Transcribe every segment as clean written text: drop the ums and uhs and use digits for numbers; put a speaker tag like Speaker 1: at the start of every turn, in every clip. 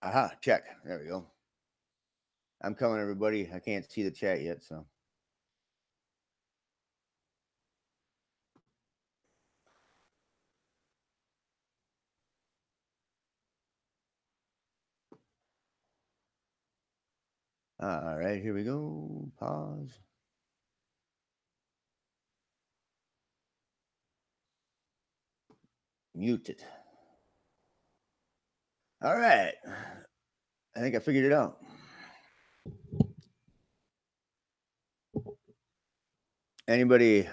Speaker 1: Aha, check. There we go. I'm coming, everybody. I can't see the chat yet, so. All right, here we go. Pause. Muted. All right. I think I figured it out. Anybody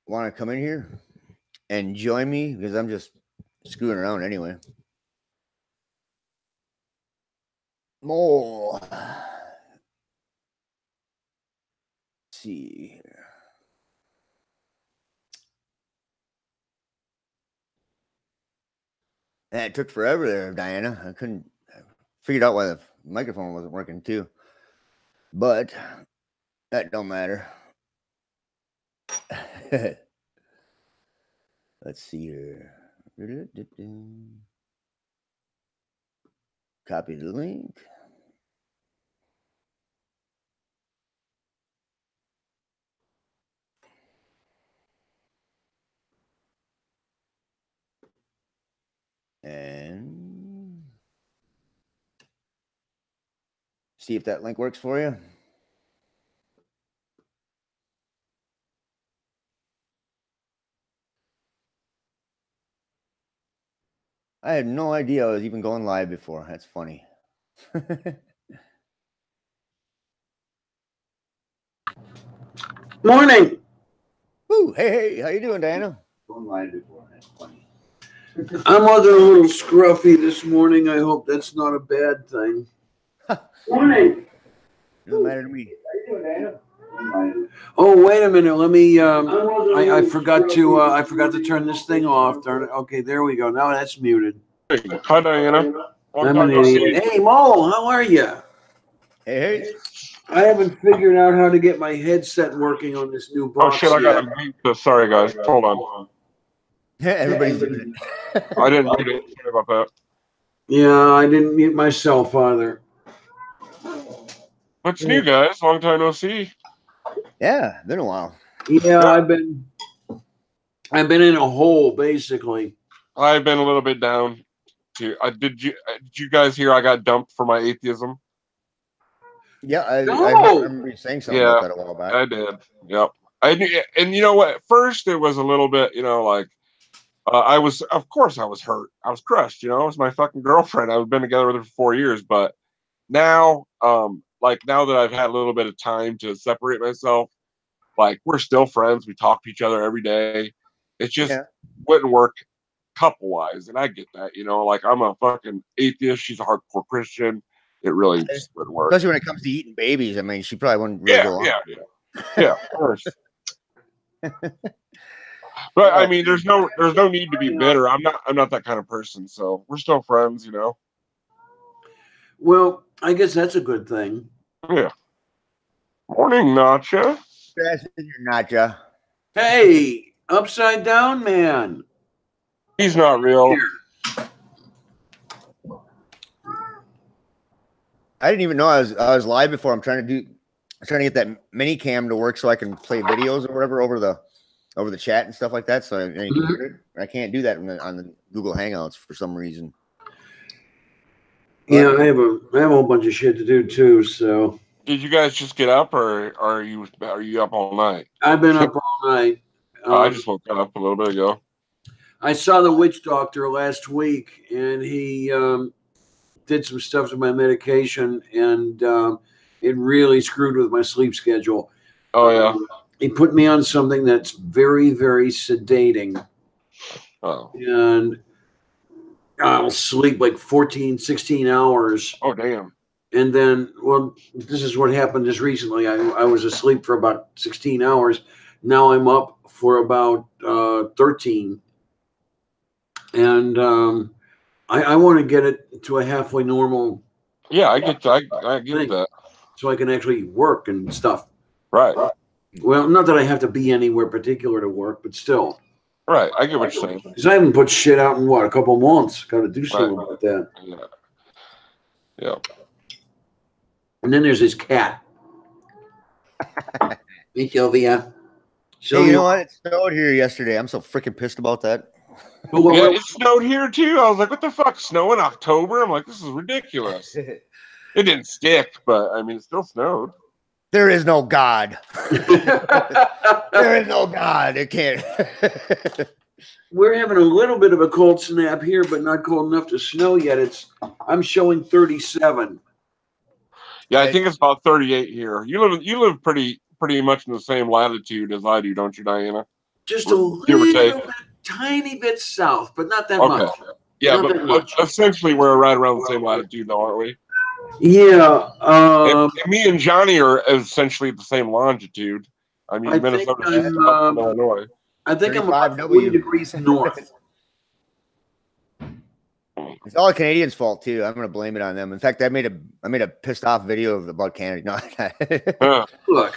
Speaker 1: want to come in here and join me? Because I'm just screwing around anyway. More. Let's see here. That took forever there, Diana. I figured out why the microphone wasn't working too. But that don't matter. Let's see here. Copy the link. And see if that link works for you. I had no idea I was even going live before. That's funny.
Speaker 2: Morning.
Speaker 1: Ooh, hey, how you doing, Diana? Going live before. That's funny.
Speaker 2: I'm looking a little scruffy this morning. I hope that's not a bad thing. Morning.
Speaker 1: Doesn't matter to me.
Speaker 2: How you doing, Diana? Oh, wait a minute. Let me. I forgot to turn this thing off. Darn it. Okay, there we go. Now that's muted.
Speaker 3: Hi, Diana.
Speaker 2: I'm an idiot. Hey, Mo, how are you?
Speaker 1: Hey.
Speaker 2: I haven't figured out how to get my headset working on this new box.
Speaker 3: Oh shit! I got to mute this. Sorry, guys. Hold on.
Speaker 1: Everybody's doing
Speaker 3: it. I didn't mute it. Sorry about that.
Speaker 2: Yeah, I didn't mute myself either.
Speaker 3: What's new, guys? Long time no see.
Speaker 1: Yeah, been a while.
Speaker 2: Yeah, I've been in a hole basically.
Speaker 3: I've been a little bit down. Did you guys hear I got dumped for my atheism?
Speaker 1: Yeah, I remember you saying something about that a while back.
Speaker 3: I did. Yep. I knew, and you know what? At first, it was a little bit, like I was hurt. I was crushed. It was my fucking girlfriend. I've been together with her for 4 years, but now, now that I've had a little bit of time to separate myself, we're still friends. We talk to each other every day. It just wouldn't work couple wise, and I get that. I'm a fucking atheist. She's a hardcore Christian. It really just wouldn't work.
Speaker 1: Especially when it comes to eating babies. I mean, she probably wouldn't really go on.
Speaker 3: Yeah, of course. But I mean, there's no need to be bitter. I'm not that kind of person. So we're still friends,
Speaker 2: Well, I guess that's a good thing.
Speaker 3: Yeah. Morning, Nacha.
Speaker 1: Nacha.
Speaker 2: Hey, upside down man.
Speaker 3: He's not real.
Speaker 1: I didn't even know I was live before. I'm trying to get that mini cam to work so I can play videos or whatever over the chat and stuff like that. So I can't do that on the Google Hangouts for some reason.
Speaker 2: But, yeah, I have a whole bunch of shit to do too. So
Speaker 3: did you guys just get up, or are you up all night?
Speaker 2: I've been up all night.
Speaker 3: I just woke up a little bit ago.
Speaker 2: I saw the witch doctor last week, and he did some stuff to my medication, and it really screwed with my sleep schedule.
Speaker 3: Oh, yeah.
Speaker 2: He put me on something that's very, very sedating.
Speaker 3: Oh.
Speaker 2: And I'll sleep 14, 16 hours.
Speaker 3: Oh, damn.
Speaker 2: And then, well, this is what happened just recently. I was asleep for about 16 hours. Now I'm up for about 13. And I want to get it to a halfway normal.
Speaker 3: Yeah, I get that.
Speaker 2: So I can actually work and stuff.
Speaker 3: Right.
Speaker 2: Well, not that I have to be anywhere particular to work, but still.
Speaker 3: Right, I get what you're saying.
Speaker 2: Because I haven't put shit out in a couple months. Got to do something about that.
Speaker 3: Yeah. Yeah.
Speaker 2: And then there's his cat. Hey, Sylvia.
Speaker 1: Hey, you know what? It snowed here yesterday. I'm so freaking pissed about that.
Speaker 3: Yeah, it snowed here too. I was like, what the fuck? Snow in October? I'm like, this is ridiculous. It didn't stick, but I mean, it still snowed.
Speaker 1: There is no God. There is no God. It can't.
Speaker 2: We're having a little bit of a cold snap here, but not cold enough to snow yet. I'm showing 37.
Speaker 3: Yeah, I think it's about 38 here. You live pretty much in the same latitude as I do, don't you, Diana?
Speaker 2: Just a little bit, tiny bit south, but not that much.
Speaker 3: Yeah, not but essentially we're right around the same latitude, though, aren't we?
Speaker 2: Yeah.
Speaker 3: And me and Johnny are essentially the same longitude. I mean, Minnesota's up from Illinois.
Speaker 2: I think I'm about 40 degrees north.
Speaker 1: It's all the Canadians' fault too. I'm going to blame it on them. In fact, I made a pissed off video about Canada. No.
Speaker 2: Look,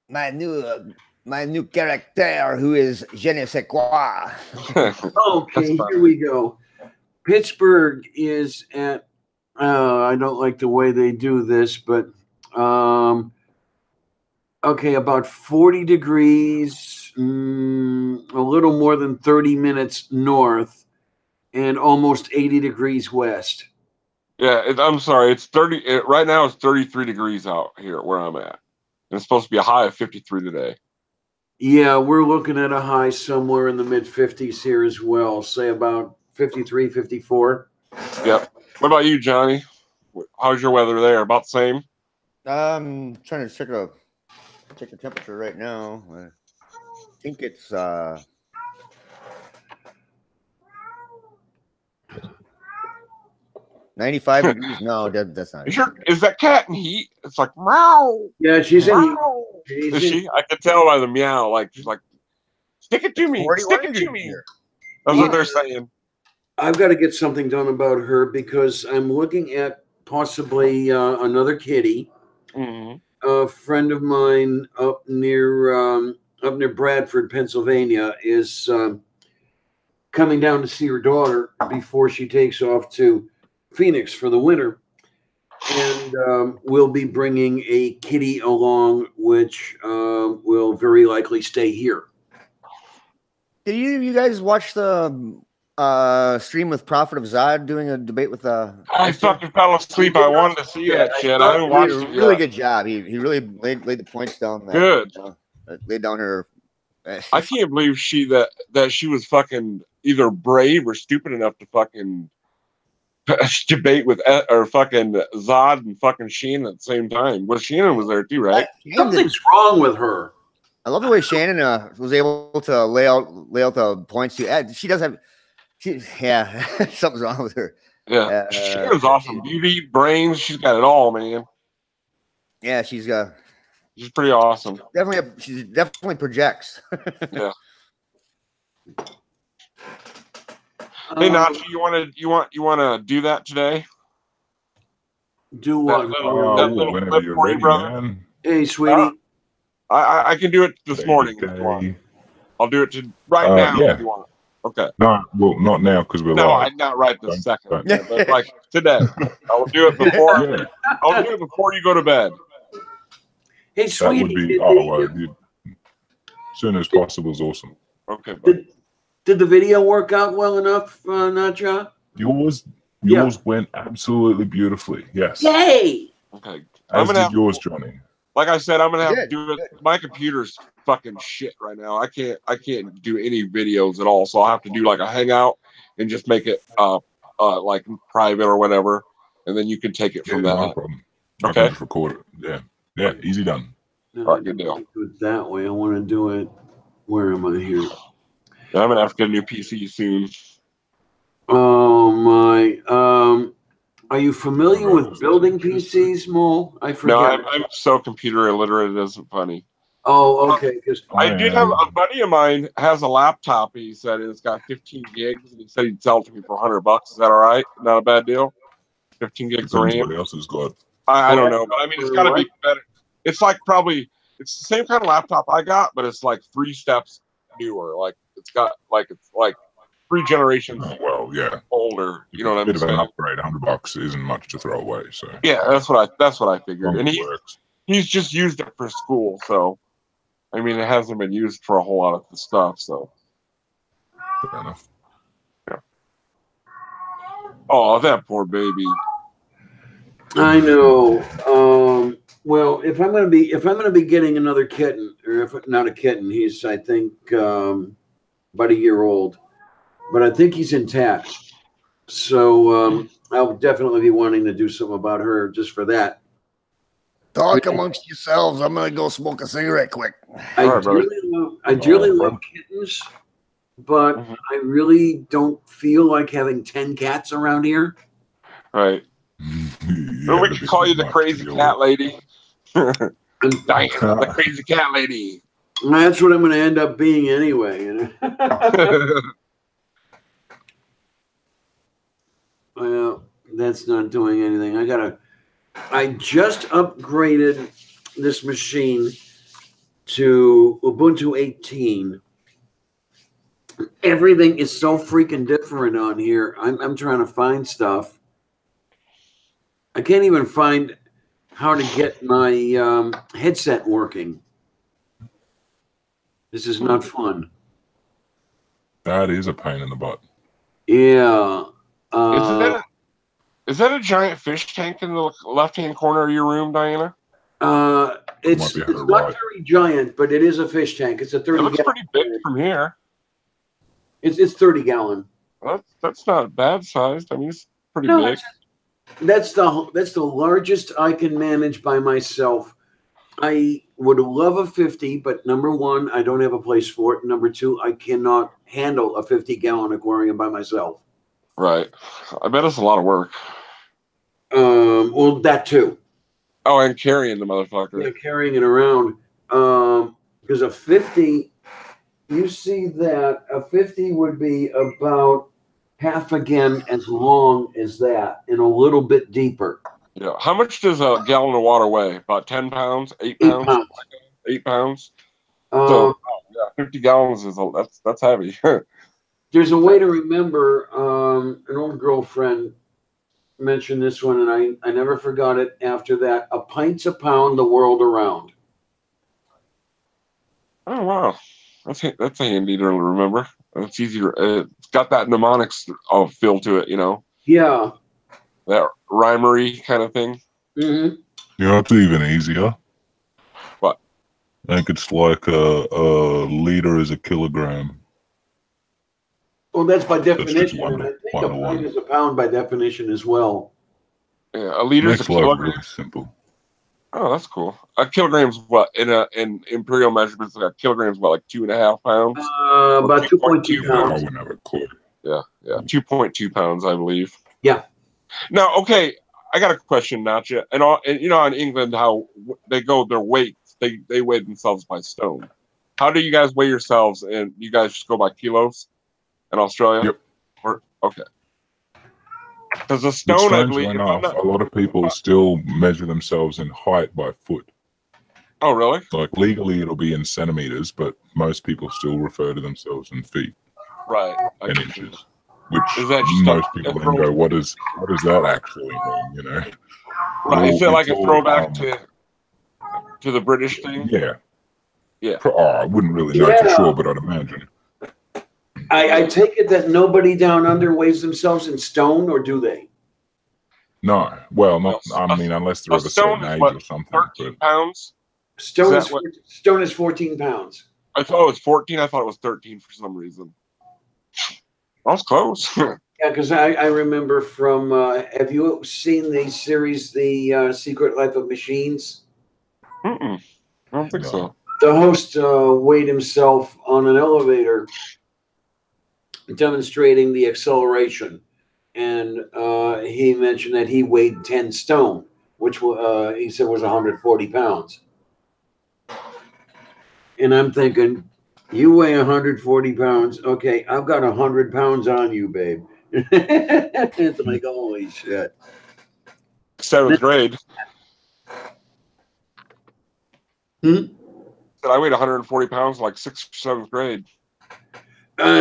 Speaker 1: my new character, who is je ne sais quoi.
Speaker 2: Okay, here we go. Pittsburgh is at. I don't like the way they do this, but okay, about 40 degrees, a little more than 30 minutes north, and almost 80 degrees west.
Speaker 3: Yeah, I'm sorry. It's 30 right now. It's 33 degrees out here where I'm at. And it's supposed to be a high of 53 today.
Speaker 2: Yeah, we're looking at a high somewhere in the mid 50s here as well. Say about 53, 54.
Speaker 3: Yep. What about you, Johnny? How's your weather there? About the same?
Speaker 1: I'm trying to check the temperature right now. I think it's 95 degrees. No, that's not.
Speaker 3: Is that cat in heat? It's like meow.
Speaker 2: Yeah, she's in heat.
Speaker 3: Is she? I can tell by the meow. Like she's like, stick it to me. Stick it to me. That's what they're saying.
Speaker 2: I've got to get something done about her because I'm looking at possibly another kitty.
Speaker 3: Mm-hmm.
Speaker 2: A friend of mine up near Bradford, Pennsylvania, is coming down to see her daughter before she takes off to Phoenix for the winter, and we'll be bringing a kitty along, which will very likely stay here.
Speaker 1: Did you guys watch the stream with Prophet of Zod doing a debate with
Speaker 3: I fucking fell asleep. I wanted to see that shit. I didn't watch it.
Speaker 1: Really good job. He really laid the points down.
Speaker 3: Good.
Speaker 1: Laid down her.
Speaker 3: I can't believe that she was fucking either brave or stupid enough to fucking debate with or fucking Zod and fucking Shannon at the same time. Well, Shannon was there too, right?
Speaker 2: Something's wrong with her.
Speaker 1: I love the way Shannon was able to lay out the points too. She does have. Something's wrong with her.
Speaker 3: Yeah, Shannon's awesome. Beauty, brains, she's got it all, man.
Speaker 1: Yeah, she's
Speaker 3: pretty awesome.
Speaker 1: She definitely projects.
Speaker 3: Yeah. Hey, Nachi, you want to do that today?
Speaker 2: Do what?
Speaker 4: Whenever you're ready, man.
Speaker 2: Hey, sweetie.
Speaker 3: I can do it this morning. I'll do it right now if you want. Okay.
Speaker 4: No, well, not now because we're live.
Speaker 3: Not right this second. But like today, I'll do it before. I'll do it before you go to bed.
Speaker 2: Hey, sweetie.
Speaker 4: That would be as soon as possible is awesome.
Speaker 3: Okay.
Speaker 2: Did the video work out well enough, Nacha?
Speaker 4: Yours went absolutely beautifully. Yes.
Speaker 2: Yay!
Speaker 3: Okay.
Speaker 4: As did yours, Johnny.
Speaker 3: Like I said, I'm gonna have to do it. My computer's fucking shit right now. I can't do any videos at all. So I'll have to do like a hangout and just make it like private or whatever, and then you can take it from that.
Speaker 4: No problem.
Speaker 3: Okay.
Speaker 4: Just record it. Yeah. Easy done.
Speaker 2: No,
Speaker 3: all right, good deal.
Speaker 2: Do it that way. I want to do it. Where am I here?
Speaker 3: I'm gonna have to get a new PC soon.
Speaker 2: Oh my. Are you familiar with building PCs, Mole? I forget.
Speaker 3: No, I'm so computer illiterate. It isn't funny.
Speaker 2: Oh, okay. Because
Speaker 3: I did have a buddy of mine has a laptop. He said it's got 15 gigs, and he said he'd sell it to me for $100. Is that all right? Not a bad deal. 15 gigs of RAM.
Speaker 4: What else has got?
Speaker 3: I don't know, but I mean, it's got to be better. It's like it's the same kind of laptop I got, but it's like 3 steps newer. Like it's 3 generations.
Speaker 4: Oh, well, yeah.
Speaker 3: Older. older. You know what I'm
Speaker 4: bit of an
Speaker 3: saying?
Speaker 4: upgrade. $100 isn't much to throw away. So
Speaker 3: Yeah, that's what I figured.
Speaker 4: long
Speaker 3: And
Speaker 4: as it works.
Speaker 3: he's just used it for school, so I mean it hasn't been used for a whole lot of the stuff. So
Speaker 4: Fair enough.
Speaker 3: yeah. Oh, that poor baby.
Speaker 2: I know. Well, if I'm gonna be getting another kitten, or if not a kitten, he's I think about a year old, but I think he's intact. So I'll definitely be wanting to do something about her just for that.
Speaker 1: Talk amongst yourselves. I'm gonna go smoke a cigarette quick.
Speaker 3: All right,
Speaker 2: I dearly love kittens, but I really don't feel like having 10 cats around here.
Speaker 3: Right.
Speaker 4: Yeah,
Speaker 3: We can call you the crazy cat lady. Diana, the crazy cat lady.
Speaker 2: That's what I'm going to end up being anyway. You know? Well, that's not doing anything. I just upgraded this machine to Ubuntu 18. Everything is so freaking different on here. I'm trying to find stuff. I can't even find how to get my headset working. This is not fun.
Speaker 4: That is a pain in the butt.
Speaker 2: Yeah.
Speaker 3: Is that a giant fish tank in the left-hand corner of your room, Diana?
Speaker 2: It's not very giant, but it is a fish tank. It's a 30
Speaker 3: It looks
Speaker 2: gallon.
Speaker 3: pretty big from here.
Speaker 2: It's 30 gallon.
Speaker 3: Well, that's not bad sized. I mean, it's pretty big.
Speaker 2: That's the largest I can manage by myself. I would love a 50, but number one, I don't have a place for it. Number two, I cannot handle a 50-gallon aquarium by myself.
Speaker 3: Right. I bet it's a lot of work.
Speaker 2: Well, that too.
Speaker 3: Oh, and carrying the motherfucker.
Speaker 2: Yeah, carrying it around. Because a 50, you see that a 50 would be about half again as long as that and a little bit deeper.
Speaker 3: Yeah. How much does a gallon of water weigh? About 10 pounds? 8 pounds?
Speaker 2: 8 pounds.
Speaker 3: 8 pounds. So yeah, 50 gallons is that's heavy.
Speaker 2: There's a way to remember. An old girlfriend mentioned this one, and I never forgot it after that. A pint's a pound the world around.
Speaker 3: Oh wow, that's a handy to remember. It's easier. It's got that mnemonics feel to it, you know.
Speaker 2: Yeah.
Speaker 3: That rhymery kind of thing.
Speaker 2: Mm-hmm.
Speaker 4: You know, it's even easier.
Speaker 3: What?
Speaker 4: I think it's like a liter is a kilogram.
Speaker 2: Well, that's by definition.
Speaker 4: One
Speaker 2: And I
Speaker 4: to
Speaker 2: think a
Speaker 4: one.
Speaker 2: pint is a pound by definition as well.
Speaker 3: Yeah, a liter is a kilogram.
Speaker 4: Really simple.
Speaker 3: Oh, that's cool. A kilogram's what in imperial measurements? Like a kilogram's what, like 2.5 pounds?
Speaker 2: About 2.2
Speaker 4: Yeah, I
Speaker 2: pounds.
Speaker 4: wouldn't have a clue.
Speaker 3: Yeah, 2.2 pounds, I believe.
Speaker 2: Yeah.
Speaker 3: Now, okay, I got a question, Natcha. And you know, in England, how they go their weights, they weigh themselves by stone. How do you guys weigh yourselves? And you guys just go by kilos in Australia?
Speaker 4: Yep.
Speaker 3: Okay. Because a stone, I believe.
Speaker 4: Enough, a lot of people still measure themselves in height by foot.
Speaker 3: Oh, really?
Speaker 4: Like legally, it'll be in centimeters, but most people still refer to themselves in feet.
Speaker 3: Right.
Speaker 4: And inches. Which most people then go, what does that actually mean? You know?
Speaker 3: Right. Is it like a throwback to the British thing?
Speaker 4: Yeah.
Speaker 3: Yeah.
Speaker 4: I wouldn't really know for sure, but I'd imagine.
Speaker 2: I take it that nobody down under weighs themselves in stone, or do they?
Speaker 4: No. Well, not. I mean, unless they're of a certain age or something.
Speaker 3: 13 pounds?
Speaker 2: Stone is 14 pounds.
Speaker 3: I thought it was 14. I thought it was 13 for some reason. I was close.
Speaker 2: Yeah, because I remember from. Have you seen the series, The Secret Life of Machines?
Speaker 3: I don't think so.
Speaker 2: The host weighed himself on an elevator, demonstrating the acceleration, and he mentioned that he weighed 10 stone, which he said was 140 pounds. And I'm thinking, you weigh 140 pounds. Okay, I've got 100 pounds on you, babe. It's like, holy shit.
Speaker 3: 7th grade. I weighed 140 pounds, like 6th or 7th grade.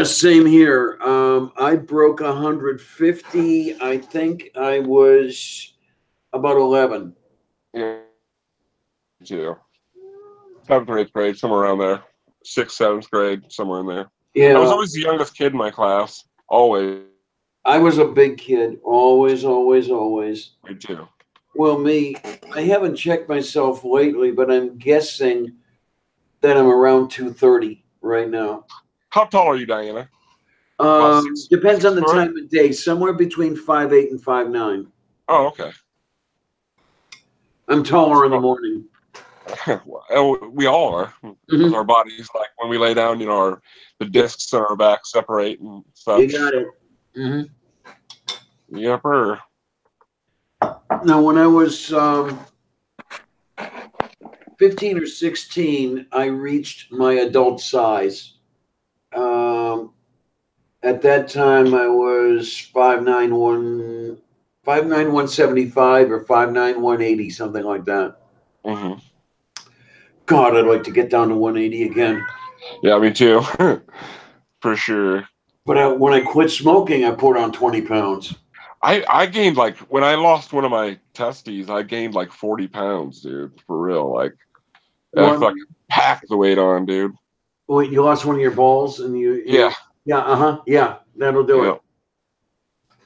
Speaker 2: Same here. I broke 150. I think I was about 11.
Speaker 3: Yeah, too. 7th or 8th grade, somewhere around there. 6th, 7th grade, somewhere in there.
Speaker 2: Yeah,
Speaker 3: I was always the youngest kid in my class. Always.
Speaker 2: I was a big kid. Always, always, always.
Speaker 3: Me too.
Speaker 2: Well, I haven't checked myself lately, but I'm guessing that I'm around 230 right now.
Speaker 3: How tall are you, Diana?
Speaker 2: Depends on the
Speaker 3: 6 foot?
Speaker 2: time of day. Somewhere between 5'8" and 5'9".
Speaker 3: Oh, okay.
Speaker 2: I'm taller in the morning.
Speaker 3: Well, we all are. Because our bodies, like when we lay down, the discs on our back separate and such.
Speaker 2: You got it.
Speaker 3: Yepper.
Speaker 2: Now, when I was 15 or 16, I reached my adult size. At that time, I was 5'9", 175 or 5'9", 180, something like that. God, I'd like to get down to 180 again.
Speaker 3: Yeah, me too. For sure.
Speaker 2: But when I quit smoking, I put on 20 pounds.
Speaker 3: I gained, like, when I lost one of my testes, I gained like 40 pounds, dude. For real. Like, I fucking packed the weight on, dude.
Speaker 2: Wait, you lost one of your balls and
Speaker 3: Yeah.
Speaker 2: Yeah, that'll do it.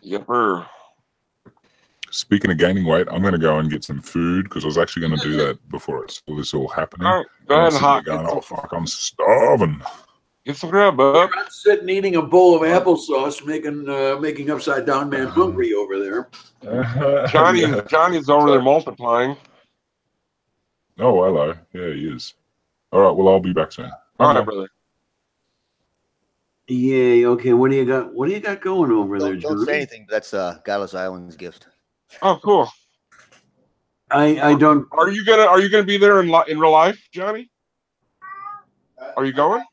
Speaker 3: Yepper.
Speaker 4: Speaking of gaining weight, I'm going to go and get some food because I was actually going to do that before this all happening.
Speaker 3: All right, go ahead and hot.
Speaker 4: Going, oh, fuck, I'm starving.
Speaker 3: Get some grub, bub.
Speaker 2: I'm sitting eating a bowl of applesauce, making Upside Down Man hungry over there.
Speaker 3: Johnny's over there multiplying.
Speaker 4: Oh, hello. Yeah, he is. All right, well, I'll be back soon.
Speaker 3: All right, brother.
Speaker 2: Yay. Okay, what do you got? What do you got going over there, Drew?
Speaker 1: Don't say anything. But that's Godless Island's gift.
Speaker 3: Oh, cool.
Speaker 2: I don't.
Speaker 3: Are you gonna be there in real life, Johnny? Are you going?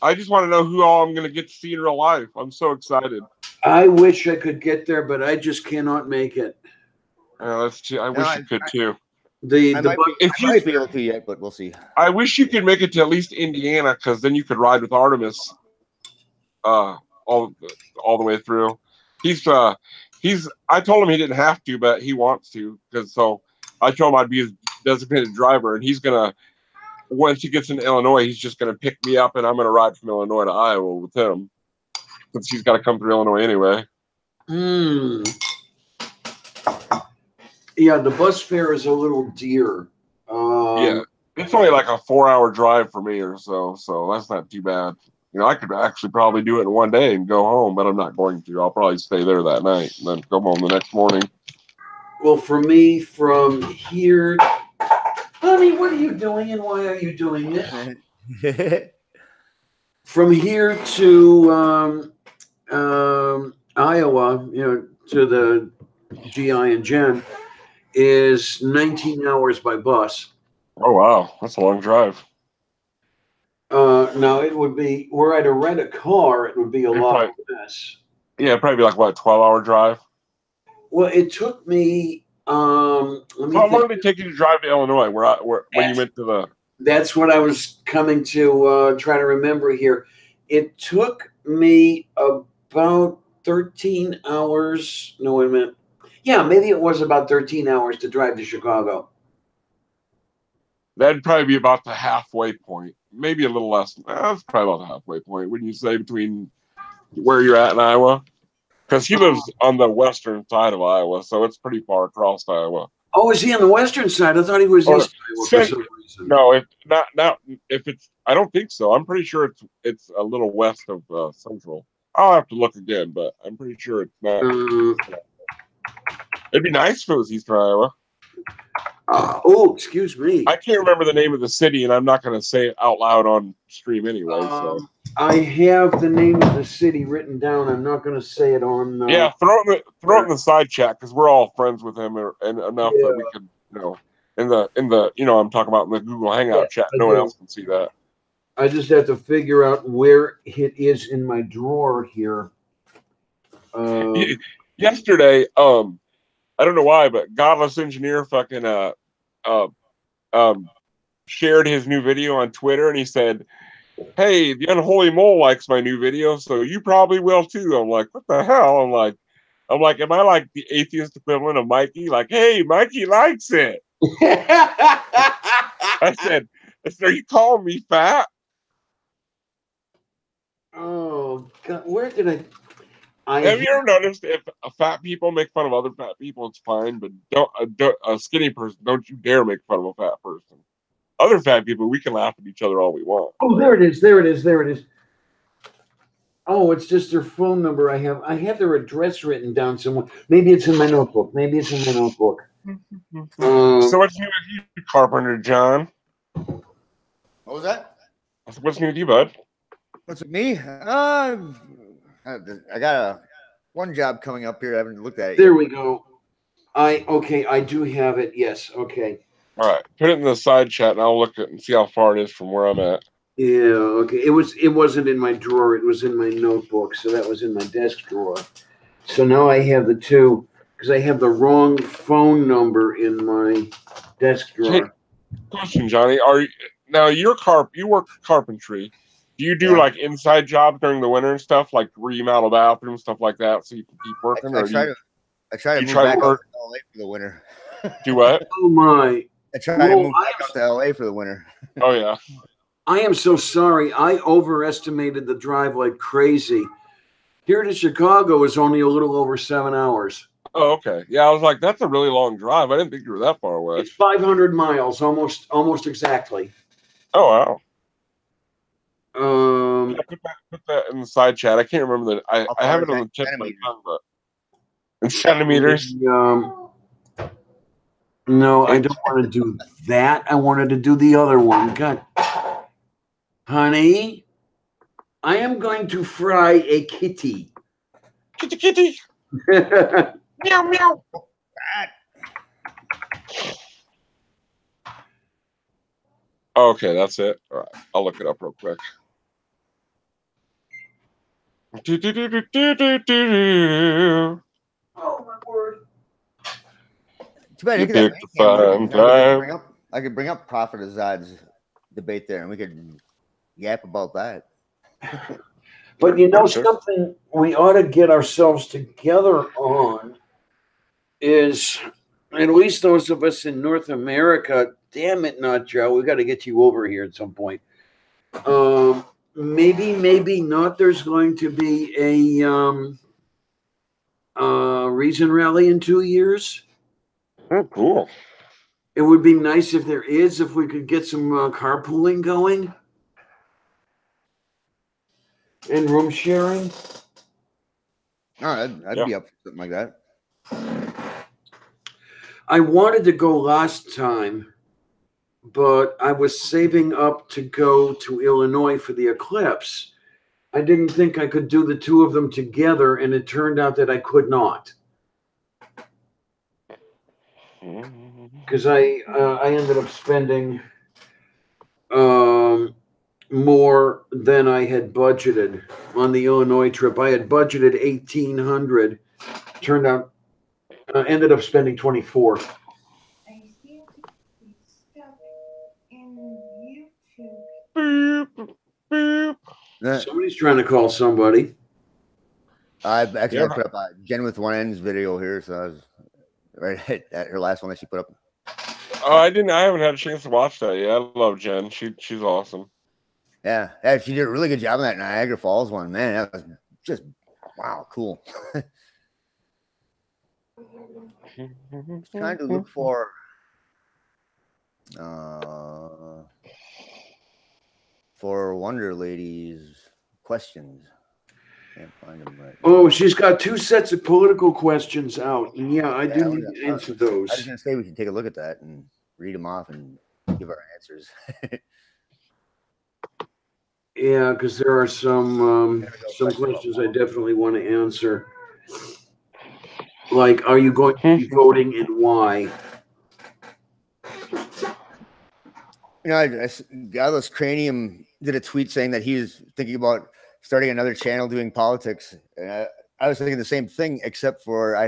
Speaker 3: I just want to know who all I'm gonna get to see in real life. I'm so excited.
Speaker 2: I wish I could get there, but I just cannot make it.
Speaker 3: I wish you could too.
Speaker 1: I might be able to yet, but we'll see.
Speaker 3: I wish you could make it to at least Indiana, because then you could ride with Artemis all the way through. I told him he didn't have to, but he wants to, so I told him I'd be his designated driver, and he's gonna, once he gets into Illinois, he's just gonna pick me up, and I'm gonna ride from Illinois to Iowa with him, since he's got to come through Illinois anyway.
Speaker 2: Yeah, the bus fare is a little dear.
Speaker 3: Yeah, it's only like a 4-hour drive for me or so that's not too bad. I could actually probably do it in one day and go home, but I'm not going to. I'll probably stay there that night and then go home the next morning.
Speaker 2: Well, for me, from here, honey, what are you doing and why are you doing this? From here to Iowa, to the GI and Jen, is 19 hours by bus.
Speaker 3: Oh, wow. That's a long drive.
Speaker 2: Now, it would be, were I to rent a car, it would be a lot less.
Speaker 3: Yeah, it'd probably be like, what, 12-hour drive?
Speaker 2: Well, it took me,
Speaker 3: How long did it take you to drive to Illinois when you went to the...
Speaker 2: That's what I was coming to try to remember here. It took me about 13 hours. No, wait a minute. Yeah, maybe it was about 13 hours to drive to Chicago.
Speaker 3: That'd probably be about the halfway point. Maybe a little less. That's probably about the halfway point, wouldn't you say, between where you're at in Iowa? Because he lives on the western side of Iowa, so it's pretty far across Iowa.
Speaker 2: Oh, is he on the western side? I thought he was east Iowa for some reason.
Speaker 3: No, if it's, I don't think so. I'm pretty sure it's a little west of central. I'll have to look again, but I'm pretty sure it's not. It'd be nice if it was eastern Iowa.
Speaker 2: Excuse me.
Speaker 3: I can't remember the name of the city, and I'm not going to say it out loud on stream anyway. So
Speaker 2: I have the name of the city written down. I'm not going to say it on.
Speaker 3: Yeah, throw it in the side chat, because we're all friends with him, and enough that we could, in the I'm talking about in the Google Hangout chat. No one else can see that.
Speaker 2: I just have to figure out where it is in my drawer here.
Speaker 3: Yesterday, I don't know why, but Godless Engineer fucking shared his new video on Twitter, and he said, hey, the unholy mole likes my new video, so you probably will too. I'm like, what the hell? I'm like, am I like the atheist equivalent of Mikey? Like, hey, Mikey likes it. I said, are you calling me fat?
Speaker 2: Oh God, where did I?
Speaker 3: Have you ever noticed if fat people make fun of other fat people, it's fine, but don't a skinny person, don't you dare make fun of a fat person. Other fat people, we can laugh at each other all we want.
Speaker 2: Oh, there it is. There it is. There it is. Oh, it's just their phone number. I have their address written down somewhere. Maybe it's in my notebook. Maybe it's in my notebook.
Speaker 3: So what's new with you, Carpenter John?
Speaker 1: What was that?
Speaker 3: What's new with you, bud?
Speaker 1: What's with me? I got one job coming up here. I haven't looked at it
Speaker 2: There
Speaker 1: yet.
Speaker 2: we go. I do have it. Yes. Okay.
Speaker 3: All right, put it in the side chat, and I'll look at it and see how far it is from where I'm at.
Speaker 2: Yeah. Okay. It wasn't in my drawer. It was in my notebook. So that was in my desk drawer. So now I have the two because I have the wrong phone number in my desk drawer.
Speaker 3: Hey, question, Johnny. You work carpentry? Do you do
Speaker 1: Yeah.
Speaker 3: like inside jobs during the winter and stuff, like remodel bathrooms, stuff like that, so you can keep working?
Speaker 1: I try to move back out to LA for the winter.
Speaker 3: Do what?
Speaker 2: Oh my!
Speaker 1: I try to move back out to LA for the winter.
Speaker 3: Oh yeah.
Speaker 2: I am so sorry. I overestimated the drive like crazy. Here to Chicago is only a little over 7 hours.
Speaker 3: Oh, okay. Yeah, I was like, that's a really long drive. I didn't think you were that far away.
Speaker 2: It's 500 miles, almost exactly.
Speaker 3: Oh wow.
Speaker 2: Um,
Speaker 3: Put that in the side chat. I can't remember that. I have it on the tip of my tongue, but in centimeters.
Speaker 2: No, I don't want to do that. I wanted to do the other one. God, honey, I am going to fry a kitty.
Speaker 3: Kitty, kitty. Meow, meow. Okay, that's it. All right, I'll look it up real quick.
Speaker 2: Oh my word!
Speaker 1: Too bad. I could bring up Prophet Azad's debate there, and we could yap about that.
Speaker 2: But you know something we ought to get ourselves together on is, at least those of us in North America, damn it, not Joe, we got to get you over here at some point. Maybe not. There's going to be a Reason Rally in 2 years.
Speaker 3: Oh, cool.
Speaker 2: It would be nice if there is, if we could get some carpooling going and room sharing.
Speaker 1: All right, I'd be up for something like that.
Speaker 2: I wanted to go last time, but I was saving up to go to Illinois for the eclipse. I didn't think I could do the two of them together, and it turned out that I could not. Because I ended up spending more than I had budgeted on the Illinois trip. I had budgeted $1,800. Turned out, ended up spending $2,400. Somebody's trying to call somebody.
Speaker 1: I've actually put up a Jen with One Ends video here, so I was right at her last one that she put up.
Speaker 3: Oh, I haven't had a chance to watch that yet. I love Jen. She's awesome.
Speaker 1: Yeah, she did a really good job on that Niagara Falls one. Man, that was just wow, cool. Trying to look for Wonder Lady's questions. Can't find them right now.
Speaker 2: Oh, she's got 2 sets of political questions out. And yeah, I do need to answer those.
Speaker 1: I was going to say we can take a look at that and read them off and give our answers.
Speaker 2: Yeah, because there are some questions I definitely want to answer. Like, are you going to be voting and why?
Speaker 1: You know, Godless Cranium did a tweet saying that he was thinking about starting another channel doing politics. And I was thinking the same thing, except for I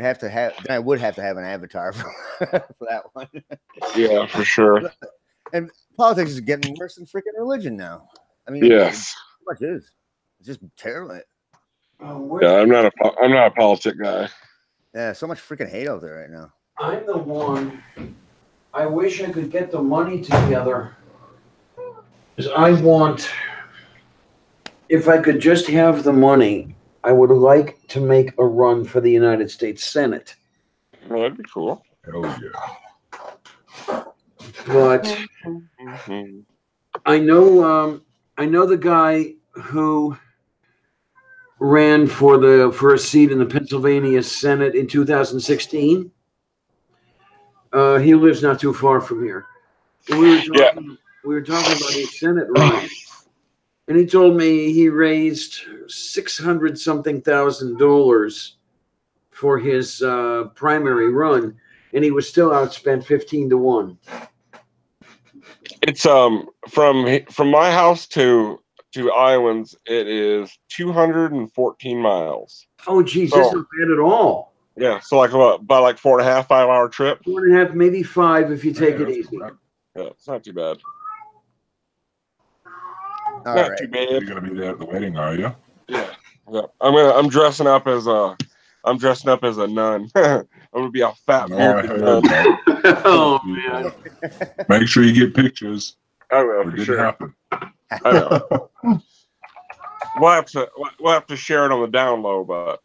Speaker 1: would have to have an avatar for that one.
Speaker 3: Yeah, for sure.
Speaker 1: And politics is getting worse than freaking religion now. I mean,
Speaker 3: Yes.
Speaker 1: How much is? It's just terrible.
Speaker 3: Yeah, I'm not a politic guy.
Speaker 1: Yeah, so much freaking hate out there right now.
Speaker 2: I'm the one. I wish I could get the money together. Because I want, if I could just have the money, I would like to make a run for the United States Senate.
Speaker 3: Well, that'd be cool.
Speaker 4: Hell yeah.
Speaker 2: But I know the guy who ran for a seat in the Pennsylvania Senate in 2016. He lives not too far from here. And we were talking about his Senate run, and he told me he raised $600,000 for his primary run, and he was still outspent 15-1.
Speaker 3: It's from my house to Iowans, it is 214 miles.
Speaker 2: Oh, geez, that's not bad at all.
Speaker 3: Yeah, so like about like 4.5, 5 hour trip.
Speaker 2: 4.5, maybe 5 if you take it easy.
Speaker 3: Yeah, it's not too bad.
Speaker 1: All
Speaker 3: not
Speaker 1: right.
Speaker 3: too bad.
Speaker 4: You're gonna be there at the wedding, are you?
Speaker 3: Yeah. I'm dressing up as a nun. I'm gonna be a fat
Speaker 4: No, I
Speaker 3: bearded
Speaker 4: heard
Speaker 3: nun.
Speaker 4: that.
Speaker 2: Oh, man.
Speaker 4: Make sure you get pictures.
Speaker 3: I will,
Speaker 4: It
Speaker 3: for
Speaker 4: didn't
Speaker 3: sure.
Speaker 4: happen.
Speaker 3: I know. We'll have to share it on the down low, but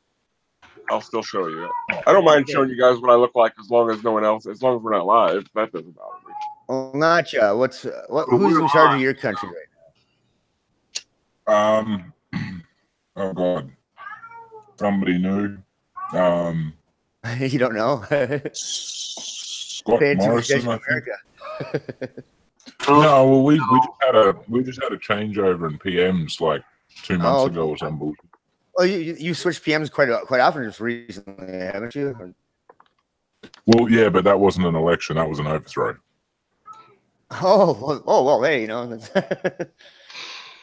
Speaker 3: I'll still show you. I don't mind showing you guys what I look like as long as we're not live. That doesn't bother me.
Speaker 1: Well, not you. Who's in charge of your country right
Speaker 4: Oh God. Somebody new.
Speaker 1: now? You don't know.
Speaker 4: Scott
Speaker 1: Paying too much
Speaker 4: Morrison,
Speaker 1: attention
Speaker 4: I
Speaker 1: to
Speaker 4: think.
Speaker 1: America.
Speaker 4: No, well, we just had a changeover in PMs like 2 months ago or something.
Speaker 1: Well, you switched PMs quite often just recently, haven't you?
Speaker 4: Well, yeah, but that wasn't an election; that was an overthrow.
Speaker 1: Oh, well, hey,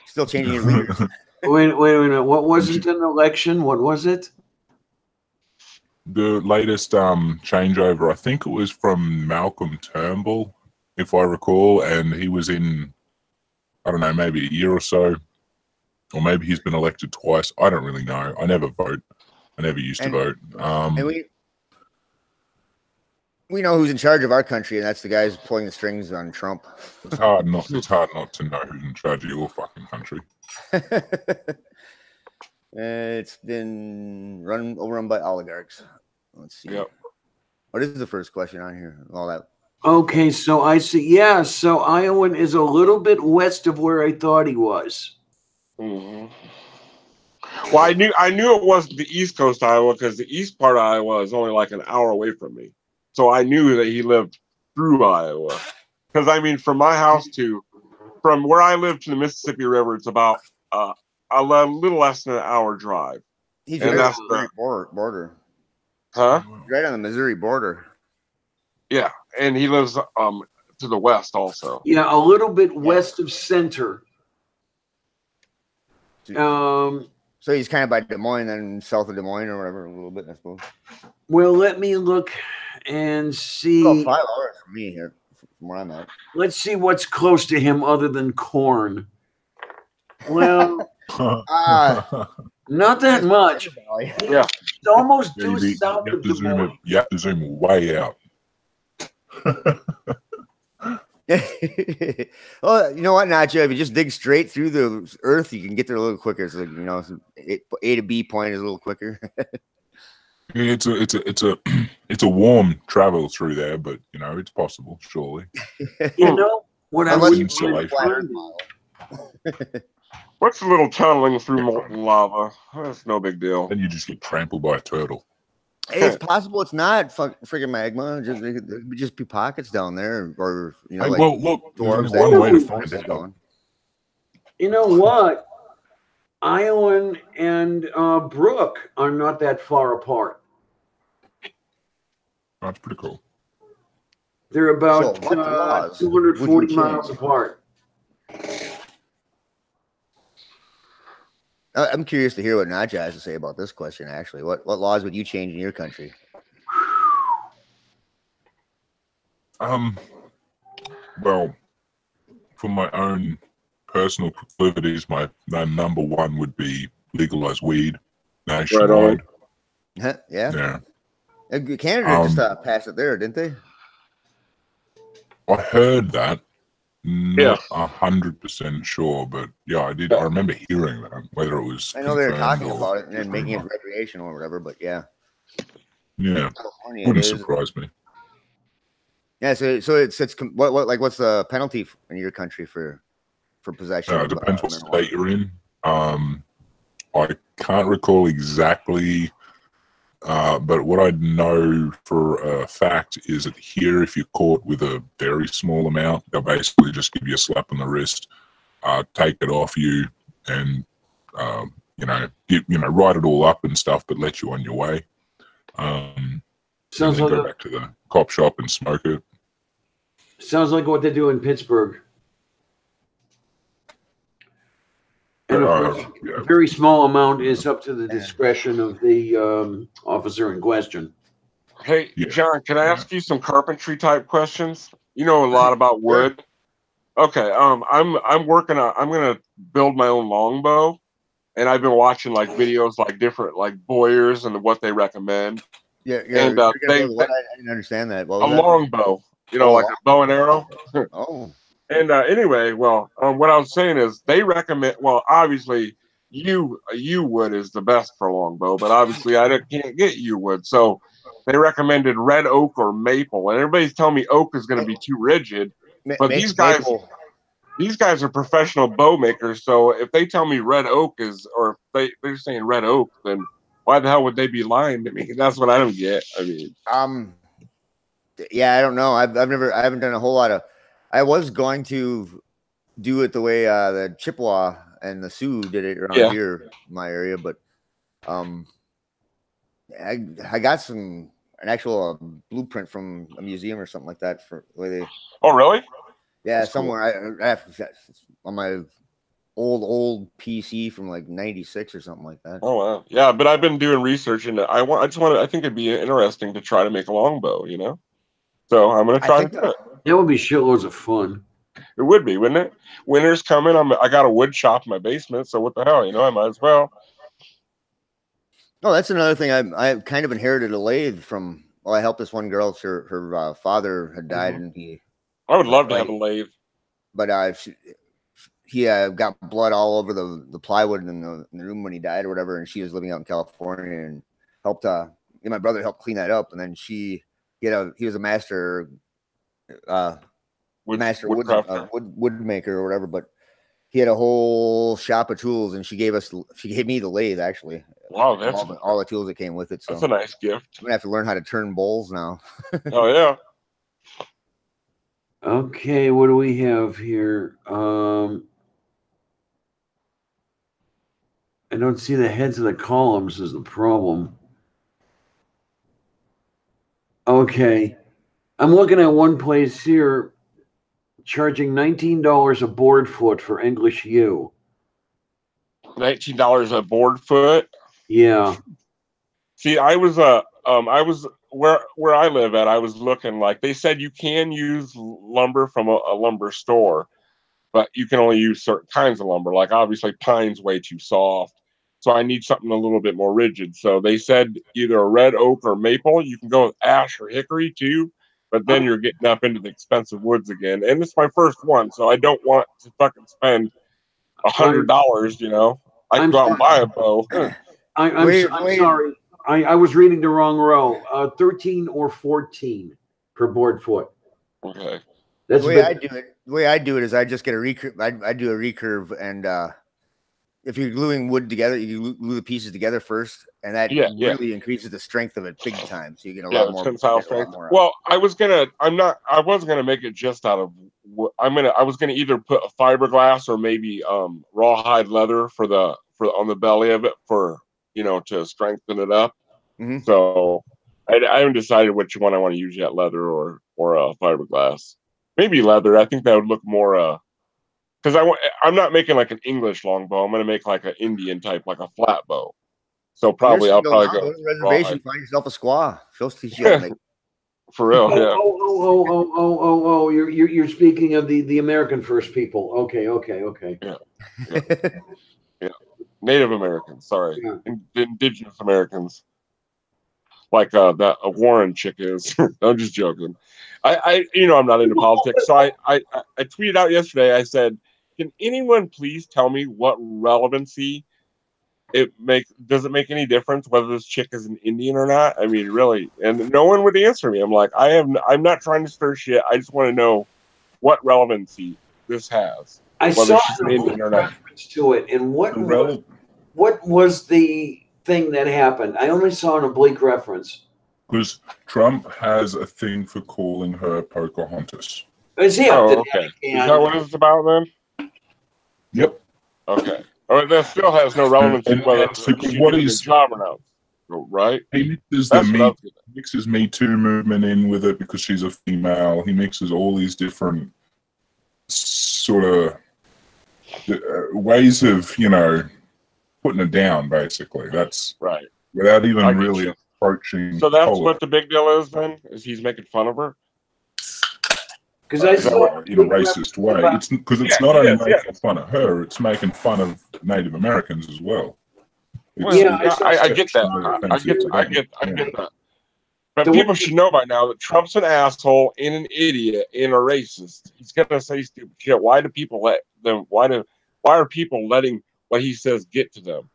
Speaker 1: still changing your leaders.
Speaker 2: Wait a minute. What wasn't an election? What was it?
Speaker 4: The latest changeover, I think it was from Malcolm Turnbull, if I recall, and he was in, I don't know, maybe a year or so, or maybe he's been elected twice. I don't really know. I never vote. I never used to vote.
Speaker 1: And we know who's in charge of our country, and that's the guys pulling the strings on Trump.
Speaker 4: It's hard not to know who's in charge of your fucking country.
Speaker 1: It's been overrun by oligarchs. Let's see.
Speaker 3: Yep.
Speaker 1: What is the first question on here? All that.
Speaker 2: Okay, so I see. Yeah, so Iowa is a little bit west of where I thought he was.
Speaker 3: Mm-hmm. Well, I knew it wasn't the East Coast Iowa because the east part of Iowa is only like an hour away from me. So I knew that he lived through Iowa. Because I mean, from my house from where I live to the Mississippi River, it's about a little less than an hour drive.
Speaker 1: He's
Speaker 3: And
Speaker 1: right
Speaker 3: that's
Speaker 1: on the Missouri border.
Speaker 3: Huh?
Speaker 1: Right on the Missouri border.
Speaker 3: Yeah, and he lives to the west also.
Speaker 2: Yeah, a little bit west of center.
Speaker 1: So he's kind of by Des Moines and south of Des Moines or whatever, a little bit, I suppose.
Speaker 2: Well, let me look and see.
Speaker 1: About 5 hours from me here, from where I'm at.
Speaker 2: Let's see what's close to him other than corn. Well, not that much.
Speaker 1: Yeah.
Speaker 2: It's almost due south of Des Moines.
Speaker 4: You have to zoom way out.
Speaker 1: Well, you know what, Nacho? If you just dig straight through the earth, you can get there a little quicker. So A to B point is a little quicker.
Speaker 4: It's a warm travel through there, but it's possible, surely.
Speaker 2: You know what I
Speaker 1: Unless
Speaker 2: would
Speaker 3: What's a little tunneling through molten lava? That's no big deal.
Speaker 4: Then you just get trampled by a turtle.
Speaker 1: Hey, it's possible it's not freaking magma. There could just be pockets down there, or
Speaker 4: Hey,
Speaker 1: like
Speaker 4: well, look,
Speaker 1: dwarves.
Speaker 4: there's one way to find it out.
Speaker 2: You know what? Iowa and Brooke are not that far apart.
Speaker 4: That's pretty cool.
Speaker 2: They're about
Speaker 1: So, what laws
Speaker 2: 240
Speaker 1: would you
Speaker 2: miles
Speaker 1: change?
Speaker 2: apart.
Speaker 1: I'm curious to hear what Naja has to say about this question. Actually, what laws would you change in your country?
Speaker 4: Well, for my own personal proclivities, my number one would be legalize weed
Speaker 3: Right
Speaker 4: nationwide.
Speaker 1: Yeah.
Speaker 4: Yeah.
Speaker 1: Canada just passed it there, didn't they?
Speaker 4: I heard that.
Speaker 3: Yeah.
Speaker 4: Not 100% sure, but yeah, I did. I remember hearing that. Whether it was
Speaker 1: I know they were talking
Speaker 4: confirmed
Speaker 1: about it and
Speaker 4: just
Speaker 1: then making it
Speaker 4: rumor.
Speaker 1: recreational or whatever, but yeah.
Speaker 4: Yeah,
Speaker 1: California it
Speaker 4: wouldn't
Speaker 1: is.
Speaker 4: surprise me.
Speaker 1: Yeah, so it's what's the penalty in your country for possession?
Speaker 4: It depends what
Speaker 1: marijuana?
Speaker 4: state you're in. I can't recall exactly, but what I know for a fact is that here, if you're caught with a very small amount, they'll basically just give you a slap on the wrist, take it off you, and write it all up and stuff, but let you on your way.
Speaker 2: Sounds
Speaker 4: and then
Speaker 2: like
Speaker 4: go back to the cop shop and smoke it.
Speaker 2: Sounds like what they do in Pittsburgh. And of course, a very small amount is up to the discretion of the officer in question.
Speaker 3: Hey, John, can I ask you some carpentry type questions? You know a lot about wood. Okay, I'm working on. I'm gonna build my own longbow, and I've been watching like videos, like different like bowyers and what they recommend.
Speaker 1: Yeah,
Speaker 3: and
Speaker 1: I didn't understand that. What was that?
Speaker 3: Longbow, like a bow and arrow.
Speaker 1: Oh.
Speaker 3: And anyway, well, what I was saying is they recommend. Well, obviously, yew wood is the best for longbow, but obviously can't get yew wood, so they recommended red oak or maple. And everybody's telling me oak is going to be too rigid, but these guys are professional bow makers. So if they tell me red oak is, or if they're saying red oak, then why the hell would they be lying to me? That's what I don't get. I mean,
Speaker 1: yeah, I don't know. I haven't done a whole lot of. I was going to do it the way the Chippewa and the Sioux did it around here in my area, but I got an actual blueprint from a museum or something like that for the way they.
Speaker 3: Oh, really?
Speaker 1: Yeah, that's somewhere. I have on my old PC from like '96 or something like that.
Speaker 3: Oh wow, yeah. But I've been doing research, and I think it'd be interesting to try to make a longbow. So I'm gonna try to do it.
Speaker 2: That would be shitloads of fun.
Speaker 3: It would be, wouldn't it? Winter's coming. I got a wood shop in my basement, so what the hell, I might as well.
Speaker 1: Oh, that's another thing. I kind of inherited a lathe from. Well, I helped this one girl. Her father had died, and
Speaker 3: I would love to have a lathe,
Speaker 1: but he got blood all over the plywood in the room when he died or whatever, and she was living out in California and helped. My brother helped clean that up, and then he was a master. Wood maker or whatever, but he had a whole shop of tools, and she gave me the lathe actually.
Speaker 3: Wow, that's
Speaker 1: all the tools that came with it. So
Speaker 3: that's a nice gift.
Speaker 1: I'm gonna have to learn how to turn bowls now.
Speaker 3: Oh yeah.
Speaker 2: Okay, what do we have here? I don't see the heads of the columns is the problem. Okay, I'm looking at one place here. Charging $19 a board foot for English yew.
Speaker 3: $19 a board foot.
Speaker 2: Yeah.
Speaker 3: See, I was where I live at. I was looking, like they said you can use lumber from a lumber store, but you can only use certain kinds of lumber. Like obviously pine's way too soft, so I need something a little bit more rigid. So they said either a red oak or maple. You can go with ash or hickory too. But then you're getting up into the expensive woods again. And it's my first one, so I don't want to fucking spend $100, I can go out and buy a bow.
Speaker 2: I'm sorry. I was reading the wrong row. 13 or 14 per board foot.
Speaker 3: Okay.
Speaker 1: That's the way I do it is I just get a recurve. I do a recurve, and if you're gluing wood together, you glue the pieces together first, and that really increases the strength of it big time. So you get a lot more tensile strength.
Speaker 3: Well, I was gonna make it just out of. I was gonna either put a fiberglass or maybe rawhide leather on the belly of it to strengthen it up.
Speaker 1: Mm-hmm.
Speaker 3: So I haven't decided which one I want to use yet, leather or fiberglass. Maybe leather. I think that would look more. Because I'm not making like an English longbow. I'm going to make like an Indian type, like a flat bow. So I'll probably go
Speaker 1: to the reservation, find yourself a squaw. She'll teach you how to make.
Speaker 3: For real, yeah.
Speaker 2: Oh! You're speaking of the American first people. Okay.
Speaker 3: Yeah. Native Americans. Sorry,
Speaker 2: Yeah.
Speaker 3: Indigenous Americans. Like that Warren chick is. I'm just joking. I I'm not into politics, so I tweeted out yesterday. I said, "Can anyone please tell me what relevancy does it make any difference whether this chick is an Indian or not?" I mean, really, and no one would answer me. I'm like, I'm not trying to stir shit. I just want to know what relevancy this has.
Speaker 2: I
Speaker 3: Whether
Speaker 2: saw
Speaker 3: she's an
Speaker 2: a
Speaker 3: Indian or not.
Speaker 2: reference to it, and what was the thing that happened? I only saw an oblique reference.
Speaker 4: Because Trump has a thing for calling her Pocahontas.
Speaker 2: Okay.
Speaker 3: Is that what it's about then?
Speaker 4: Yep.
Speaker 3: Okay. All right, that still has no relevance to whether she's doing a job or not. Right?
Speaker 4: He mixes Me Too movement in with it because she's a female. He mixes all these different sort of ways of, putting it down, basically. That's
Speaker 3: right.
Speaker 4: Without even really approaching.
Speaker 3: So that's what the big deal is then? Is he's making fun of her?
Speaker 2: Because I saw
Speaker 4: in a racist way. It's because it's not only making fun of her; it's making fun of Native Americans as well.
Speaker 3: I get that. I get that. But people should know by now that Trump's an asshole and an idiot and a racist. He's gonna say stupid shit. Why do people let them? Why are people letting what he says get to them?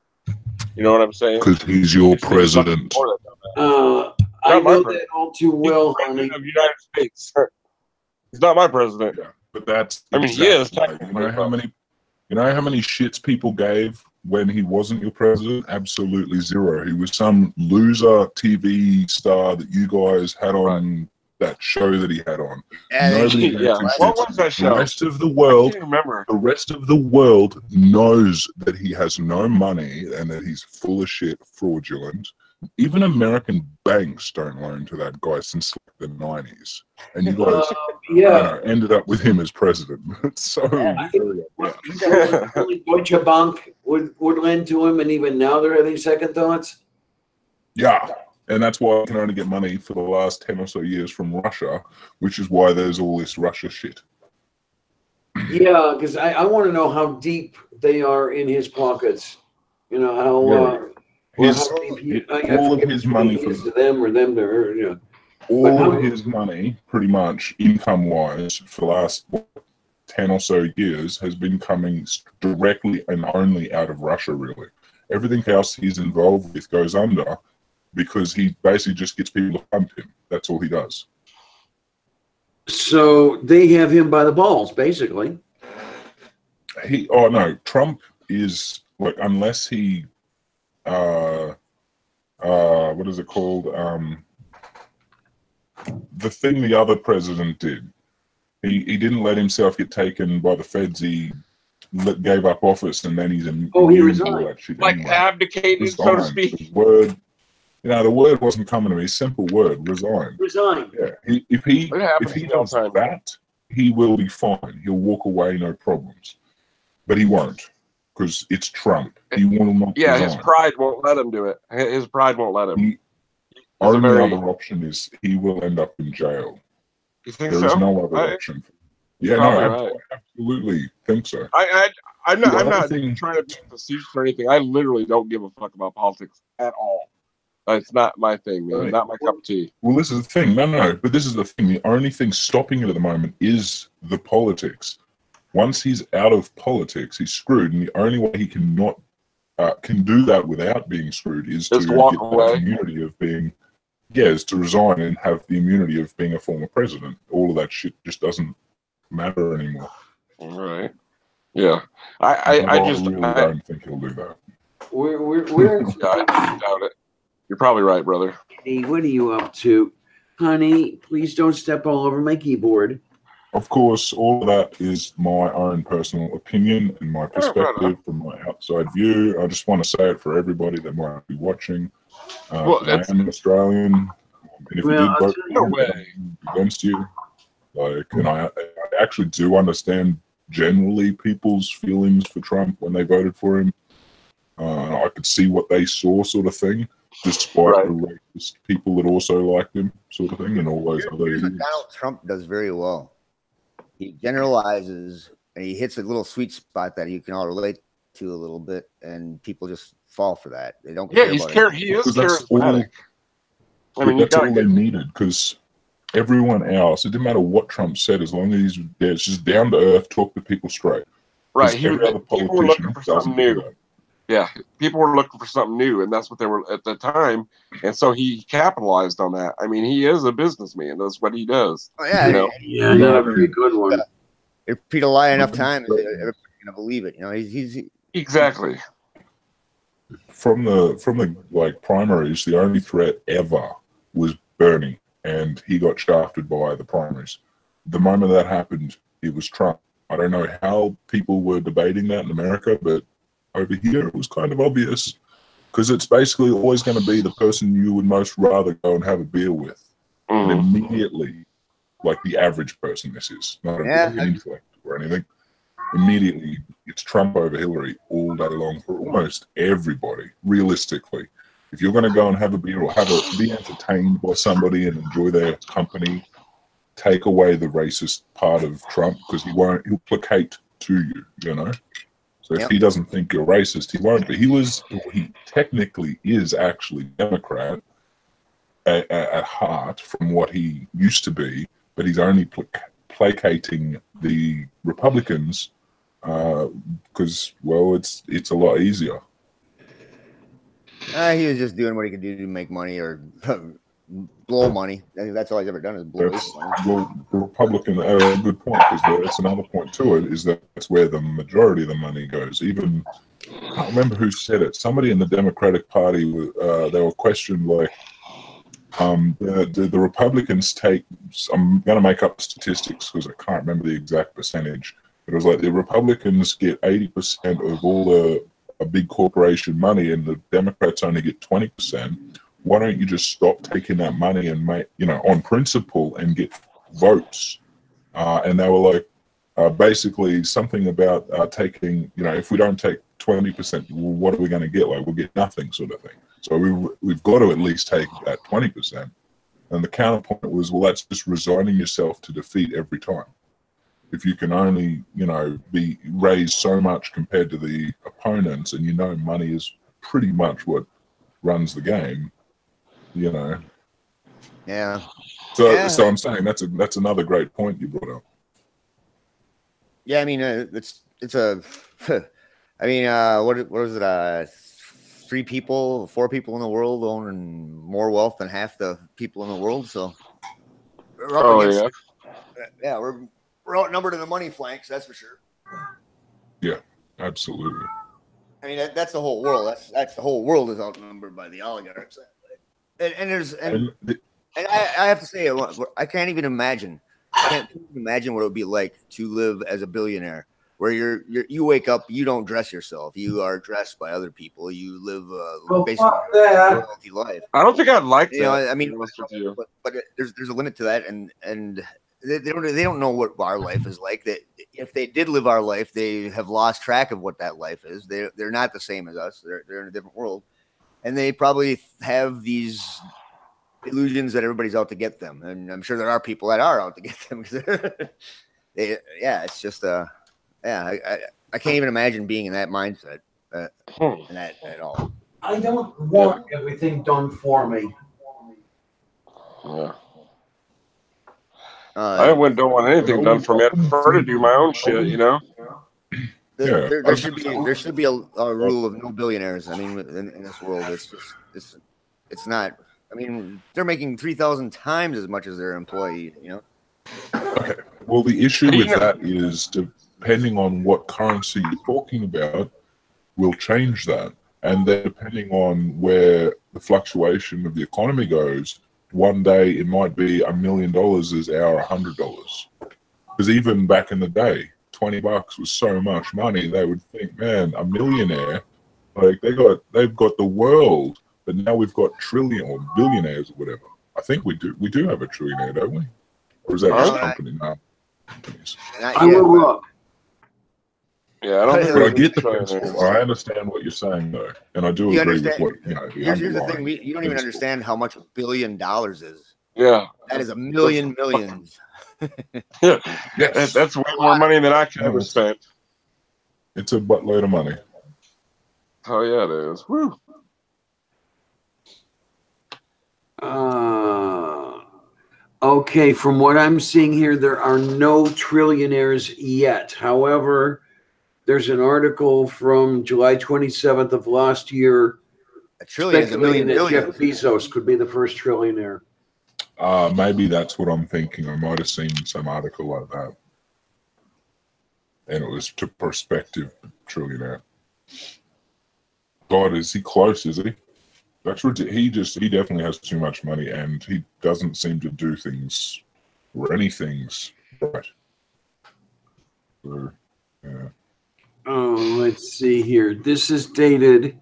Speaker 3: You know what I'm saying?
Speaker 4: Because he's your president.
Speaker 2: I know that all too well, honey.
Speaker 3: Of the United States. He's not my president.
Speaker 4: Yeah, but that's.
Speaker 3: I mean, he is.
Speaker 4: You know how many shits people gave when he wasn't your president? Absolutely zero. He was some loser TV star that you guys had on that show that he had on. Nobody
Speaker 3: what was that show?
Speaker 4: The rest of the world,
Speaker 3: remember.
Speaker 4: The rest of the world knows that he has no money and that he's full of shit, fraudulent. Even American banks don't loan to that guy since the 90s. And you guys ended up with him as president. It's so
Speaker 2: Deutsche Bank would lend to him, and even now they're having second thoughts?
Speaker 4: Yeah. And that's why I can only get money for the last 10 or so years from Russia, which is why there's all this Russia shit.
Speaker 2: Yeah, because I want to know how deep they are in his pockets. You know, how...
Speaker 4: all of his money
Speaker 2: to them or them to her,
Speaker 4: all of his money, pretty much income-wise, for the last 10 or so years, has been coming directly and only out of Russia. Really, everything else he's involved with goes under because he basically just gets people to fund him. That's all he does.
Speaker 2: So they have him by the balls, basically.
Speaker 4: Trump is like, unless he. What is it called? The thing the other president did. He didn't let himself get taken by the feds. He gave up office, and then he's
Speaker 2: he resigned.
Speaker 4: That shit
Speaker 3: like
Speaker 4: anyway.
Speaker 3: abdicated, so to speak.
Speaker 4: The word, the word wasn't coming to me. Simple word, resign.
Speaker 2: Resign.
Speaker 4: Yeah. If he does that, he will be fine. He'll walk away, no problems. But he won't. Because it's Trump. He will not resign.
Speaker 3: His pride won't let him do it. His pride won't let him.
Speaker 4: The only other option is he will end up in jail.
Speaker 3: You think
Speaker 4: There is no other option. Yeah, I absolutely think so.
Speaker 3: I'm not trying to be facetious or anything. I literally don't give a fuck about politics at all. It's not my thing, man. Not my cup of tea.
Speaker 4: Well, this is the thing. No. But this is the thing. The only thing stopping it at the moment is the politics. Once he's out of politics, he's screwed, and the only way he can do that without being screwed is to
Speaker 3: walk
Speaker 4: get
Speaker 3: away.
Speaker 4: The immunity of being, is to resign and have the immunity of being a former president. All of that shit just doesn't matter anymore.
Speaker 3: All right. Yeah. I just
Speaker 4: really don't think he'll do that.
Speaker 2: We're
Speaker 3: I doubt it. You're probably right, brother.
Speaker 2: Hey, what are you up to? Honey, please don't step all over my keyboard.
Speaker 4: Of course, all of that is my own personal opinion and my perspective from my outside view. I just want to say it for everybody that might be watching. I am an Australian, and if you did vote against you, and I actually do understand generally people's feelings for Trump when they voted for him. I could see what they saw, sort of thing. despite the racist people that also liked him, sort of thing, and all those other
Speaker 1: Here's what
Speaker 4: idiots.
Speaker 1: Donald Trump does very well. He generalizes and he hits a little sweet spot that you can all relate to a little bit, and people just fall for that. They don't care about it.
Speaker 3: He is charismatic. I mean,
Speaker 4: that's all they needed, because everyone else, it didn't matter what Trump said, as long as he's there, it's just down to earth, talk to people straight.
Speaker 3: Right.
Speaker 4: People were looking for something
Speaker 3: new. Yeah, people were looking for something new, and that's what they were at the time. And so he capitalized on that. I mean, he is a businessman. That's what he does.
Speaker 1: Oh, yeah,
Speaker 3: you know?
Speaker 2: Yeah, not a very good one.
Speaker 1: If repeat a lie enough times, everybody's gonna believe it. You know, he's
Speaker 3: exactly.
Speaker 4: From the like primaries, the only threat ever was Bernie, and he got shafted by the primaries. The moment that happened, it was Trump. I don't know how people were debating that in America, but over here it was kind of obvious, because it's basically always going to be the person you would most rather go and have a beer with. And immediately, like the average person, this is not an intellect or anything, immediately it's Trump over Hillary all day long for almost everybody, realistically. If you're going to go and have a beer or be entertained by somebody and enjoy their company, take away the racist part of Trump, because he'll placate to you, you know? So if he doesn't think you're racist, he won't. But he technically is actually Democrat at heart from what he used to be, but he's only placating the Republicans because, well, it's a lot easier.
Speaker 1: He was just doing what he could do to make money or blow money. I think that's all he's ever done is blow money.
Speaker 4: Well, the Republican, good point, because that's another point to it, is that that's where the majority of the money goes. Even, I can't remember who said it. Somebody in the Democratic Party, they were questioned, like, the Republicans take, I'm going to make up statistics because I can't remember the exact percentage, but it was like the Republicans get 80% of all the big corporation money and the Democrats only get 20%. Why don't you just stop taking that money and make, on principle, and get votes? And they were like, basically something about taking, if we don't take 20%, well, what are we going to get? Like, we'll get nothing, sort of thing. So we've got to at least take that 20%. And the counterpoint was, well, that's just resigning yourself to defeat every time. If you can only, be raised so much compared to the opponents, and money is pretty much what runs the game, Yeah. So I'm saying that's another great point you brought up.
Speaker 1: Yeah, I mean, it's a, I mean, what was it? 4 people in the world owning more wealth than half the people in the world. So, we're outnumbered in the money flanks. That's for sure.
Speaker 4: Yeah, absolutely.
Speaker 1: I mean, that's the whole world. That's the whole world is outnumbered by the oligarchs. And I have to say, I can't even imagine. I can't imagine what it would be like to live as a billionaire, where you wake up, you don't dress yourself, you are dressed by other people, you live basically a royalty life.
Speaker 3: I don't think I'd like that.
Speaker 1: I mean, but there's a limit to that, and they don't know what our life is like. That if they did live our life, they have lost track of what that life is. They're not the same as us. They're in a different world, and they probably have these illusions that everybody's out to get them. And I'm sure there are people that are out to get them. It's just I can't even imagine being in that mindset in that at all.
Speaker 2: I don't want everything done for me.
Speaker 3: Yeah. I don't want anything done for me. I prefer to do my own shit,
Speaker 1: There should be a rule of no billionaires. I mean, in this world, it's not. I mean, they're making 3,000 times as much as their employee.
Speaker 4: Okay. Well, the issue with that is, depending on what currency you're talking about, will change that, and then depending on where the fluctuation of the economy goes, one day it might be $1 million is our $100. Because even back in the day, $20 was so much money. They would think, man, a millionaire, like they've got the world, but now we've got trillion or billionaires or whatever. I think we do have a trillionaire, don't we? Or is that just company now?
Speaker 2: I will look.
Speaker 3: Yeah, I don't think
Speaker 1: But
Speaker 4: But I
Speaker 3: there's
Speaker 4: get the
Speaker 3: trillionaires.
Speaker 4: principle. I understand what you're saying, though, and I do
Speaker 1: You
Speaker 4: agree with
Speaker 1: understand?
Speaker 4: what the
Speaker 1: Here's the
Speaker 4: underlying
Speaker 1: thing: you don't even
Speaker 4: principle.
Speaker 1: understand how much $1 billion is.
Speaker 3: Yeah.
Speaker 1: That is a million millions.
Speaker 3: Yeah.
Speaker 4: Yes,
Speaker 3: That's way more money than I could ever
Speaker 4: Yes.
Speaker 3: spend.
Speaker 4: it's a buttload of money.
Speaker 3: Oh yeah, it is. Woo.
Speaker 2: Okay, from what I'm seeing here, there are no trillionaires yet. However, there's an article from July 27th of last year
Speaker 1: A trillion is a million
Speaker 2: speculating that
Speaker 1: billions.
Speaker 2: Jeff Bezos could be the first trillionaire.
Speaker 4: Maybe that's what I'm thinking. I might have seen some article like that, and it was to prospective trillionaire. God, is he close? Is he? That's he definitely has too much money, and he doesn't seem to do things or anything's right. So, yeah.
Speaker 2: Oh, let's see here. This is dated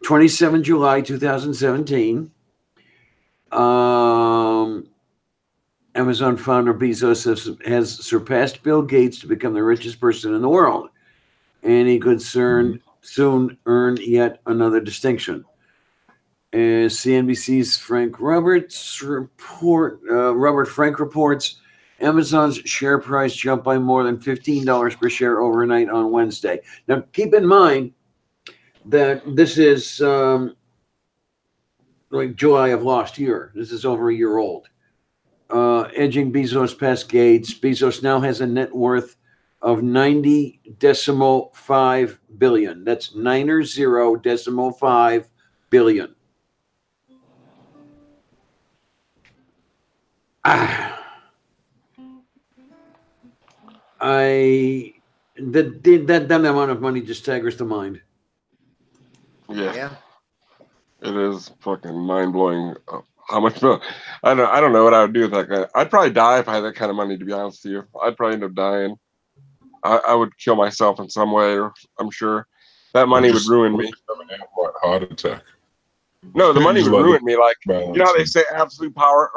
Speaker 2: 27 July 2017. Amazon founder Bezos has surpassed Bill Gates to become the richest person in the world, and he could soon earn yet another distinction. As CNBC's Robert Frank reports, Amazon's share price jumped by more than $15 per share overnight on Wednesday. Now, keep in mind that this is like July of last year. This is over a year old. Edging Bezos past Gates. Bezos now has a net worth of 90.5 billion. That's 90.5 billion. That amount of money just staggers the mind.
Speaker 3: Yeah. It is fucking mind blowing. How much? I don't know what I would do with that guy. I'd probably die if I had that kind of money. To be honest with you, I'd probably end up dying. I would kill myself in some way, or I'm sure that money would ruin me.
Speaker 4: Outright heart attack.
Speaker 3: No, the money would ruin me. Like,
Speaker 4: balance.
Speaker 3: you know how they say absolute power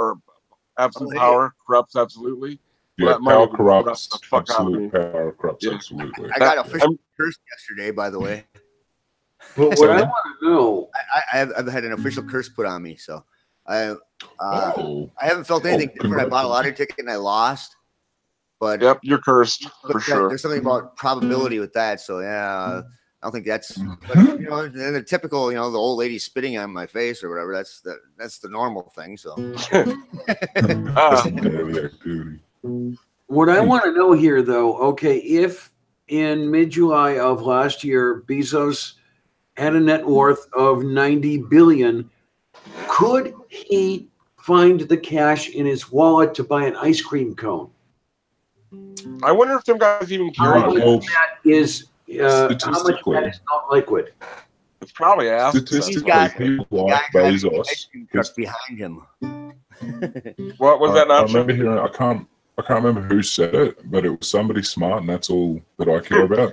Speaker 3: corrupts absolutely.
Speaker 4: Yeah,
Speaker 3: Well, that money
Speaker 4: power
Speaker 3: would
Speaker 4: corrupts.
Speaker 3: corrupt the fuck out of me.
Speaker 4: Absolute power corrupts.
Speaker 3: Yeah.
Speaker 4: Absolutely.
Speaker 1: I got officially cursed yesterday, by the way.
Speaker 2: But what I want to know,
Speaker 1: I've had an official curse put on me, so I haven't felt anything different. I bought a lottery ticket and I lost, but
Speaker 3: yep, you're cursed for sure.
Speaker 1: There's something about probability with that, so yeah, I don't think that's. But, you know, and the typical, you know, the old lady spitting on my face or whatever. That's the normal thing. So.
Speaker 2: What I want to know here, though, okay, if in mid-July of last year, Bezos had a net worth of 90 billion, could he find the cash in his wallet to buy an ice cream cone?
Speaker 3: I wonder if them guys even carry
Speaker 2: how much
Speaker 3: cash.
Speaker 2: that is not liquid.
Speaker 3: It's probably ass.
Speaker 4: Statistically, people like Bezos
Speaker 1: behind him.
Speaker 3: What was that?
Speaker 4: I remember hearing. I can't remember who said it, but it was somebody smart, and that's all that I care about.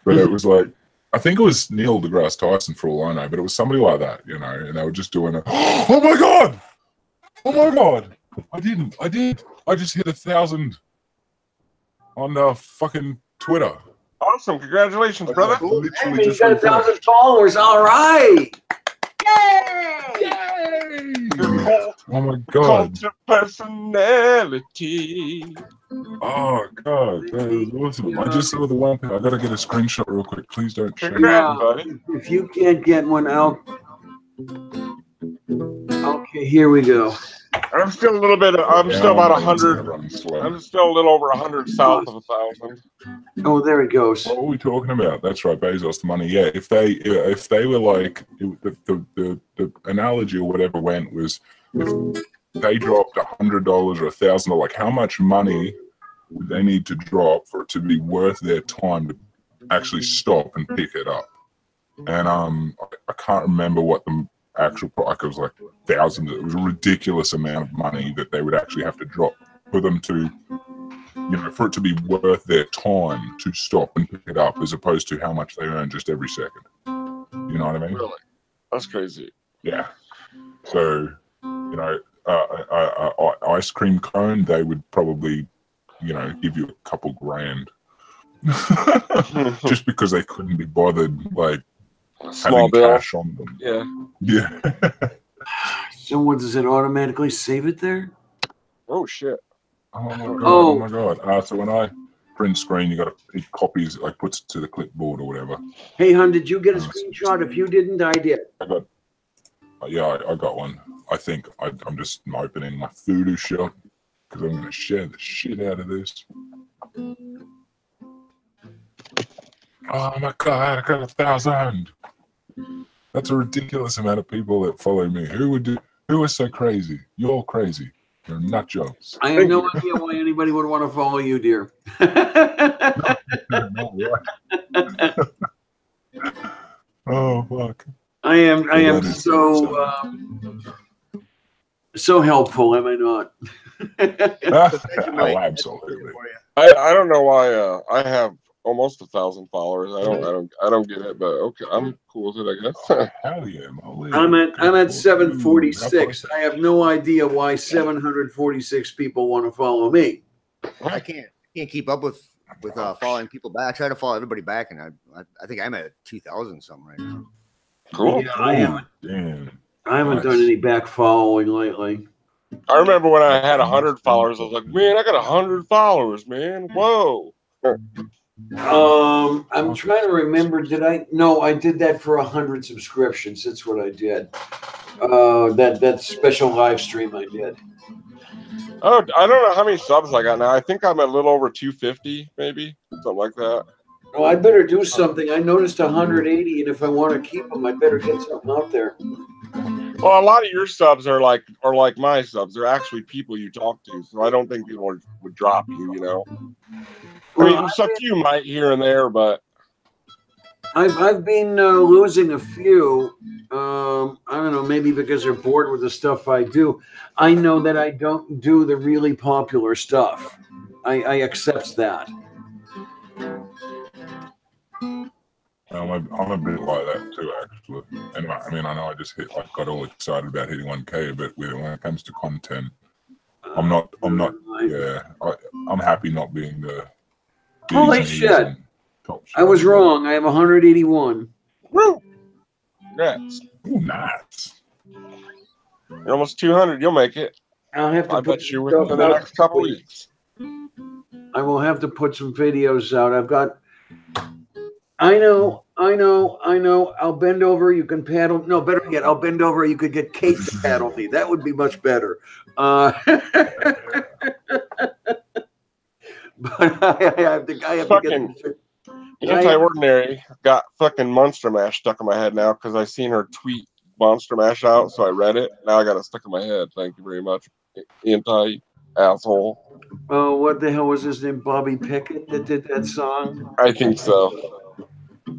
Speaker 4: But it was like, I think it was Neil deGrasse Tyson for all I know, but it was somebody like that, you know, and they were just doing it. Oh my god! I did. I just hit 1,000 on fucking Twitter.
Speaker 3: Awesome! Congratulations, brother!
Speaker 2: Hey, you got 1,000 followers. All right!
Speaker 3: Yay!
Speaker 4: Oh my god!
Speaker 3: Cult of personality.
Speaker 4: Oh god, that is awesome! I just saw the one thing. I gotta get a screenshot real quick. Please don't share.
Speaker 3: Congrats, buddy.
Speaker 2: If you can't get one out, okay, here we go.
Speaker 3: I'm still a little bit. I'm still about 100. I'm still a little over 100 south of 1,000.
Speaker 2: Oh, there it goes.
Speaker 4: What are we talking about? That's right, Bezos, the money. Yeah, if they were like the analogy or whatever went was if they dropped $100 or $1,000, like how much money would they need to drop for it to be worth their time to actually stop and pick it up? And I can't remember what the actual price was, like thousands. It was a ridiculous amount of money that they would actually have to drop for them to, you know, for it to be worth their time to stop and pick it up, as opposed to how much they earn just every second. You know what I mean?
Speaker 3: Really? That's crazy.
Speaker 4: Yeah. So, you know, ice cream cone, they would probably, you know, give you a couple grand, Just because they couldn't be bothered, like
Speaker 3: Small
Speaker 4: having
Speaker 3: bill.
Speaker 4: cash on them.
Speaker 3: Yeah.
Speaker 4: Yeah.
Speaker 2: So what, does it automatically save it there?
Speaker 3: Oh shit.
Speaker 4: Oh my god!
Speaker 2: Oh.
Speaker 4: Oh my god! So when I print screen, you got to copies, like puts it to the clipboard or whatever.
Speaker 2: Hey, hon, did you get a screenshot? If you didn't, I did.
Speaker 4: I got. Yeah, I got one. I think I'm just opening my voodoo shop because I'm going to share the shit out of this. Oh my god! I got 1,000. That's a ridiculous amount of people that follow me. Who is so crazy? You're crazy. You're nut jobs.
Speaker 2: I have no idea why anybody would want to follow you, dear.
Speaker 4: Oh fuck!
Speaker 2: I am so helpful, am I not?
Speaker 4: Oh, absolutely.
Speaker 3: I don't know why I have almost 1,000 followers. I don't get it, but okay, I'm cool with it, I guess.
Speaker 4: Hell yeah, Molly.
Speaker 2: I'm at 746. I have no idea why 746 people want to follow me.
Speaker 1: I can't keep up with following people back. I try to follow everybody back, and I think I'm at 2,000 something right now.
Speaker 3: Cool.
Speaker 2: Yeah, I haven't done any back following lately.
Speaker 3: I remember when I had 100 followers, I was like, man, I got 100 followers, man. Whoa.
Speaker 2: I'm trying to remember. No, I did that for 100 subscriptions. That's what I did. That special live stream I did.
Speaker 3: Oh, I don't know how many subs I got now. I think I'm a little over 250, maybe something like that.
Speaker 2: Oh, I better do something. I noticed 180, and if I want to keep them, I better get something out there.
Speaker 3: Well, a lot of your subs are like my subs. They're actually people you talk to, so I don't think people would drop you. You know, I mean, a few might here and there, but
Speaker 2: I've been losing a few. I don't know, maybe because they're bored with the stuff I do. I know that I don't do the really popular stuff. I accept that.
Speaker 4: I'm a bit like that too, actually. And I mean, I know I just got all excited about hitting 1K, but when it comes to content, I'm not. Yeah, I'm happy not being the.
Speaker 2: Holy shit! I was wrong. I have 181.
Speaker 3: Woo! Congrats.
Speaker 4: Ooh, nice.
Speaker 3: You're almost 200. You'll make it.
Speaker 2: I'll have to.
Speaker 3: I bet you within the next couple weeks.
Speaker 2: I will have to put some videos out. I've got. I know. I'll bend over. You can paddle. No, better yet, I'll bend over. You could get Kate to paddle me. That would be much better. But I have to get.
Speaker 3: Anti-Ordinary got fucking Monster Mash stuck in my head now because I seen her tweet Monster Mash out, so I read it. Now I got it stuck in my head. Thank you very much, anti-asshole.
Speaker 2: Oh, what the hell was his name? Bobby Pickett that did that song?
Speaker 3: I think so.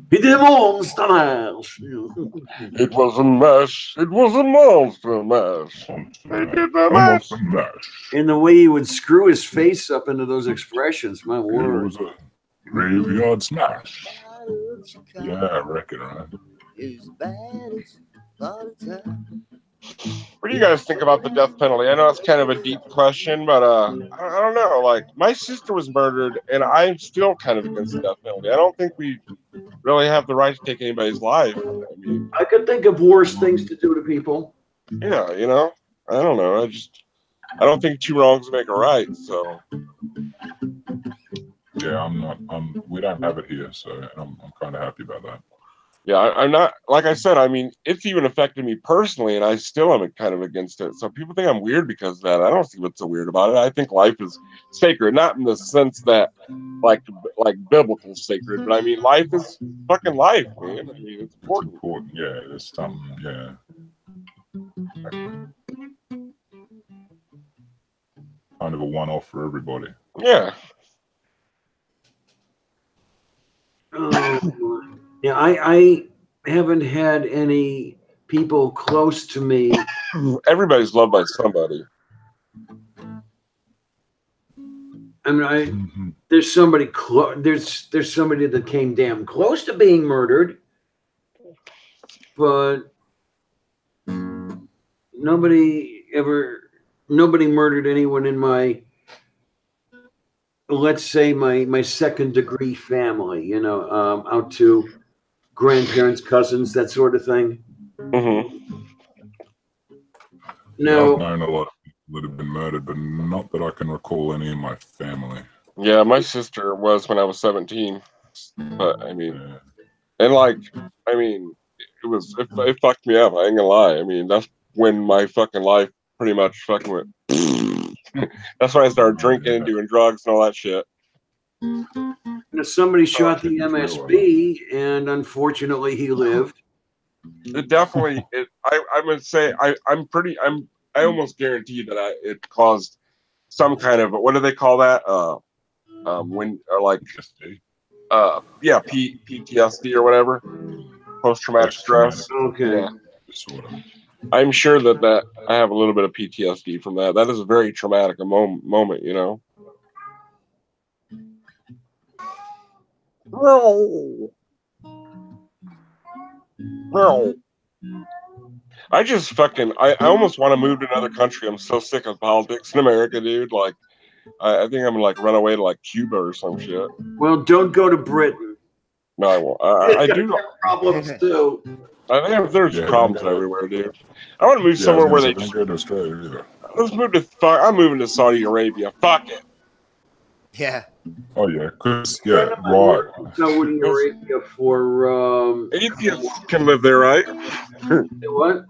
Speaker 2: He did Monster Mash.
Speaker 3: It was a mash. It was a monster mash. They did the mash.
Speaker 2: And the way he would screw his face up into those expressions, my word.
Speaker 4: It was a graveyard smash. Yeah, I reckon, right?
Speaker 3: What do you guys think about the death penalty? I know it's kind of a deep question, but I don't know. Like, my sister was murdered, and I'm still kind of against the death penalty. I don't think we really have the right to take anybody's life. I mean,
Speaker 2: I could think of worse things to do to people.
Speaker 3: Yeah, you know, I don't know. I don't think two wrongs make a right. So.
Speaker 4: Yeah, we don't have it here, so I'm kind of happy about that.
Speaker 3: Yeah, I'm not, like I said, I mean, it's even affected me personally, and I still am kind of against it. So people think I'm weird because of that. I don't see what's so weird about it. I think life is sacred, not in the sense that like biblical sacred, but I mean, life is fucking life, man. I mean, it's important.
Speaker 4: It's important, yeah. There's something, yeah. Kind of a one-off for everybody.
Speaker 3: Yeah.
Speaker 2: Yeah, I haven't had any people close to me.
Speaker 3: Everybody's loved by somebody.
Speaker 2: I mean, there's somebody there's somebody that came damn close to being murdered, but nobody murdered anyone in my let's say my second degree family, you know, out to grandparents, cousins, that sort of thing.
Speaker 3: Mm-hmm.
Speaker 4: Yeah, I've
Speaker 2: No,
Speaker 4: known a lot of people that have been murdered, but not that I can recall any in my family.
Speaker 3: Yeah, my sister was when I was 17. But I mean,
Speaker 4: Yeah.
Speaker 3: and like, I mean, it fucked me up. I ain't gonna lie. I mean, that's when my fucking life pretty much fucking went. That's when I started drinking and doing drugs and all that shit.
Speaker 2: somebody shot the
Speaker 4: It's real,
Speaker 2: MSB, and unfortunately, he lived.
Speaker 3: It definitely. I would say I almost guarantee that it caused some kind of, what do they call that? When like yeah, PTSD or whatever, post traumatic stress.
Speaker 2: Okay.
Speaker 3: Yeah,
Speaker 4: disorder.
Speaker 3: I'm sure that I have a little bit of PTSD from that. That is a very traumatic moment, you know. I just fucking I almost want to move to another country. I'm so sick of politics in America, dude. Like I think I'm gonna like run away to like Cuba or some shit.
Speaker 2: Well, don't go to Britain.
Speaker 3: No, I won't. I do.
Speaker 2: Problems too.
Speaker 3: I think there's problems everywhere, dude. I want to move somewhere where they
Speaker 4: don't go to Australia either.
Speaker 3: let's move to. I'm moving to Saudi Arabia. Fuck it.
Speaker 1: Yeah.
Speaker 4: Oh yeah, Chris. Yeah, right.
Speaker 2: Saudi Arabia for
Speaker 3: Atheists can live there, right?
Speaker 2: what?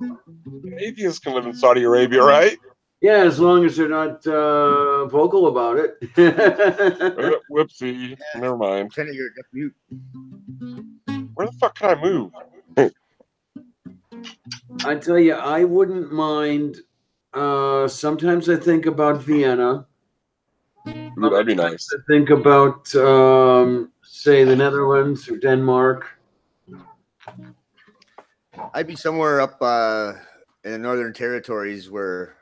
Speaker 3: Atheists can live in Saudi Arabia, right?
Speaker 2: Yeah, as long as they're not vocal about it.
Speaker 3: Whoopsie. Never mind.
Speaker 1: Pretend you're mute.
Speaker 3: Where the fuck can I move?
Speaker 2: I tell you, I wouldn't mind. Sometimes I think about Vienna.
Speaker 3: Ooh, that'd be nice.
Speaker 2: I think about, say, the Netherlands or Denmark.
Speaker 1: I'd be somewhere up in the Northern Territories where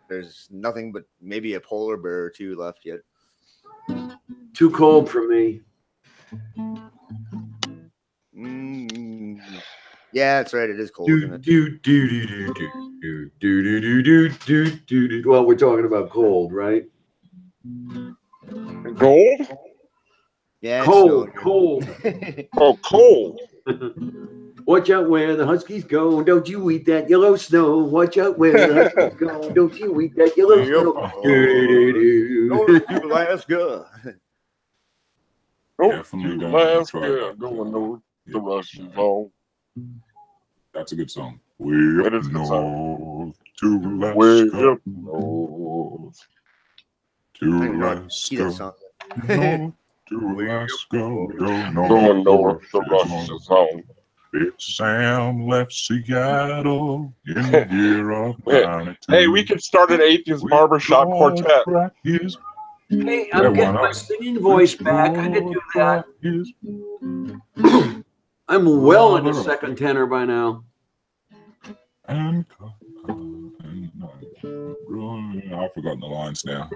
Speaker 1: there's nothing but maybe a polar bear or two left yet.
Speaker 2: Too cold for me.
Speaker 1: Yeah, that's right. It is cold, isn't it?
Speaker 2: Well, we're talking about cold, right?
Speaker 3: Gold?
Speaker 1: Yeah,
Speaker 2: Cold.
Speaker 3: Oh, cold.
Speaker 2: Watch out where the Huskies go. Don't you eat that yellow snow. Watch out where the Huskies go. Don't you eat that yellow snow.
Speaker 1: North to Alaska.
Speaker 4: Definitely don't
Speaker 3: Alaska, going north to Russia's home.
Speaker 4: That's a good song. Way up
Speaker 3: That is a good
Speaker 4: north to Alaska.
Speaker 3: Way up north.
Speaker 4: To
Speaker 1: I did not see that
Speaker 4: Alaska.
Speaker 1: song.
Speaker 4: North to Alaska.
Speaker 3: Going north to Russia's home.
Speaker 4: Big Sam left Seattle in the year of 92.
Speaker 3: Hey, we could start an atheist barbershop quartet.
Speaker 2: Hey, I'm getting my singing voice back. I could do that. I'm well into second tenor by now.
Speaker 4: I've forgotten the lines now.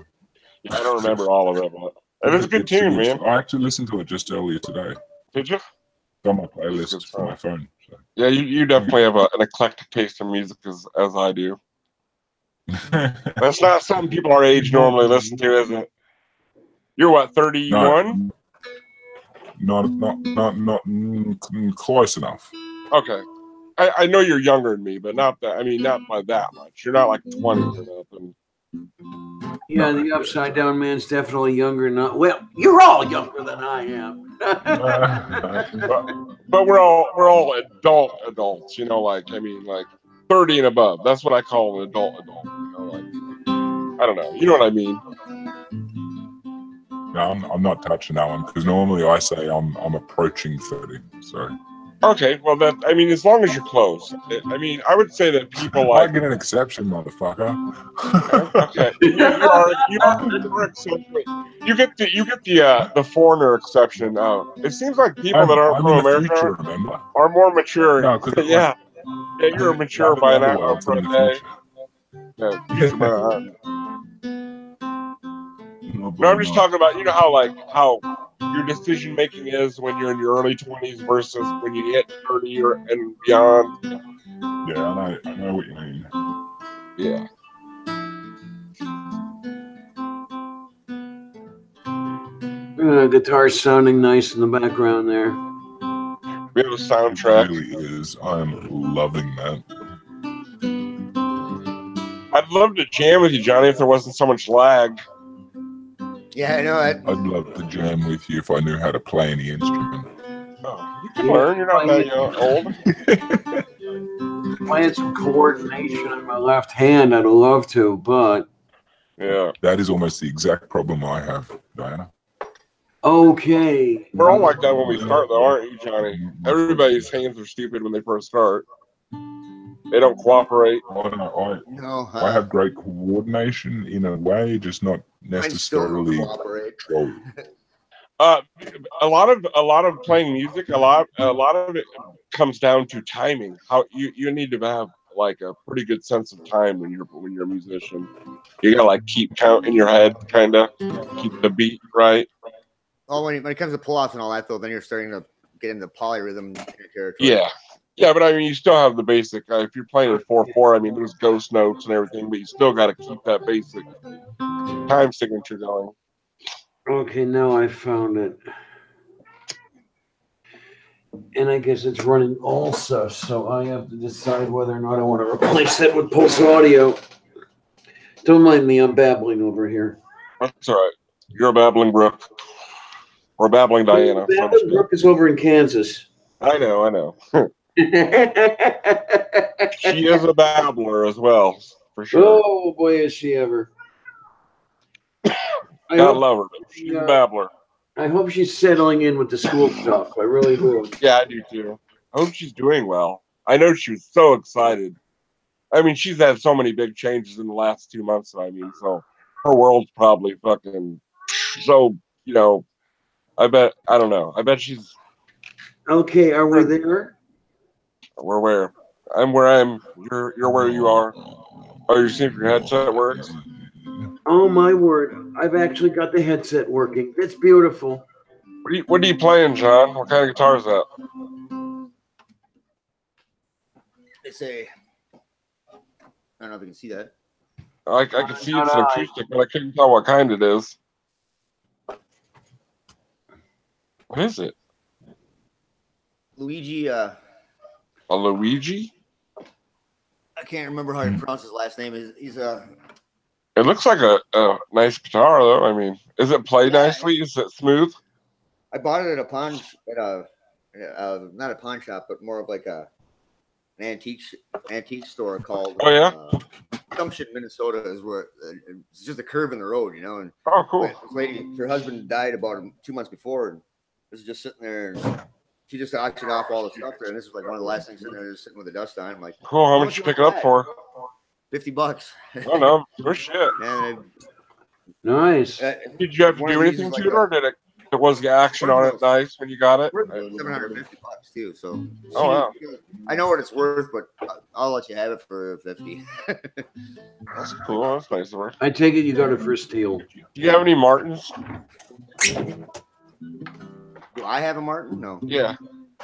Speaker 3: Yeah, I don't remember all of it, but it is a good tune, man.
Speaker 4: I actually listened to it just earlier today.
Speaker 3: Did you?
Speaker 4: It's on my playlist for my phone. So.
Speaker 3: Yeah, you definitely have an eclectic taste in music as I do. That's not something people our age normally listen to, is it? You're what, 31?
Speaker 4: Not close enough.
Speaker 3: Okay. I know you're younger than me, but not that. I mean, not by that much. You're not like 20 or nothing.
Speaker 2: Yeah, the upside down man's definitely younger. Well, you're all younger than I am.
Speaker 3: but we're all adults. You know, like I mean, like 30 and above. That's what I call an adult. You know, like I don't know. You know what I mean?
Speaker 4: No, I'm not touching that one because normally I say I'm approaching 30. So.
Speaker 3: Okay, well I mean, as long as you're close. I mean, I would say that people like.
Speaker 4: I get an exception, motherfucker.
Speaker 3: Okay, you are exception. You get the foreigner exception. It seems like people that aren't from America are more mature.
Speaker 4: No,
Speaker 3: yeah, you're mature by an hour per day. Yeah, no, I'm just talking about how your decision making is when you're in your early 20s versus when you hit 30 and beyond.
Speaker 4: Yeah, I know what you mean.
Speaker 3: Yeah.
Speaker 2: Guitar sounding nice in the background there.
Speaker 3: We have a
Speaker 4: It
Speaker 3: soundtrack.
Speaker 4: really is. I'm loving that.
Speaker 3: I'd love to jam with you, Johnny, if there wasn't so much lag.
Speaker 1: Yeah, I know.
Speaker 4: I'd love to jam with you if I knew how to play any instrument.
Speaker 3: Oh, you can learn. You're not that old.
Speaker 2: If I had some coordination on my left hand, I'd love to, but
Speaker 3: Yeah.
Speaker 4: That is almost the exact problem I have, Diana.
Speaker 2: okay.
Speaker 3: We're all like that when we start, though, aren't you, Johnny? Everybody's hands are stupid when they first start. They don't cooperate.
Speaker 1: No,
Speaker 4: I have great coordination in a way, just not
Speaker 1: mine still don't
Speaker 4: necessarily
Speaker 1: cooperate.
Speaker 4: control.
Speaker 3: A lot of playing music, a lot of it comes down to timing. How you need to have like a pretty good sense of time when you're a musician. You gotta like keep count in your head, kind of keep the beat right.
Speaker 1: Oh, when it comes to pull-offs and all that, though, then you're starting to get into polyrhythm territory.
Speaker 3: Yeah, but I mean, you still have the basic. If you're playing a 4/4, I mean, there's ghost notes and everything, but you still got to keep that basic time signature going.
Speaker 2: Okay, now I found it. And I guess it's running also, so I have to decide whether or not I want to replace it with Pulse Audio. Don't mind me, I'm babbling over here.
Speaker 3: That's all right. You're a babbling brook. Or a babbling Diana.
Speaker 2: Babbling Brook is over in Kansas.
Speaker 3: I know. She is a babbler as well, for sure.
Speaker 2: Oh boy, is she ever!
Speaker 3: Gotta love her. She's a babbler.
Speaker 2: I hope she's settling in with the school stuff. I really do.
Speaker 3: Yeah, I do too. I hope she's doing well. I know she was so excited. I mean, she's had so many big changes in the last 2 months. I mean, so her world's probably fucking so. I don't know. I bet she's.
Speaker 2: Okay, are we there?
Speaker 3: We're where? I'm where I'm. You're where you are. Oh, you're seeing if your headset works?
Speaker 2: Oh my word! I've actually got the headset working. It's beautiful.
Speaker 3: What are you playing, John? What kind of guitar is that?
Speaker 1: It's a. I don't know if you can see that.
Speaker 3: I can see it's an acoustic, but I couldn't tell what kind it is. What is it?
Speaker 1: Luigi.
Speaker 3: A Luigi?
Speaker 1: I can't remember how to pronounce his last name. He's a.
Speaker 3: It looks like a nice guitar, though. I mean, is it played nicely? Is it smooth?
Speaker 1: I bought it at a pawn not a pawn shop, but more of like an antique store called.
Speaker 3: Oh yeah.
Speaker 1: Some shit in Minnesota is where it's just a curve in the road, And
Speaker 3: oh, cool.
Speaker 1: This lady, her husband died about 2 months before, and this is just sitting there, and she just auctioned off all the stuff there, and this is like one of the last things in there, just sitting with the dust on. I'm like,
Speaker 3: cool. How much you pick it up for?
Speaker 1: $50.
Speaker 3: Oh no, good shit.
Speaker 2: Nice.
Speaker 3: Did you have to do anything to it, or did it? There was the action on it nice when you got it.
Speaker 1: $750 too. So.
Speaker 3: Oh wow.
Speaker 1: I know what it's worth, but I'll let you have it for $50.
Speaker 3: That's cool. That's nice of her.
Speaker 2: I take it you got it for steel.
Speaker 3: Do you have any Martins?
Speaker 1: Do I have a Martin? No.
Speaker 3: Yeah,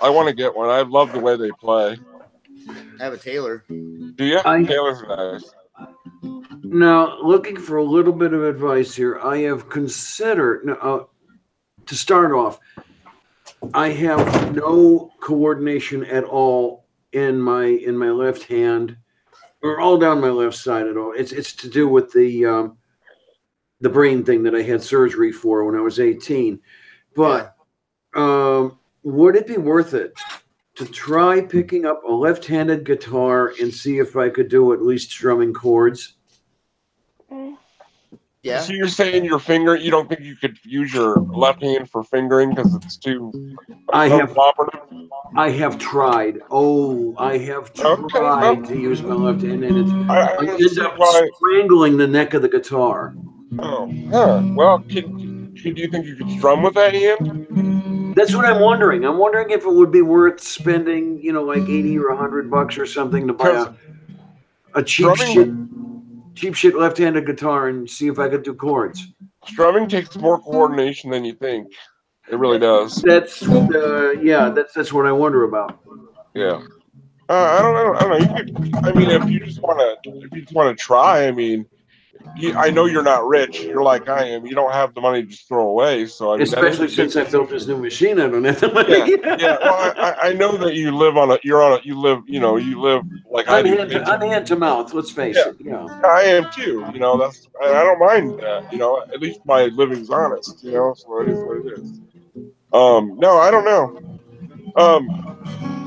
Speaker 3: I want to get one. I love the way they play.
Speaker 1: I have a Taylor.
Speaker 3: Do you? Taylor's nice.
Speaker 2: Now, looking for a little bit of advice here, I have considered. To start off, I have no coordination at all in my left hand, or all down my left side at all. It's to do with the brain thing that I had surgery for when I was 18. But would it be worth it to try picking up a left-handed guitar and see if I could do at least strumming chords?
Speaker 1: Yeah.
Speaker 3: So you're saying your finger, you don't think you could use your left hand for fingering because it's too cooperative?
Speaker 2: I have tried. Oh, I have tried to use my left hand, and I end up strangling the neck of the guitar.
Speaker 3: Oh, huh. Well, do you think you could strum with that hand?
Speaker 2: That's what I'm wondering. I'm wondering if it would be worth spending, like $80 or $100 or something to buy a cheap shit left-handed guitar and see if I could do chords.
Speaker 3: Strumming takes more coordination than you think. It really does.
Speaker 2: That's what I wonder about.
Speaker 3: Yeah. I don't know. You could, I mean, if you just want to try, I mean, I know you're not rich. You're like I am. You don't have the money to just throw away. So I mean,
Speaker 2: Especially since I built this new machine, I don't have the money.
Speaker 3: yeah. Well, I know that you live on a. You live. You live like I
Speaker 2: I'm
Speaker 3: do.
Speaker 2: hand to mouth. Let's face it. Yeah.
Speaker 3: I am too. That's. I don't mind that. At least my living's honest. So it is what it is. No, I don't know.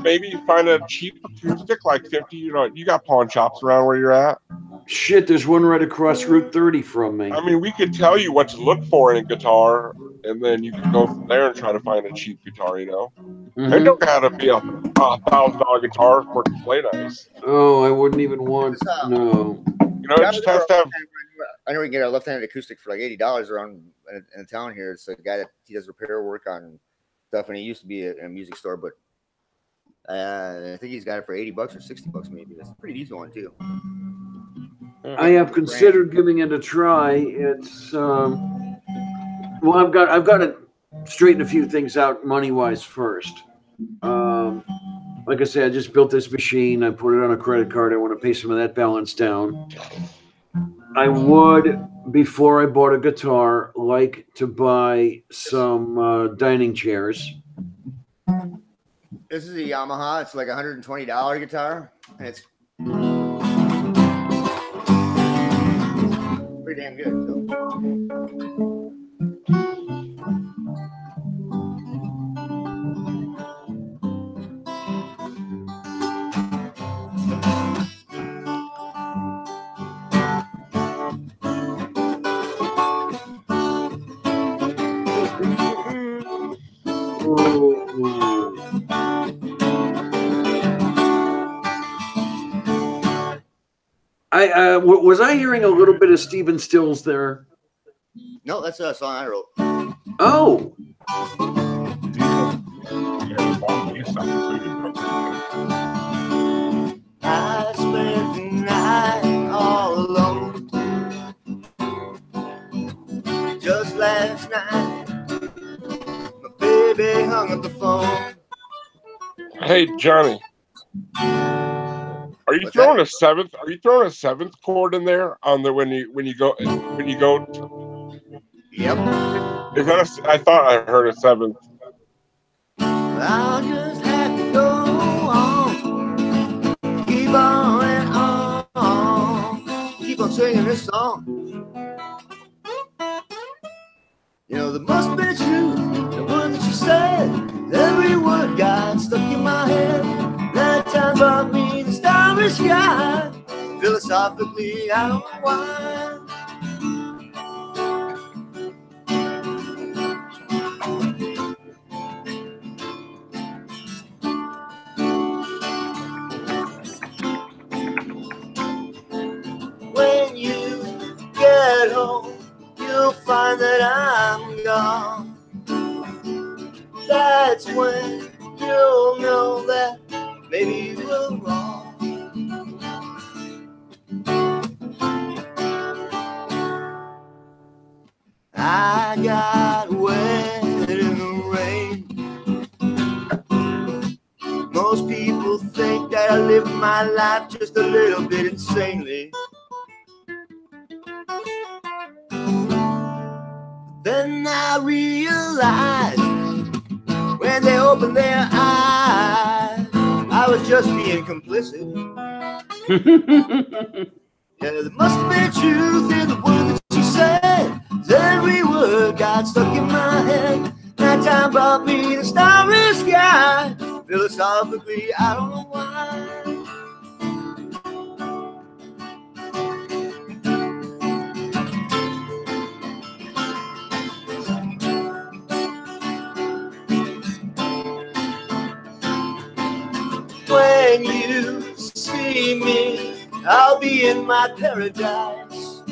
Speaker 3: Maybe find a cheap acoustic like 50. You got pawn shops around where you're at.
Speaker 2: Shit, there's one right across Route 30 from me.
Speaker 3: I mean, we could tell you what to look for in a guitar, and then you could go from there and try to find a cheap guitar. It don't gotta be a $1,000 guitar for it to play nice.
Speaker 2: Oh, I wouldn't even want. No.
Speaker 3: It just has to have.
Speaker 1: I know we can get a left-handed acoustic for like $80 around in the town here. It's a guy that he does repair work on stuff, and he used to be in a music store, but I think he's got it for $80 or $60 maybe. That's a pretty decent one too.
Speaker 2: I have considered giving it a try. It's well, I've got to straighten a few things out money-wise first. Like I said, I just built this machine. I put it on a credit card. I want to pay some of that balance down. I would, before I bought a guitar, like to buy some dining chairs.
Speaker 1: This is a Yamaha. It's like a $120 guitar, and it's pretty damn good.
Speaker 2: Was I hearing a little bit of Stephen Stills there?
Speaker 1: No, that's a song I wrote.
Speaker 2: Oh.
Speaker 1: I spent the night all alone. Just last night, my baby hung up the phone.
Speaker 3: Hey, Johnny. Are you throwing a seventh? Are you throwing a seventh chord in there on the when you go?
Speaker 1: Yep.
Speaker 3: Is that I thought I heard a seventh.
Speaker 1: I'll just have to go on, keep on and on, keep on singing this song. There must be truth, the word that you said. Every word got stuck in my head. That time brought me the starry sky. Philosophically, I don't know why. When you get home, you'll find that I'm gone. That's when you'll know that maybe we're wrong. I got wet in the rain. Most people think that I live my life just a little bit insanely. Then I realized when they opened their eyes, I was just being complicit. Yeah, there must be truth in the word that she said. Every word got stuck in my head. That time brought me the starry sky. Philosophically, I don't know why. When you see me, I'll be in my paradise.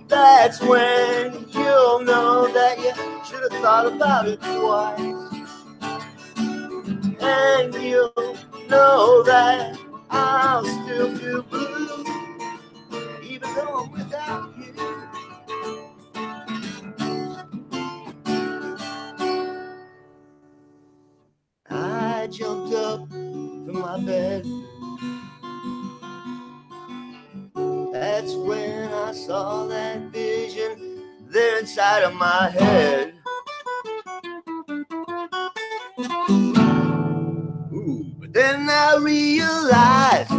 Speaker 1: That's when you'll know that you should have thought about it twice. And you'll know that I'll still feel blue, even though I'm without you. I jumped up from my bed as that's when I saw that vision there inside of my head. Ooh, but then I realized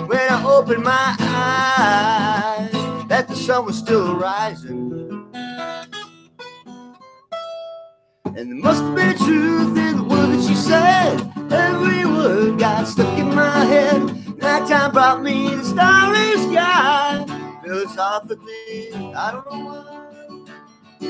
Speaker 1: when I opened my eyes that the sun was still rising. And there must have been truth in the word that she said. Every word got stuck in my head. Nighttime brought me the starry sky. Philosophically, I don't know why.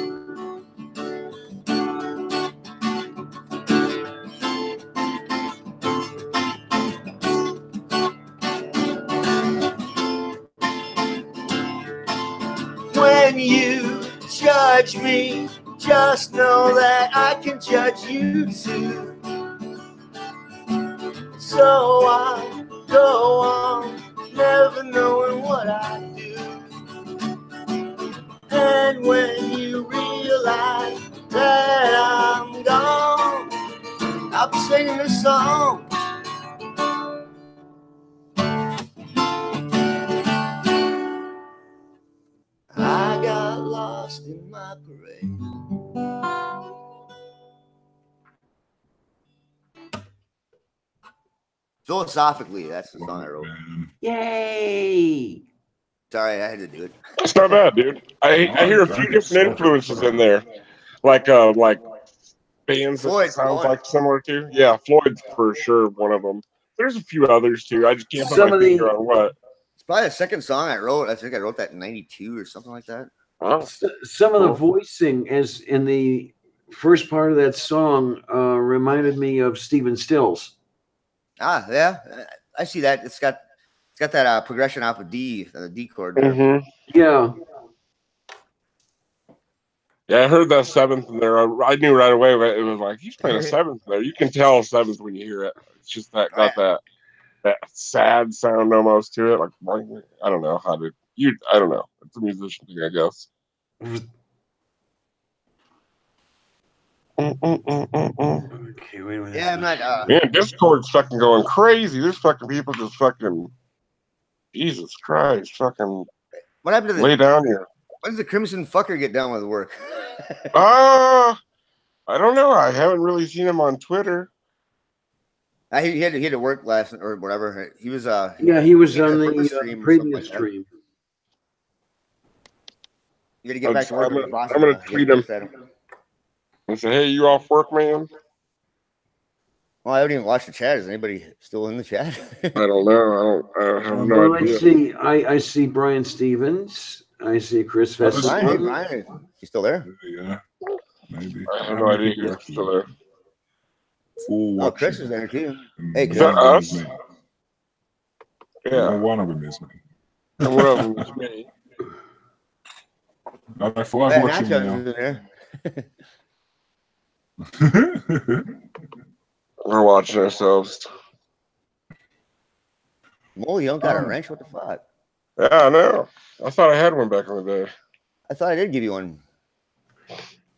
Speaker 1: When you judge me, just know that I can judge you too. So I go on, never knowing what I do. And when you realize that I'm gone, I'll be singing this song. I got lost in my parade. Philosophically, that's the song I wrote.
Speaker 2: Yay!
Speaker 1: Sorry, I had to do it.
Speaker 3: It's not bad, dude. I hear a few different influences in there, like bands that
Speaker 1: Floyd,
Speaker 3: sounds
Speaker 1: Floyd.
Speaker 3: like similar to. Yeah, Floyd's for sure one of them. There's a few others too. I just can't put
Speaker 2: Some
Speaker 3: my
Speaker 2: of the-
Speaker 3: finger on what.
Speaker 1: It's probably the second song I wrote. I think I wrote that in '92 or something like that.
Speaker 3: Oh,
Speaker 2: Some of the
Speaker 3: Cool.
Speaker 2: voicing as in the first part of that song reminded me of Stephen Stills.
Speaker 1: Ah, yeah, I see that. It's got that progression off of D, the D chord. There.
Speaker 3: mm-hmm.
Speaker 2: Yeah.
Speaker 3: Yeah, I heard that seventh in there. I knew right away. It was like he's playing a seventh there. You can tell a seventh when you hear it. It's just that got that sad sound almost to it. Like I don't know how to. I don't know. It's a musician thing, I guess.
Speaker 2: Okay, wait a minute.
Speaker 1: Yeah, I'm not.
Speaker 3: Man, Discord's fucking going crazy. There's fucking people just fucking. Jesus Christ, fucking
Speaker 1: What happened to
Speaker 3: lay
Speaker 1: the?
Speaker 3: down here.
Speaker 1: When does the Crimson fucker get done with work?
Speaker 3: I don't know. I haven't really seen him on Twitter.
Speaker 1: He had to work last or whatever. He was
Speaker 2: Yeah, he was on
Speaker 1: the
Speaker 2: the
Speaker 1: stream or something
Speaker 2: previous
Speaker 1: like that.
Speaker 2: stream.
Speaker 1: You got to get back to work.
Speaker 3: I'm gonna tweet him and say, "Hey, you off work, man?"
Speaker 1: Well, I haven't even watched the chat. Is anybody still in the chat?
Speaker 3: I don't know. I have no
Speaker 2: Well,
Speaker 3: idea.
Speaker 2: let's see. I see Brian Stevens. I see Chris
Speaker 1: Brian, hey,
Speaker 2: Fesson.
Speaker 1: Brian, you still there?
Speaker 4: Yeah, maybe.
Speaker 3: I have no idea who's still there.
Speaker 4: Full
Speaker 1: Oh, Chris
Speaker 4: watching.
Speaker 1: is there too.
Speaker 4: And
Speaker 1: Hey,
Speaker 3: Is
Speaker 1: Chris.
Speaker 3: that
Speaker 4: one of them
Speaker 3: us?
Speaker 4: is me.
Speaker 3: Yeah,
Speaker 4: Well, one of them is me.
Speaker 3: and one of them is me.
Speaker 4: No, five
Speaker 1: Yeah,
Speaker 4: watching
Speaker 1: Nachos
Speaker 4: now.
Speaker 1: is in there.
Speaker 3: We're watching ourselves.
Speaker 1: Molly, you don't got a wrench? What the fuck?
Speaker 3: Yeah, I know. I thought I had one back in the day.
Speaker 1: I thought I did give you one.
Speaker 3: I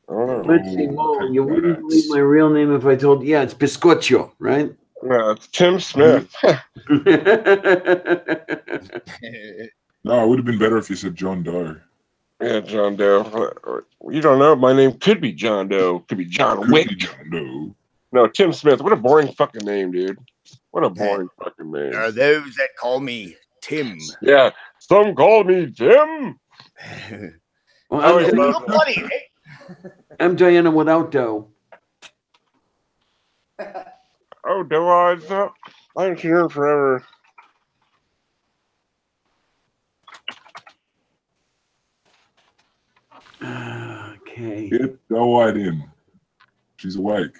Speaker 3: don't know.
Speaker 2: Let's see, Mo. You wouldn't believe my real name if I told you. Yeah, it's Biscotcho, right?
Speaker 3: No, it's Tim Smith.
Speaker 4: No, it would have been better if you said John Doe.
Speaker 3: Yeah, John Doe. You don't know. My name could be John Doe. Could be John
Speaker 4: Could
Speaker 3: Wick.
Speaker 4: be John Doe.
Speaker 3: No, Tim Smith. What a boring fucking name, dude. What a boring fucking name.
Speaker 1: There are those that call me Tim.
Speaker 3: Yeah, some call me Tim.
Speaker 2: Well,
Speaker 3: I always
Speaker 2: I'm,
Speaker 1: So
Speaker 3: loved
Speaker 1: funny, eh?
Speaker 2: I'm Diana without dough.
Speaker 3: Oh, Doe Eyes up. I haven't seen her forever.
Speaker 2: Okay.
Speaker 4: Get Doe-eyed in. She's awake.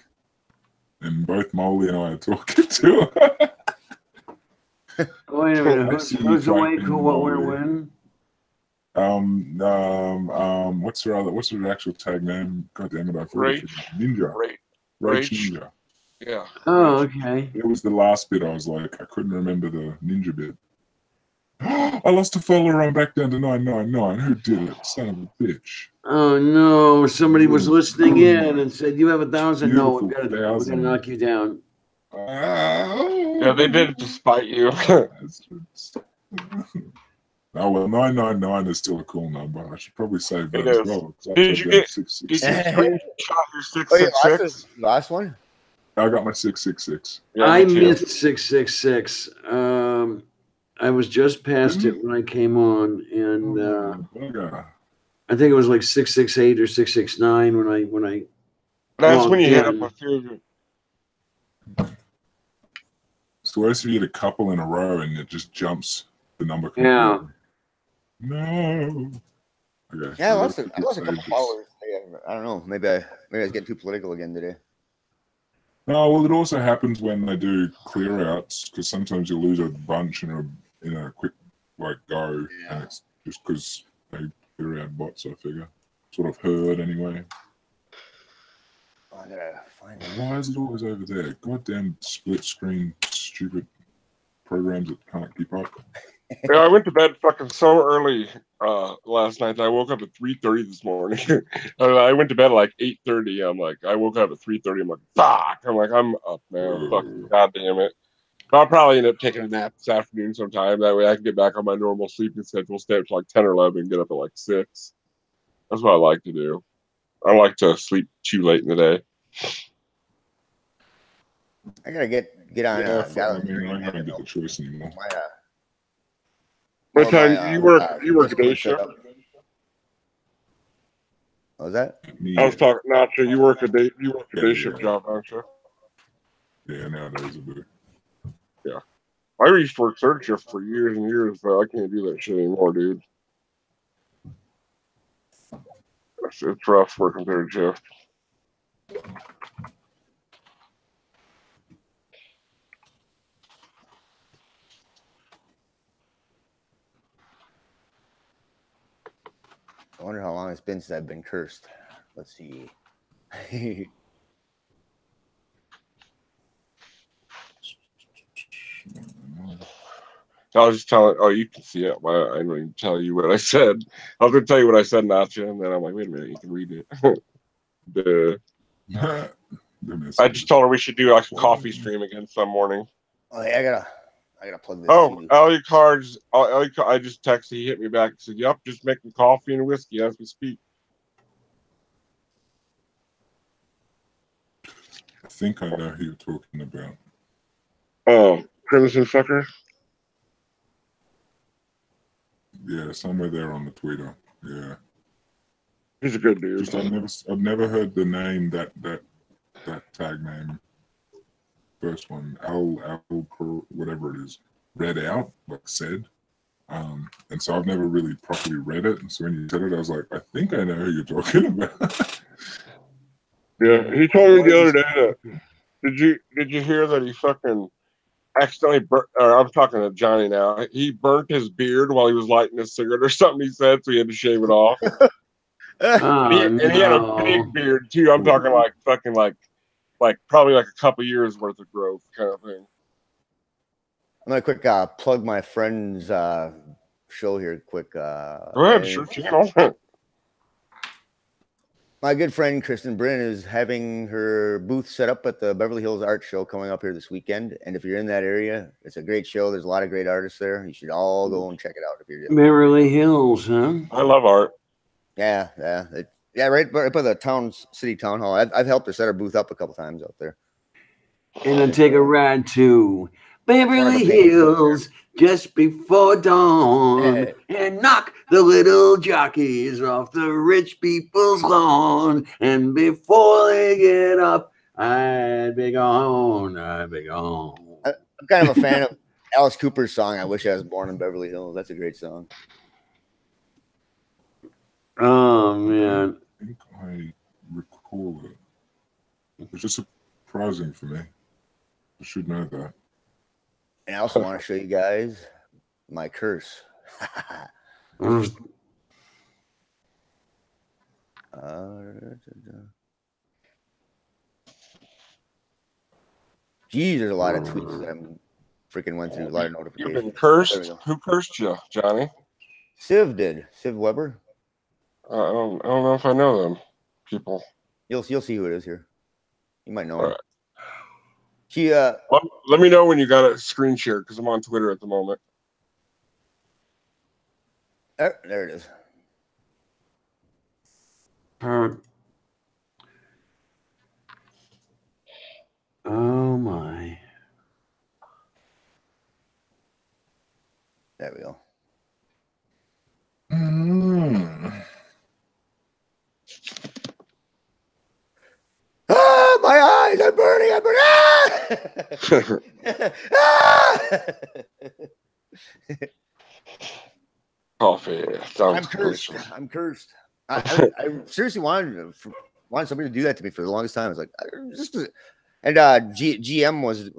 Speaker 4: And both Molly and I are talking to her.
Speaker 2: Wait a minute.
Speaker 4: I see
Speaker 2: Who's
Speaker 4: you
Speaker 2: awake?
Speaker 4: typing
Speaker 2: Who, what, where,
Speaker 4: Molly.
Speaker 2: when?
Speaker 4: What's her actual tag name? God damn it, I forgot.
Speaker 3: Rach.
Speaker 4: Ninja.
Speaker 3: Great.
Speaker 4: Rach
Speaker 3: Rach.
Speaker 4: Ninja.
Speaker 3: Yeah.
Speaker 2: Oh, okay.
Speaker 4: It was the last bit. I was like, I couldn't remember the ninja bit. I lost a follower. I'm back down to 999. Who did it? Son of a bitch.
Speaker 2: Oh no! Somebody was listening in and said, "You have 1,000." No, we're
Speaker 4: Beautiful
Speaker 2: gonna
Speaker 4: 1,000.
Speaker 2: knock you down.
Speaker 3: Yeah, they did it to spite you.
Speaker 4: Oh well, 999 is still a cool number. I should probably save that
Speaker 3: It
Speaker 4: as
Speaker 3: is.
Speaker 4: well.
Speaker 3: Did you get? Did you
Speaker 4: 666?
Speaker 3: screenshot your
Speaker 1: Oh, you
Speaker 3: 666?
Speaker 1: last one?
Speaker 4: I got my 666.
Speaker 3: Yeah,
Speaker 2: I
Speaker 3: me too.
Speaker 2: missed 666. I was just past it when I came on, and
Speaker 4: Bugger.
Speaker 2: I think it was like 668 or 669 when I
Speaker 3: That's when you hit up
Speaker 2: in.
Speaker 3: a few.
Speaker 4: It's worse if you get a couple in a row and it just jumps the number
Speaker 2: Yeah.
Speaker 4: completely. No. Okay.
Speaker 1: Yeah, I
Speaker 4: so
Speaker 1: lost
Speaker 4: let's
Speaker 1: a couple
Speaker 4: save this.
Speaker 1: followers. I don't know. Maybe I was getting too political again today.
Speaker 4: No, well, it also happens when they do clear outs because sometimes you lose a bunch in a quick like go, and it's just because they clear out bots. I figure. That's what I've heard anyway.
Speaker 1: Oh, I gotta find it.
Speaker 4: Why is it always over there? Goddamn split screen, stupid programs that can't keep up.
Speaker 3: Yeah, I went to bed fucking so early last night. I woke up at 3:30 this morning. I went to bed at like 8:30. I'm like, I woke up at 3:30. I'm like, fuck. I'm like, I'm up now. Fucking goddamn it. But I'll probably end up taking a nap this afternoon sometime. That way I can get back on my normal sleeping schedule, stay up to like 10 or 11, and get up at like 6. That's what I like to do. I like to sleep too late in the day.
Speaker 1: I gotta get on.
Speaker 4: Yeah, I mean, I don't get the choice anymore.
Speaker 3: What time you work a day shift?
Speaker 1: What was that?
Speaker 3: I was talking Nacho. You work a day shift job, don't you?
Speaker 4: Yeah, nowadays I do.
Speaker 3: Yeah. I used to work third shift for years and years, but I can't do that shit anymore, dude. It's rough working third shift.
Speaker 1: I wonder how long it's been since I've been cursed. Let's see.
Speaker 3: I was just telling. Oh, you can see it. I didn't even tell you what I said. I was going to tell you what I said, Nacho, and then I'm like, wait a minute, you can read it. I just told her we should do like a coffee stream again some morning.
Speaker 1: Oh, yeah, I gotta plug this.
Speaker 3: Oh, Ellie Cards. I just texted. He hit me back and said, "Yep, just making coffee and whiskey as we speak."
Speaker 4: I think I know who you're talking about.
Speaker 3: Oh, Crimson Fucker.
Speaker 4: Yeah, somewhere there on the Twitter. Yeah,
Speaker 3: He's a good dude.
Speaker 4: just I've never heard the name that tag name. First one, whatever it is, read out like said, and so I've never really properly read it. And so when you said it, I was like, I think I know who you're talking about.
Speaker 3: Yeah, he told me the other day that did you hear that he fucking accidentally burnt, or I'm talking to Johnny now. He burnt his beard while he was lighting a cigarette or something. He said so he had to shave it off. And he had a big beard too. I'm talking like fucking like probably like a couple years worth of growth kind of thing.
Speaker 1: I'm gonna quick plug my friend's show here. Quick.
Speaker 3: Go ahead, sure, channel.
Speaker 1: My good friend Kristen Bryn is having her booth set up at the Beverly Hills Art Show coming up here this weekend. And if you're in that area, it's a great show. There's a lot of great artists there. You should all go and check it out if you're doing
Speaker 2: Beverly Hills, huh?
Speaker 3: I love art.
Speaker 1: Yeah, right by the city town hall. I've helped her set her booth up a couple times out there.
Speaker 2: And then take a ride to Beverly Hills just before dawn and knock the little jockeys off the rich people's lawn. And before they get up, I'd be gone. I'm
Speaker 1: kind of a fan of Alice Cooper's song, I Wish I Was Born in Beverly Hills. That's a great song.
Speaker 2: Oh, man.
Speaker 4: I think I recall it. It's just surprising for me. I should know that.
Speaker 1: And I also want to show you guys my curse. Geez, there's a lot of tweets that I'm freaking went through. A lot of notifications.
Speaker 3: You've been cursed? Who cursed you, Johnny?
Speaker 1: Civ did. Civ Weber.
Speaker 3: I don't know if I know them people.
Speaker 1: You'll see who it is here. You might know
Speaker 3: All
Speaker 1: her.
Speaker 3: right.
Speaker 1: She
Speaker 3: let me know when you got a screen share because I'm on Twitter at the moment.
Speaker 1: There it is.
Speaker 2: Oh my.
Speaker 1: There we go. Ah, my eyes are burning. Ah!
Speaker 3: Coffee. Sounds
Speaker 1: I'm cursed.
Speaker 3: delicious.
Speaker 1: I'm cursed. I seriously wanted somebody to do that to me for the longest time. I was like, and GM was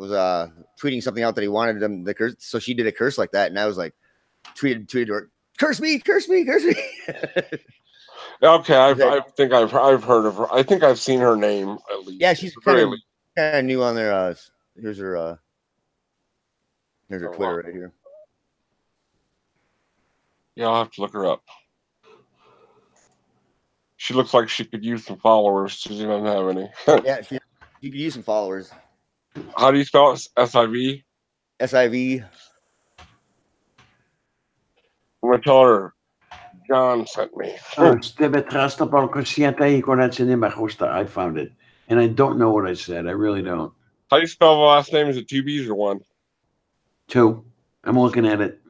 Speaker 1: tweeting something out that he wanted them to curse, so she did a curse like that, and I was like, tweeted her, curse me.
Speaker 3: Okay, I think I've heard of her. I think I've seen her name at least.
Speaker 1: Yeah, she's kind of new on there. Here's her Twitter right here.
Speaker 3: Yeah, I'll have to look her up. She looks like she could use some followers. She doesn't have any.
Speaker 1: Yeah, she could use some followers.
Speaker 3: How do you spell it? SIV?
Speaker 1: SIV.
Speaker 3: I'm gonna tell her John sent me.
Speaker 2: I found it. And I don't know what I said. I really don't.
Speaker 3: How do you spell the last name? Is it 2 B's or 1?
Speaker 2: 2. I'm looking at it.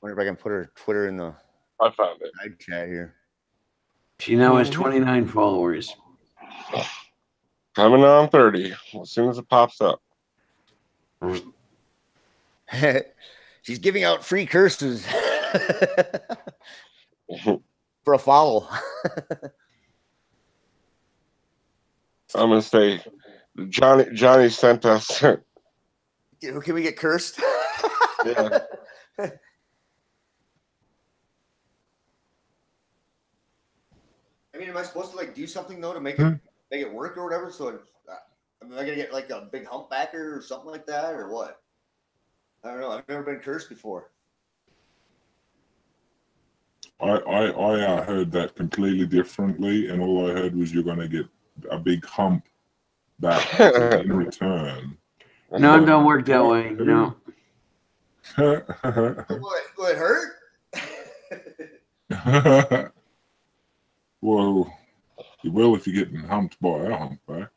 Speaker 1: Wonder if I can put her Twitter in the
Speaker 3: I found it.
Speaker 1: side chat here.
Speaker 2: She now has 29 followers.
Speaker 3: Coming on 30 as soon as it pops up.
Speaker 1: She's giving out free curses for a follow.
Speaker 3: I'm gonna say Johnny sent us.
Speaker 1: Can we get cursed?
Speaker 3: Yeah.
Speaker 1: I mean, am I supposed to like do something though to make it work or whatever? So am I gonna get like a big humpbacker or something like that or what? I don't know. I've never been cursed before.
Speaker 4: I heard that completely differently, and all I heard was you're gonna get a big hump back in return.
Speaker 2: No, it don't work that way. No.
Speaker 1: Will it hurt?
Speaker 4: Well, you will if you're getting humped by a humpback.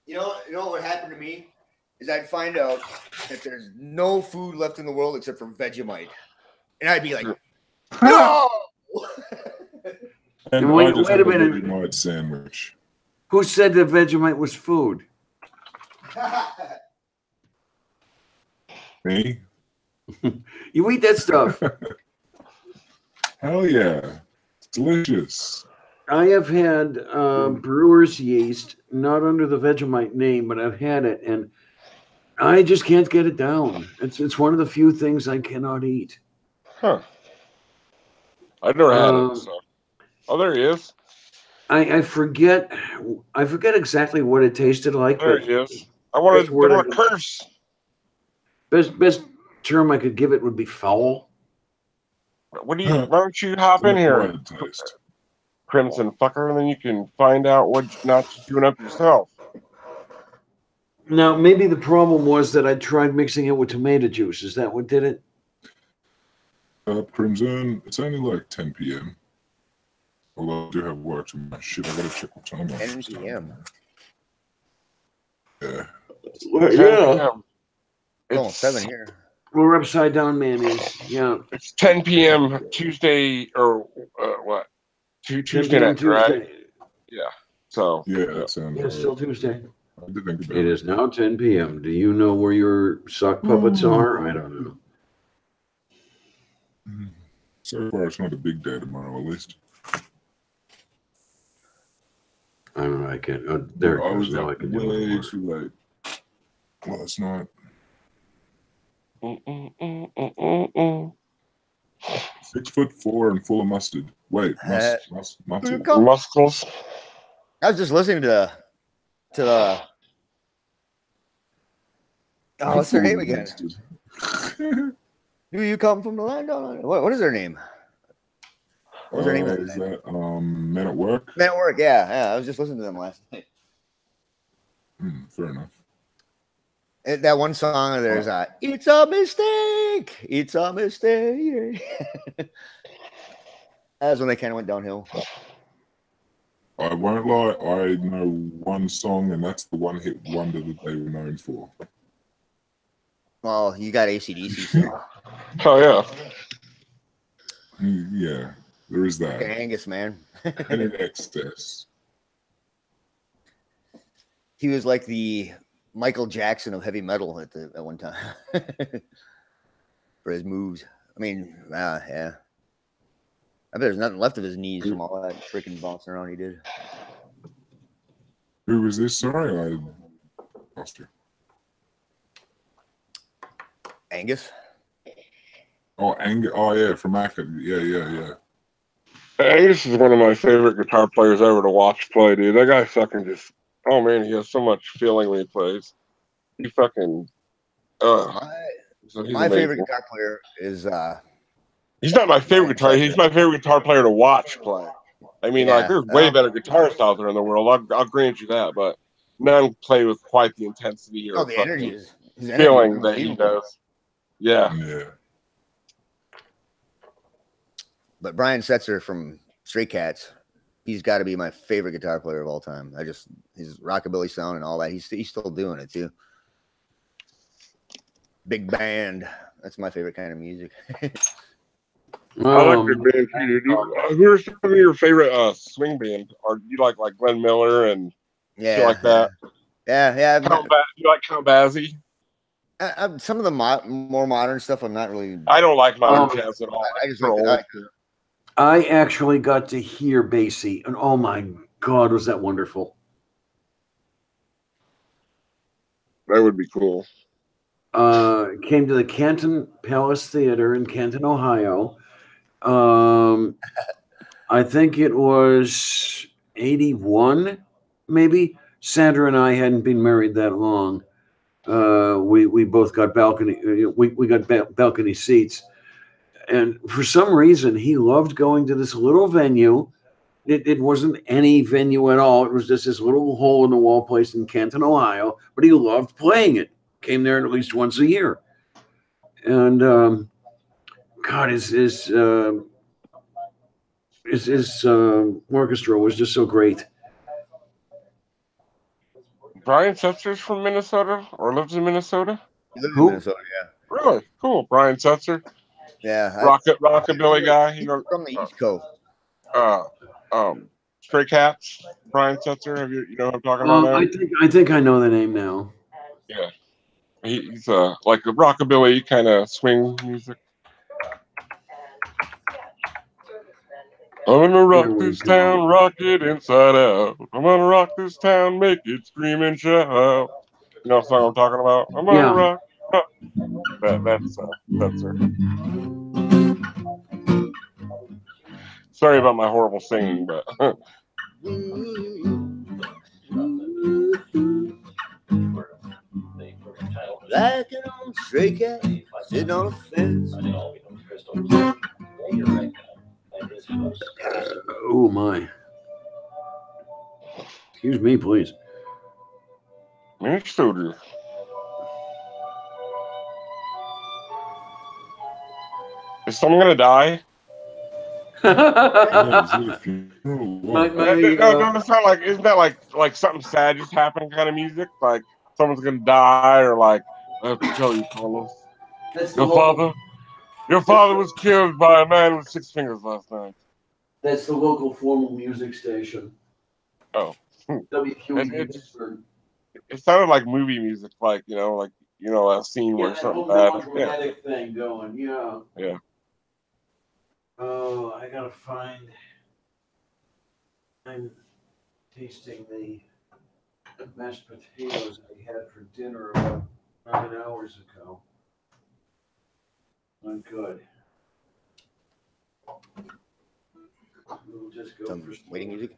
Speaker 1: You know what would happen to me is I'd find out that there's no food left in the world except for Vegemite, and I'd be like, no.
Speaker 4: And
Speaker 2: wait
Speaker 4: I just
Speaker 2: a
Speaker 4: had
Speaker 2: minute.
Speaker 4: Vegemite sandwich.
Speaker 2: Who said that Vegemite was food?
Speaker 4: Me?
Speaker 2: You eat that stuff.
Speaker 4: Hell yeah. It's delicious.
Speaker 2: I have had brewer's yeast, not under the Vegemite name, but I've had it, and I just can't get it down. It's one of the few things I cannot eat.
Speaker 3: Huh. I've never had it. So. Oh, there he is.
Speaker 2: I forget exactly what it tasted like.
Speaker 3: There he is. I want to curse.
Speaker 2: Best term I could give it would be foul.
Speaker 3: Why don't you hop in here, Crimson fucker, and then you can find out what not doing up yourself.
Speaker 2: Now, maybe the problem was that I tried mixing it with tomato juice. Is that what did it?
Speaker 4: Crimson, it's only like 10 p.m. Although I do have work tomorrow. Shit, I gotta check what time.
Speaker 1: 10 p.m.
Speaker 4: Yeah.
Speaker 2: Yeah.
Speaker 3: It's
Speaker 1: 7 here.
Speaker 2: We're upside down, mayonnaise. Yeah.
Speaker 3: It's 10 p.m. Tuesday or what? Tuesday night, right? Yeah. So.
Speaker 4: Yeah, that sounds
Speaker 2: right. It's still Tuesday.
Speaker 4: I did think about
Speaker 2: it is now 10 p.m. Do you know where your sock puppets are? I don't know.
Speaker 4: So far, it's not a big day tomorrow, at least.
Speaker 2: I don't know. I can't. Oh, there it goes. Now I can do it.
Speaker 4: Way too late last night. 6'4" and full of mustard. Wait,
Speaker 3: muscles.
Speaker 1: I was just listening to the. Oh, what's their name again? Do you come from the land? What is their name? What's their name?
Speaker 4: Is that Men at Work?
Speaker 1: Men at Work, yeah. I was just listening to them last night.
Speaker 4: Fair enough.
Speaker 1: That one song there's it's a mistake. It's a mistake. That's when they kind of went downhill.
Speaker 4: I won't lie, I know one song, and that's the one hit wonder that they were known for.
Speaker 1: Well, you got AC/DC. So.
Speaker 3: Oh yeah.
Speaker 4: Yeah, there is that.
Speaker 1: Okay, Angus, man.
Speaker 4: And in excess.
Speaker 1: He was like the Michael Jackson of heavy metal at one time for his moves. I mean, yeah. I bet there's nothing left of his knees from all that freaking bouncing around he did.
Speaker 4: Who was this? Sorry, I lost you.
Speaker 1: Angus.
Speaker 4: Oh, Oh, yeah, from Acker. Yeah.
Speaker 3: Angus is one of my favorite guitar players ever to watch play, dude. That guy fucking just, oh man, he has so much feeling when he plays. He fucking,
Speaker 1: my favorite guitar player is
Speaker 3: he's not my favorite guitar. He's my favorite guitar player to watch play. I mean, like, there's way better guitarists out there in the world. I'll grant you that, but none play with quite the intensity or
Speaker 1: the energy is
Speaker 3: feeling that he does. Yeah.
Speaker 1: But Brian Setzer from Stray Cats, he's got to be my favorite guitar player of all time. His rockabilly sound and all that. He's still doing it too. Big band. That's my favorite kind of music.
Speaker 3: I like big band too, dude. Who are some of your favorite swing band? Or you like Glenn Miller and shit like that?
Speaker 1: Yeah.
Speaker 3: You like Count Basie?
Speaker 1: Some of the more modern stuff, I'm not really.
Speaker 3: I don't like modern jazz at all.
Speaker 1: I just like
Speaker 2: I actually got to hear Basie, and oh my God, was that wonderful!
Speaker 3: That would be cool.
Speaker 2: Came to the Canton Palace Theater in Canton, Ohio. I think it was 81, maybe. Sandra and I hadn't been married that long. We both got balcony. We got balcony seats. And for some reason, he loved going to this little venue. It wasn't any venue at all. It was just this little hole in the wall place in Canton, Ohio. But he loved playing it. Came there at least once a year. And God, his orchestra was just so great.
Speaker 3: Brian Setzer's from Minnesota or lives in Minnesota?
Speaker 1: He lives in Minnesota, yeah.
Speaker 3: Really? Cool. Brian Setzer.
Speaker 1: Yeah.
Speaker 3: Rockabilly guy.
Speaker 1: He's from the East Coast.
Speaker 3: Stray Cats. Brian Setzer. You know what I'm talking about?
Speaker 2: I think I know the name now.
Speaker 3: Yeah. He's like a rockabilly kind of swing music. I'm gonna rock this town, rock it inside out. I'm gonna rock this town, make it scream and shout. You know what song I'm talking about? I'm gonna rock. That's her. Sorry about my horrible singing, but
Speaker 1: Like an old stray cat sitting on a fence.
Speaker 2: Oh my. Excuse me, please.
Speaker 3: Minnesota. Is someone gonna die?
Speaker 2: My,
Speaker 3: no, it's not like, isn't that like something sad just happened kind of music? Like someone's gonna die, or like I have to tell you, Carlos. Your father was killed by a man with 6 fingers last night.
Speaker 2: That's the local formal music station.
Speaker 3: Oh.
Speaker 2: WQE.
Speaker 3: It sounded like movie music, like a scene where something bad.
Speaker 2: Dramatic thing going, yeah.
Speaker 3: Yeah.
Speaker 2: Oh, I gotta find. I'm tasting the mashed potatoes I had for dinner about 9 hours ago. Not good. We'll just go
Speaker 1: Some waiting music.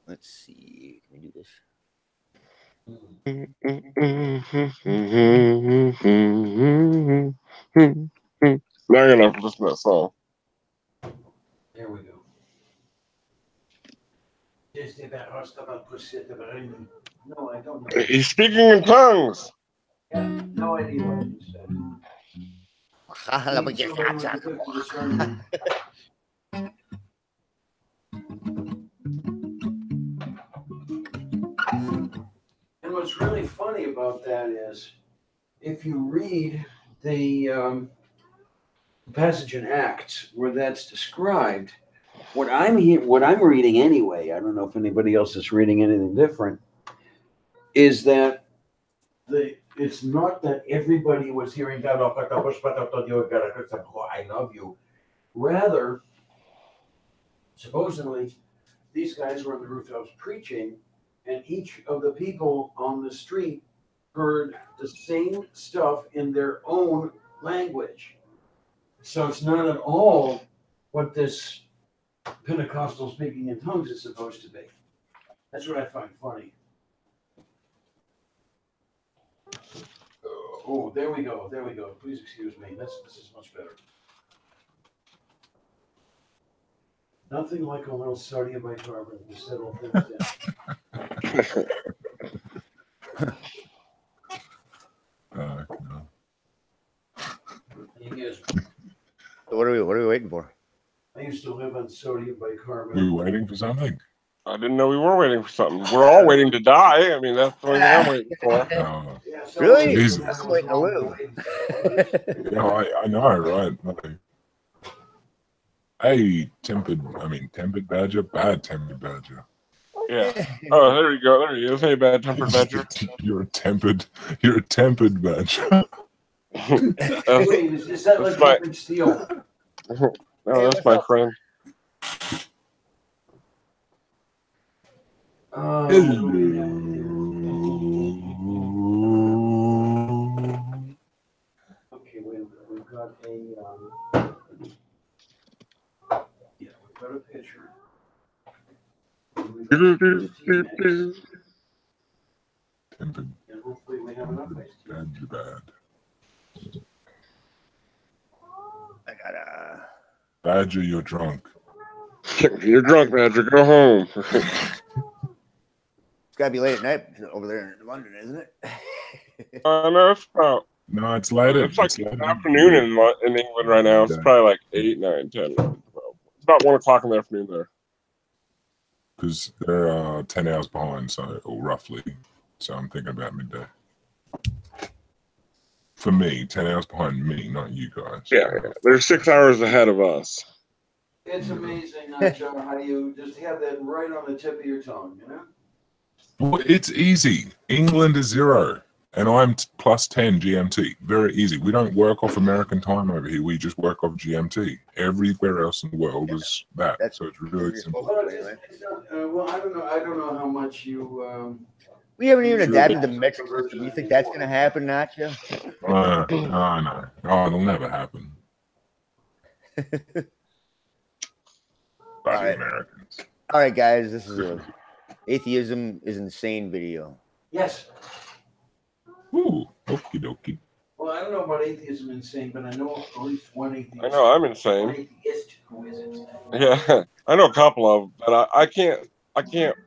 Speaker 1: Let's see. Can we do this?
Speaker 3: Now you're gonna have to listen to that song.
Speaker 2: There we go. No, I don't know.
Speaker 3: He's speaking in tongues.
Speaker 2: Yeah, no idea what he said. And what's really funny about that is, if you read the passage in Acts where that's described, what I'm reading anyway, I don't know if anybody else is reading anything different, is that it's not that everybody was hearing I love you. Rather, supposedly, these guys were on the rooftops preaching, and each of the people on the street heard the same stuff in their own language. So it's not at all what this Pentecostal speaking in tongues is supposed to be. That's what I find funny. Oh, there we go. There we go. Please excuse me. This is much better. Nothing like a little sodium bicarbonate to settle things down.
Speaker 4: No.
Speaker 1: So what are we waiting for?
Speaker 2: I used to live on sodium bicarbonate.
Speaker 4: We were waiting for something.
Speaker 3: I didn't know we were waiting for something. We're all waiting to die. I mean, that's the only thing I'm waiting for.
Speaker 4: Oh,
Speaker 1: Really?
Speaker 4: Jesus.
Speaker 1: I'm waiting to live.
Speaker 4: yeah, I know, right? Like, hey, tempered badger, bad tempered badger.
Speaker 3: Yeah. Oh, there you go. There he is. Hey, bad tempered badger.
Speaker 4: You're a tempered badger.
Speaker 2: Wait, is that like tempered steel?
Speaker 3: No, that's my friend.
Speaker 4: Hello.
Speaker 2: Okay, wait a minute. We've got a we've got a picture.
Speaker 4: Tempered
Speaker 2: And hopefully we have enough ice tea.
Speaker 4: badger bad.
Speaker 1: I gotta.
Speaker 4: Badger, you're drunk.
Speaker 3: You're drunk, Badger. Go home.
Speaker 1: It's gotta be late at night over there in London, isn't it?
Speaker 3: No, it's about.
Speaker 4: No, it's later.
Speaker 3: It's like afternoon in England right now. It's probably like 8, 9, 10, 11, 12. It's about 1 o'clock in the afternoon there.
Speaker 4: Because they're 10 hours behind, so or roughly. So I'm thinking about midday. For me, 10 hours behind me, not you guys.
Speaker 3: Yeah. They're 6 hours ahead of us.
Speaker 2: It's amazing, Nacho, how you just have that right on the tip of your tongue, you know?
Speaker 4: Well, it's easy. England is 0, and I'm plus 10 GMT. Very easy. We don't work off American time over here. We just work off GMT. Everywhere else in the world is that. So it's really simple.
Speaker 2: Well, I don't know how much you.
Speaker 1: We haven't even adapted to Mexico system. You think that's gonna happen, Nacho?
Speaker 4: No. Oh, it'll never happen. By the Americans.
Speaker 1: All right, guys, this is a atheism is insane video.
Speaker 2: Yes.
Speaker 4: Ooh, okie dokie.
Speaker 2: Well, I don't know about atheism insane, but I know at least one atheist.
Speaker 3: I know I'm insane.
Speaker 2: One atheist who is insane.
Speaker 3: Yeah, I know a couple of them, but I can't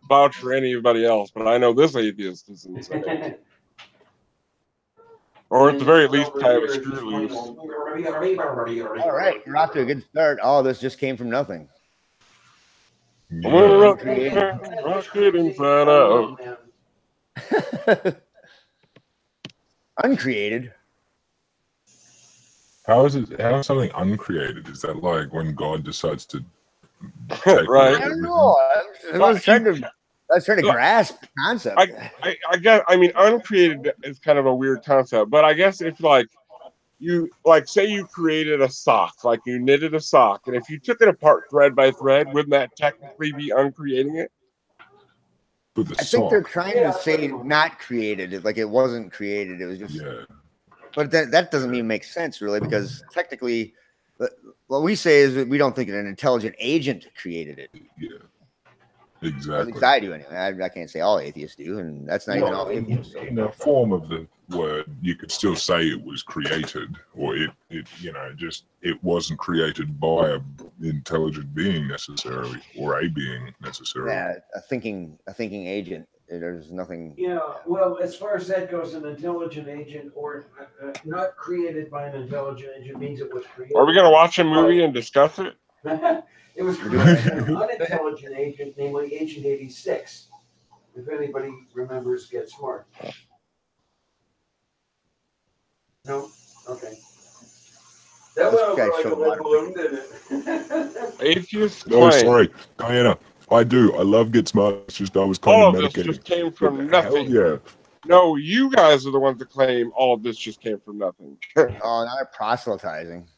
Speaker 3: vouch for anybody else. But I know this atheist is insane. Or at the very least, I have a screw loose.
Speaker 1: All right, we're off to a good start. All this just came from nothing.
Speaker 4: Yeah.
Speaker 3: Rocket inside out.
Speaker 1: Uncreated.
Speaker 4: How is something uncreated? Is that like when God decides to take
Speaker 3: Right.
Speaker 1: I don't know. I was trying to grasp the concept.
Speaker 3: I guess, I mean, uncreated is kind of a weird concept, but I guess if you say you created a sock, like you knitted a sock, and if you took it apart thread by thread, wouldn't that technically be uncreating it?
Speaker 1: I think they're trying to say not created, like it wasn't created. It was just.
Speaker 4: Yeah.
Speaker 1: But that doesn't even make sense, really, because technically, what we say is that we don't think an intelligent agent created it.
Speaker 4: Yeah.
Speaker 1: At
Speaker 4: Exactly.
Speaker 1: least I do anyway. I can't say all atheists do, and that's not even all atheists. So.
Speaker 4: In a form of the word, you could still say it was created, or it it wasn't created by an intelligent being necessarily, or a being necessarily.
Speaker 1: Yeah, a thinking agent. There's nothing.
Speaker 2: Yeah, well, as far as that goes, an intelligent agent or not created by an intelligent agent means it was created.
Speaker 3: Are we gonna watch a movie and discuss it?
Speaker 2: It was created by an unintelligent agent, namely Agent 86. If anybody remembers Get Smart. No? Okay. That went over like a lead balloon, didn't it?
Speaker 3: Atheist
Speaker 4: Oh,
Speaker 3: claim.
Speaker 4: sorry, Diana. I do. I love Get Smart. It's just I was kind
Speaker 3: All
Speaker 4: of
Speaker 3: of this
Speaker 4: medicated.
Speaker 3: just came from
Speaker 4: But hell
Speaker 3: nothing.
Speaker 4: yeah.
Speaker 3: No, you guys are the ones that claim all of this just came from nothing.
Speaker 1: Oh, not proselytizing.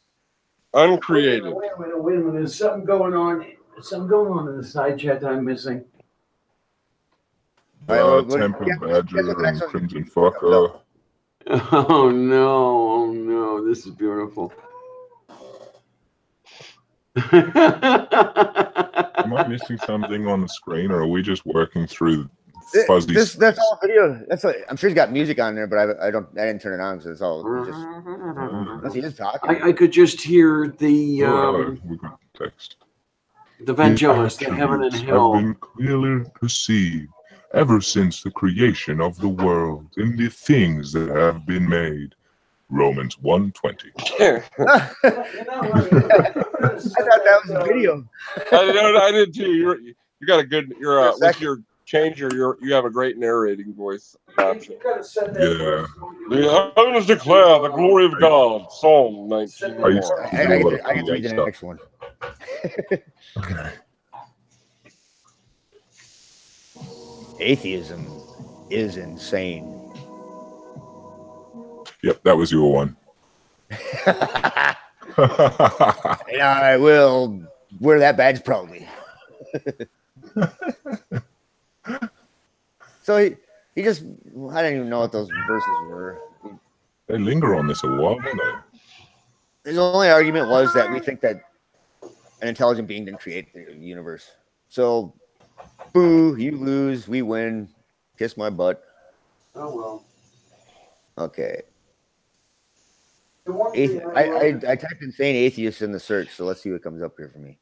Speaker 3: Uncreated.
Speaker 2: Wait a minute. There's something going on. Something going on in the side chat that I'm missing.
Speaker 4: Tempered Badger and Crimson Fucker.
Speaker 2: Oh no, this is beautiful.
Speaker 4: Am I missing something on the screen, or are we just working through fuzzy?
Speaker 1: That's all video. I'm sure he's got music on there, but I didn't turn it on, so it's all just. Unless he is talking.
Speaker 2: I could just hear the
Speaker 4: we got text.
Speaker 2: the Vangelis, the heaven and hell.
Speaker 4: Have been clearly perceived ever since the creation of the world in the things that have been made. Romans 1:20.
Speaker 1: I thought that was a video.
Speaker 3: I did too. You got a good. You're with your changer. You have a great narrating voice. Option.
Speaker 4: Yeah.
Speaker 3: The heavens declare the glory of God. Psalm 19.
Speaker 1: I get to read the next one.
Speaker 4: Okay.
Speaker 1: Atheism is insane.
Speaker 4: Yep, that was your one.
Speaker 1: And I will wear that badge proudly. So he just, I don't even know what those verses were.
Speaker 4: They linger on this a while, don't they?
Speaker 1: His only argument was that we think that an intelligent being didn't create the universe. So, boo, you lose, we win. Kiss my butt.
Speaker 2: Oh well.
Speaker 1: Okay. I typed insane atheist in the search, so let's see what comes up here for me.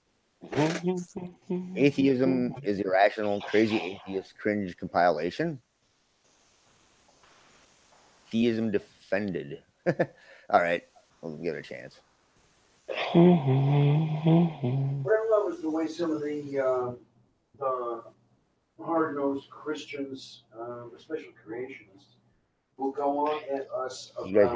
Speaker 1: Atheism is irrational, crazy atheist, cringe compilation. Theism defended. All right, we'll give it a chance.
Speaker 2: What I love is the way some of the hard-nosed Christians, especially creationists, will go on at us about,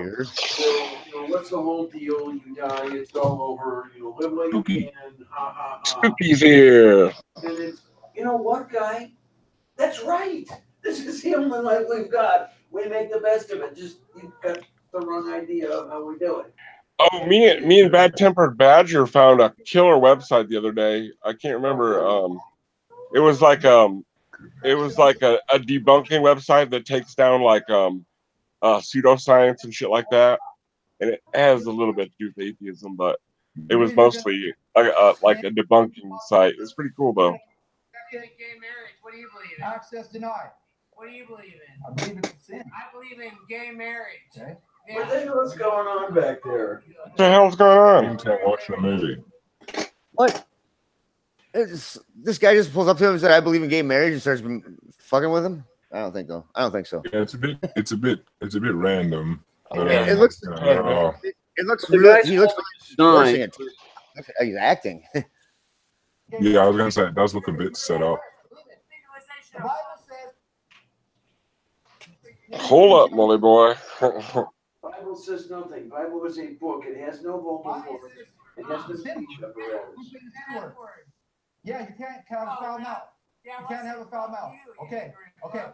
Speaker 2: what's the whole deal? You die, it's all over. Live like you can. Ha ha ha.
Speaker 3: Spooky's here.
Speaker 2: And it's, you know what, guy? That's right. This is the only life we've got. We make the best of it. Just you've got the wrong idea of how we do it.
Speaker 3: Oh, me and Bad Tempered Badger found a killer website the other day. I can't remember. It was like a debunking website that takes down like pseudoscience and shit like that, and it has a little bit to do with atheism, but it was mostly like a debunking site. It's pretty cool though.
Speaker 5: Gay marriage. What do you believe in?
Speaker 6: Access denied.
Speaker 5: What do you believe in?
Speaker 6: I believe in sin.
Speaker 5: I believe in gay marriage.
Speaker 6: Okay.
Speaker 2: What the hell is going on back there?
Speaker 3: What the hell's going on?
Speaker 4: Intel watching a movie.
Speaker 1: What? This guy just pulls up to him and said, "I believe in gay marriage," and starts fucking with him. I don't think so.
Speaker 4: Yeah, it's a bit random.
Speaker 1: It looks. It looks. Really, he looks like he's acting.
Speaker 4: Yeah, I was gonna say it does look a bit set up.
Speaker 6: The Bible says.
Speaker 3: Hold up, Molly boy.
Speaker 2: Bible says nothing. Bible is a book. It has no vocal cords. It has no speech apparatus.
Speaker 6: Yeah, you can't have a foul mouth. You can't have a foul mouth. Okay.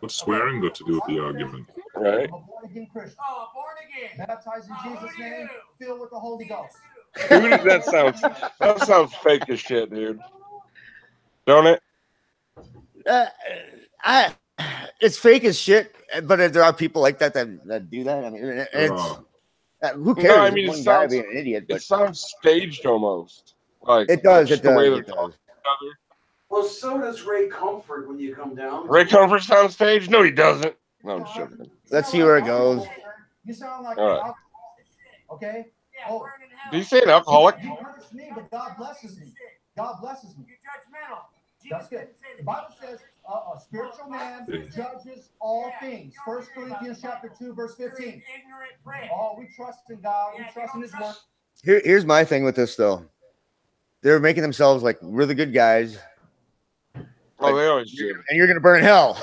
Speaker 4: What's swearing got to do with the argument?
Speaker 3: Right.
Speaker 6: I'm a born-again Christian.
Speaker 5: Oh, born again.
Speaker 6: Baptized in Jesus' name, filled with the Holy Ghost.
Speaker 3: Dude, that sounds fake as shit, dude. Don't it?
Speaker 1: It's fake as shit, but there are people like that do that. I mean, it's who cares?
Speaker 3: No, I mean,
Speaker 1: one guy being an idiot, but
Speaker 3: it sounds staged almost. Like
Speaker 1: it does. It
Speaker 3: the way
Speaker 1: does.
Speaker 3: they're talking to each other.
Speaker 2: Well, so does Ray Comfort when you come down.
Speaker 3: Ray Comfort's on stage? No, he doesn't. No, I'm just joking.
Speaker 1: Let's see where it goes.
Speaker 6: You sound like
Speaker 3: All
Speaker 6: an
Speaker 3: right.
Speaker 6: alcoholic. Okay? Oh,
Speaker 3: Did you say an alcoholic?
Speaker 6: you punish me, but God blesses me. God blesses me.
Speaker 5: You're judgmental.
Speaker 6: That's good. The Bible says a spiritual man judges all things. 1 Corinthians chapter 2, verse 15. Oh, we trust in God. We trust in his word.
Speaker 1: Here's my thing with this, though. They're making themselves like really good guys.
Speaker 3: Oh, they always do.
Speaker 1: And you're going to burn in hell.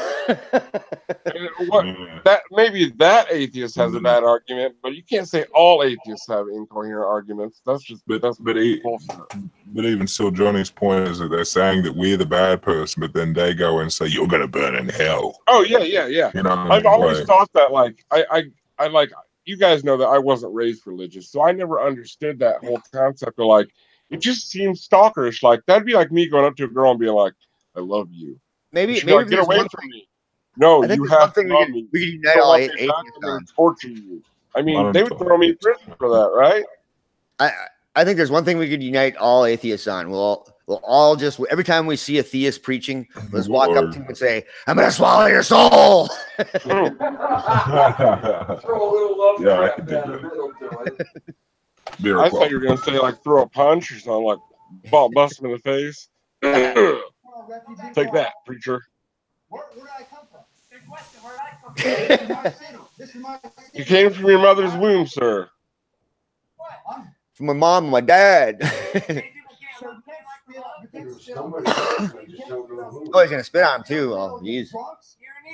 Speaker 3: What, that maybe that atheist has a bad argument, but you can't say all atheists have incoherent arguments. That's just bullshit.
Speaker 4: But even still, Johnny's point is that they're saying that we're the bad person, but then they go and say you're gonna burn in hell.
Speaker 3: Oh yeah. You know, I've always thought that, like, I like, you guys know that I wasn't raised religious, so I never understood that whole concept of, like, it just seems stalkerish. Like, that'd be like me going up to a girl and being like, "I love you."
Speaker 1: Maybe
Speaker 3: like, get away from me. No,
Speaker 1: I think
Speaker 3: you
Speaker 1: there's
Speaker 3: have to
Speaker 1: something
Speaker 3: love me.
Speaker 1: we could unite
Speaker 3: Don't
Speaker 1: all
Speaker 3: let me
Speaker 1: atheists
Speaker 3: back and
Speaker 1: on.
Speaker 3: torture you. I mean, they would throw me in prison for that, right?
Speaker 1: I think there's one thing we could unite all atheists on. We'll all just, every time we see a theist preaching, let's walk up to him and say, "I'm gonna swallow your soul."
Speaker 2: Throw a little love
Speaker 4: Yeah,
Speaker 2: down the middle to it.
Speaker 3: I thought you were gonna say, like, throw a punch or something, like bust him in the face. Take that, preacher.
Speaker 6: Where did I come from?
Speaker 5: Good question. Where did I come from?
Speaker 6: This is my city. This is my city.
Speaker 3: You came from your mother's womb, sir.
Speaker 5: What?
Speaker 1: From my mom and my dad. Oh, he's gonna spit on him too. Oh, jeez.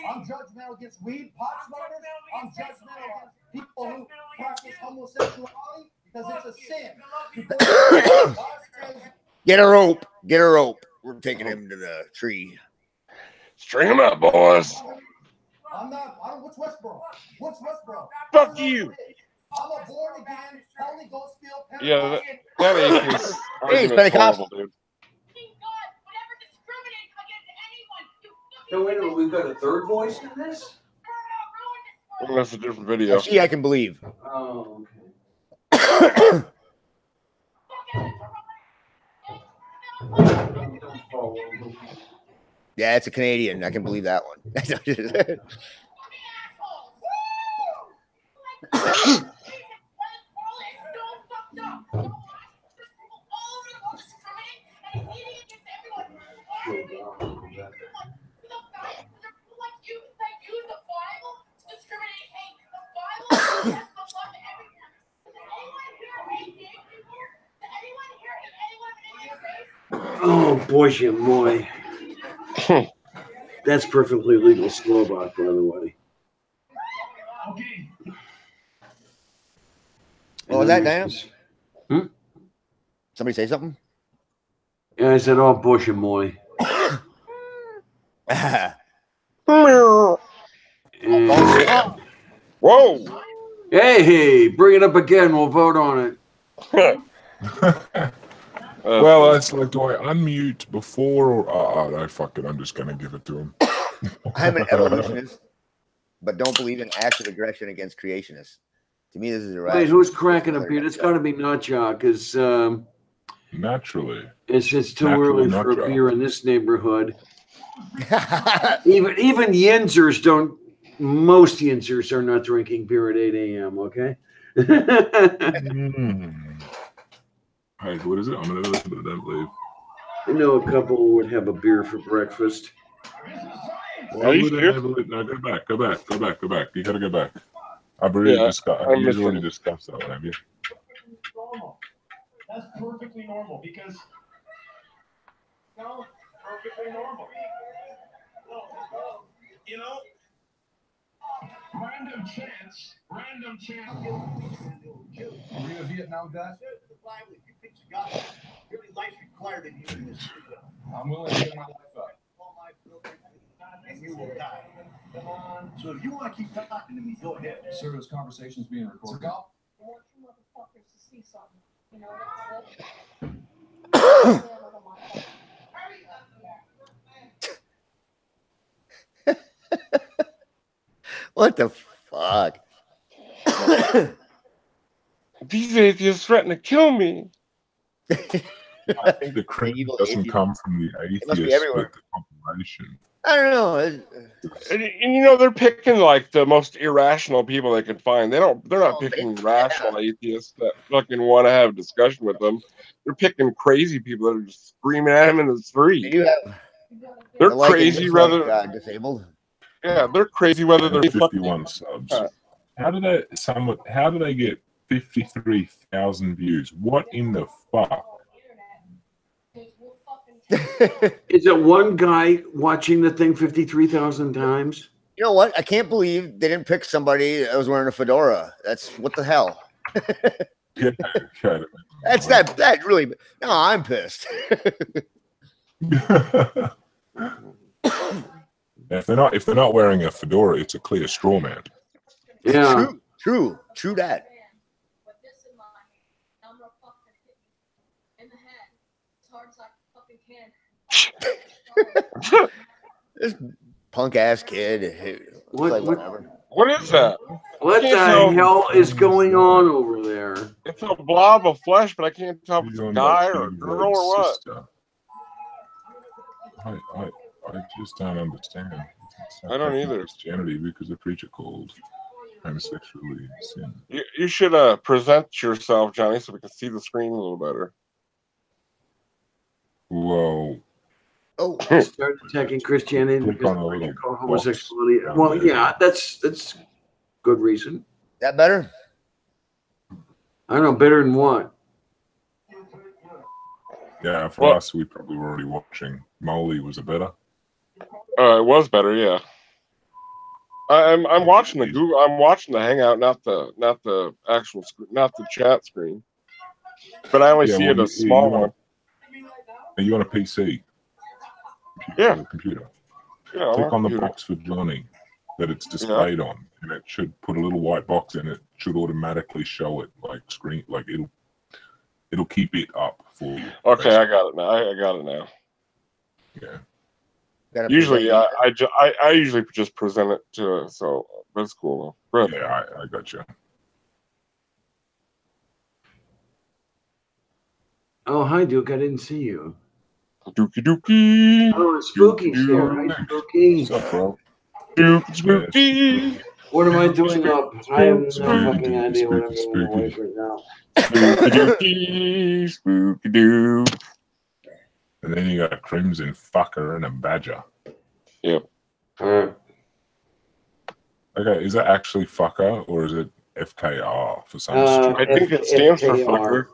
Speaker 6: I'm judgmental against weed, pot smokers. I'm judgmental against people who practice homosexuality because it's a sin.
Speaker 1: Get a rope. Get a rope. We're taking him to the tree.
Speaker 3: String him up, boys.
Speaker 6: I'm not. What's Westboro? What's Westboro?
Speaker 3: Fuck you.
Speaker 6: I'm a born again, Holy Ghost filled.
Speaker 3: Yeah, that atheist.
Speaker 1: Hey, it's Pentecostal.
Speaker 3: Dude.
Speaker 2: No, wait a minute, we've got a third voice in this?
Speaker 3: That's a different video.
Speaker 1: She, I can believe.
Speaker 2: Oh, okay.
Speaker 1: Yeah, it's a Canadian. I can believe that one.
Speaker 2: Oh, boy, boy. That's perfectly legal Slovak, by the way.
Speaker 1: What was that, Dan?
Speaker 2: Hmm?
Speaker 1: Somebody say something?
Speaker 2: Yeah, I said, oh, Bush and Moy.
Speaker 3: Whoa!
Speaker 2: Hey, bring it up again. We'll vote on it.
Speaker 4: Well, it's like, do I unmute before or no, fuck it, I'm just gonna give it to him.
Speaker 1: I'm an evolutionist, but don't believe in active aggression against creationists. To me, this is irrational.
Speaker 2: Wait, who's cracking up here? It's got to be Nutjock, because
Speaker 4: Naturally.
Speaker 2: it's just too early for a
Speaker 4: Nutjock.
Speaker 2: beer in this neighborhood. Even Yinzers don't. Most Yinzers are not drinking beer at 8 a.m. Okay.
Speaker 4: Hey, what is it? I'm gonna listen to that, leave.
Speaker 2: I know a couple would have a beer for breakfast.
Speaker 3: Are you serious?
Speaker 4: No, go back. You gotta go back. I've already discussed. You've already discussed that one, have you?
Speaker 7: Normal. That's perfectly normal because perfectly normal. You know, random chance.
Speaker 6: Are you a Vietnam vet? The Bible, you think you got it. Really life required of you in this.
Speaker 7: I'm willing to give my life up.
Speaker 6: And you will die. Come on. So if you want to keep talking to me, go ahead.
Speaker 7: Sir, this conversation's being recorded.
Speaker 8: I want you motherfuckers to see something. You know, that's it.
Speaker 1: What the fuck?
Speaker 3: These atheists threaten to kill me.
Speaker 4: I think the cringe
Speaker 1: evil
Speaker 4: doesn't
Speaker 1: atheist.
Speaker 4: come from the
Speaker 1: must be
Speaker 4: atheists,
Speaker 1: everywhere.
Speaker 4: but the population.
Speaker 1: I don't know.
Speaker 3: And you know they're picking like the most irrational people they can find. They're not
Speaker 1: Oh,
Speaker 3: picking
Speaker 1: yeah.
Speaker 3: rational atheists that fucking want to have a discussion with them. They're picking crazy people that are just screaming at them in the
Speaker 1: They
Speaker 3: street.
Speaker 1: do have
Speaker 3: They're
Speaker 1: the like and
Speaker 3: crazy
Speaker 1: dislike,
Speaker 3: whether
Speaker 1: disabled.
Speaker 3: yeah, they're crazy whether they're
Speaker 4: 51 subs. How do they get 53,000 views? What in the fuck?
Speaker 2: Is it one guy watching the thing 53,000 times?
Speaker 1: You know what? I can't believe they didn't pick somebody that was wearing a fedora. That's what the hell.
Speaker 4: Yeah, okay.
Speaker 1: That's that really. No, I'm pissed.
Speaker 4: If they're not wearing a fedora, it's a clear straw man.
Speaker 2: Yeah.
Speaker 1: True that.
Speaker 8: With this in mind, I'm gonna fucking hit you in the head as hard as I fucking can.
Speaker 1: This punk ass kid. It's
Speaker 2: What-
Speaker 1: like,
Speaker 2: what-
Speaker 1: whatever.
Speaker 3: What is that?
Speaker 2: What the hell is going on over there?
Speaker 3: It's a blob of flesh, but I can't tell if it's a
Speaker 4: Beyond
Speaker 3: guy
Speaker 4: my
Speaker 3: or a
Speaker 4: keyboard
Speaker 3: girl or what.
Speaker 4: sister. I just don't understand.
Speaker 3: I don't either.
Speaker 4: Christianity, because the preacher called homosexuality sin.
Speaker 3: You should present yourself, Johnny, so we can see the screen a little better.
Speaker 4: Well,
Speaker 1: Oh,
Speaker 2: Start attacking Christianity
Speaker 4: Click
Speaker 2: because
Speaker 4: on a
Speaker 2: of
Speaker 4: little
Speaker 2: homosexuality.
Speaker 4: box
Speaker 2: Well,
Speaker 4: down there.
Speaker 2: yeah, that's good reason.
Speaker 1: that better?
Speaker 2: I don't know, better than what?
Speaker 4: yeah, for
Speaker 3: Well-
Speaker 4: us, we probably were already watching. Molly was a better.
Speaker 3: It was better, yeah. I'm watching the Google. I'm watching the Hangout, not the actual screen, not the chat screen. But I only
Speaker 4: Yeah,
Speaker 3: see
Speaker 4: well,
Speaker 3: it a small
Speaker 4: you
Speaker 3: one.
Speaker 4: Are you on a PC?
Speaker 3: Yeah.
Speaker 4: Computer.
Speaker 3: Yeah,
Speaker 4: Click on the
Speaker 3: computer.
Speaker 4: box for Johnny that it's displayed on, and it should put a little white box in it. Should automatically show it like screen, like it'll keep it up for you.
Speaker 3: Okay, I got it now. I got it now.
Speaker 4: Yeah.
Speaker 1: Gotta
Speaker 3: Usually,
Speaker 1: present
Speaker 3: I usually just present it to it, so that's cool. Though. Good.
Speaker 4: Yeah, I got you.
Speaker 2: Oh, hi, Duke. I didn't see you.
Speaker 3: Dookie dookie.
Speaker 2: Oh, Spooky's here. Hi, Spooky.
Speaker 4: What's up, bro?
Speaker 3: Dookie spooky.
Speaker 2: What am I doing up? I have no
Speaker 4: Spooky,
Speaker 2: fucking
Speaker 4: dooky,
Speaker 2: idea what I'm
Speaker 4: spooky,
Speaker 2: doing awake
Speaker 4: spooky.
Speaker 2: right now.
Speaker 3: Spooky dookie. Spooky doo.
Speaker 4: And then you got a crimson fucker and a badger.
Speaker 3: Yep.
Speaker 2: Alright.
Speaker 4: Okay, is that actually fucker or is it FKR for some
Speaker 2: Uh,
Speaker 3: I think it stands for
Speaker 2: FKR.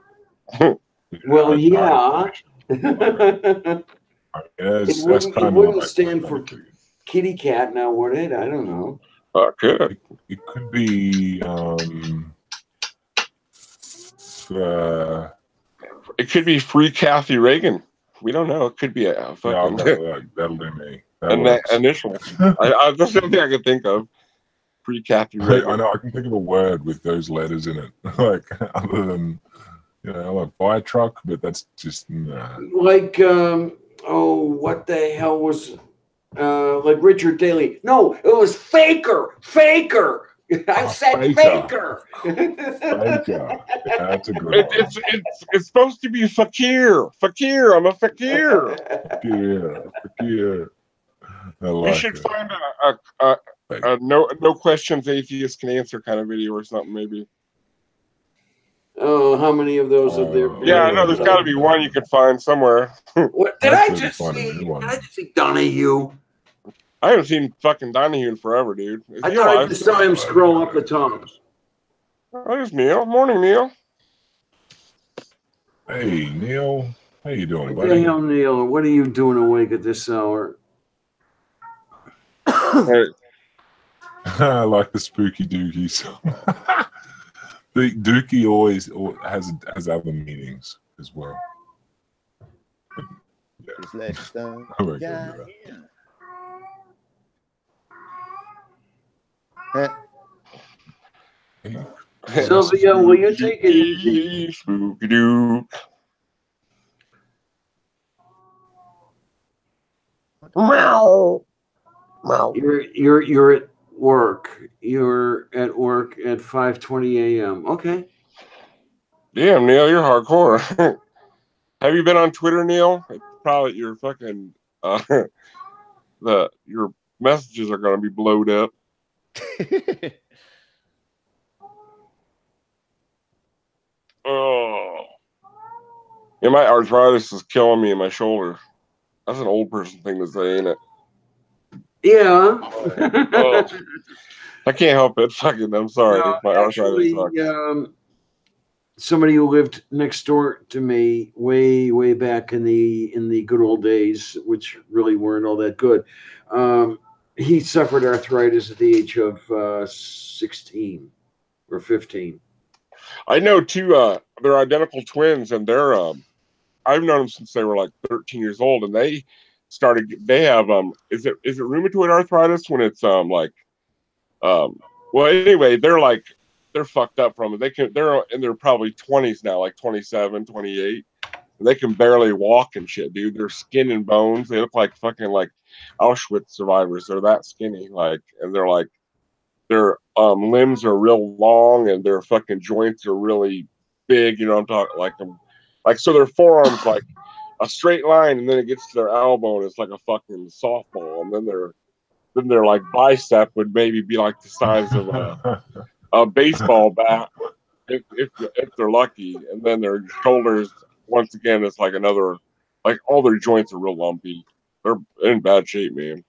Speaker 3: fucker.
Speaker 2: Well, yeah.
Speaker 4: Yeah,
Speaker 2: It wouldn't stand for kitty cat now, would it? I don't know.
Speaker 3: Good.
Speaker 4: It could be
Speaker 3: It could be free Kathy Reagan. We don't know. It could be a
Speaker 4: yeah,
Speaker 3: fucking
Speaker 4: that'll do me. That works.
Speaker 3: initial. That's the only thing I could think of. Free Kathy Reagan.
Speaker 4: I know I can think of a word with those letters in it, like other than like fire truck, but that's just nah.
Speaker 2: Like, what the hell was, like Richard Daley? No, it was Faker. Faker. I said
Speaker 4: Faker.
Speaker 2: Faker.
Speaker 4: Faker. Yeah, that's a good one.
Speaker 3: It's supposed to be fakir. Fakir. I'm a fakir.
Speaker 4: Fakir. I
Speaker 3: We
Speaker 4: like
Speaker 3: should
Speaker 4: it.
Speaker 3: find a no questions atheists can answer kind of video or something maybe.
Speaker 2: Oh, how many of those are there?
Speaker 3: Yeah, I know. There's got to be one you can find somewhere.
Speaker 2: What did I
Speaker 4: Hopefully
Speaker 2: just
Speaker 4: find a
Speaker 2: see?
Speaker 4: new
Speaker 2: Did
Speaker 4: one.
Speaker 2: I just see Donahue?
Speaker 3: I haven't seen fucking Donahue in forever, dude. Is
Speaker 2: I
Speaker 3: he
Speaker 2: thought I
Speaker 3: alive?
Speaker 2: just saw him scroll up the top.
Speaker 3: Oh, there's Neil. Morning, Neil.
Speaker 4: Hey Neil, how you doing,
Speaker 2: What the
Speaker 4: buddy?
Speaker 2: hell, Neil? What are you doing awake at this hour?
Speaker 3: Hey,
Speaker 4: I like the spooky dookie song. The dookie always has other meanings as well.
Speaker 1: Just let the
Speaker 4: I won't go
Speaker 1: guy
Speaker 4: into
Speaker 1: in.
Speaker 4: that.
Speaker 2: Sylvia, will you take it easy?
Speaker 3: Spooky doo. Meow. Meow.
Speaker 2: You're at work. You're at work at 5:20 a.m. Okay.
Speaker 3: Damn, Neil, you're hardcore. Have you been on Twitter, Neil? It's probably your fucking your messages are gonna be blowed up. Oh, yeah, my arthritis is killing me in my shoulder. That's an old person thing to say, ain't it?
Speaker 2: Yeah.
Speaker 3: Oh, I can't help it. Fucking, I'm sorry.
Speaker 2: No,
Speaker 3: My arthritis
Speaker 2: actually,
Speaker 3: sucks.
Speaker 2: somebody who lived next door to me way back in the good old days, which really weren't all that good, he suffered arthritis at the age of 16 or 15.
Speaker 3: I know two. They're identical twins, and they're I've known them since they were like 13 years old, and they started. They have is it rheumatoid arthritis when it's well, anyway, they're fucked up from it. They're in their probably 20s now, like 27, 28. And they can barely walk and shit, dude. They're skin and bones. They look like fucking like Auschwitz survivors. They're that skinny, like, and they're like their limbs are real long and their fucking joints are really big. You know, I'm talking like them, like so their forearms like a straight line, and then it gets to their elbow and it's like a fucking softball, and then their like bicep would maybe be like the size of a baseball bat if they're lucky, and then their shoulders once again it's like another, like all their joints are real lumpy. They're in bad shape, man.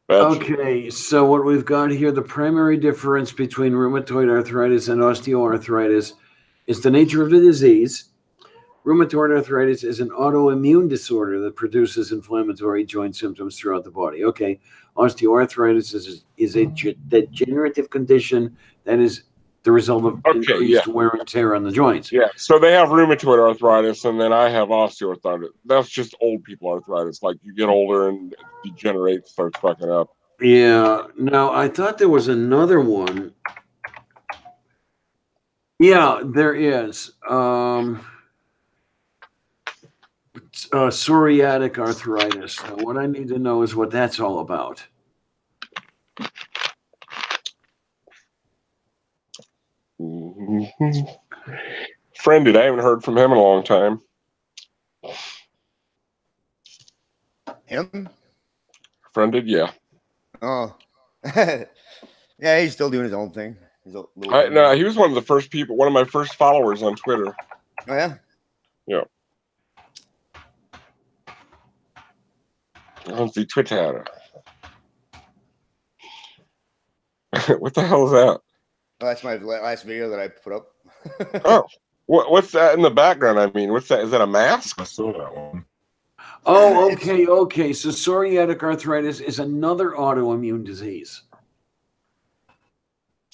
Speaker 3: Bad shape.
Speaker 2: Okay, so what we've got here, the primary difference between rheumatoid arthritis and osteoarthritis is the nature of the disease. Rheumatoid arthritis is an autoimmune disorder that produces inflammatory joint symptoms throughout the body. Okay, osteoarthritis is a degenerative condition that is the result of increased wear and tear on the joints.
Speaker 3: Yeah, so they have rheumatoid arthritis, and then I have osteoarthritis. That's just old people arthritis. Like you get older and it degenerates, starts fucking up.
Speaker 2: Yeah. Now I thought there was another one. Yeah, there is. Psoriatic arthritis. Now, what I need to know is what that's all about.
Speaker 3: Mm-hmm. Friended, I haven't heard from him in a long time.
Speaker 1: Him?
Speaker 3: Friended, yeah.
Speaker 1: Oh. Yeah, he's still doing his own thing.
Speaker 3: No, he was one of the first people, one of my first followers on Twitter.
Speaker 1: Oh, yeah?
Speaker 3: Yeah. On the Twitter. What the hell is that?
Speaker 1: Oh, that's my last video that I put up.
Speaker 3: Oh, what's that in the background? I mean, what's that? Is that a mask?
Speaker 4: I saw that one.
Speaker 2: Oh, okay, okay. So psoriatic arthritis is another autoimmune disease.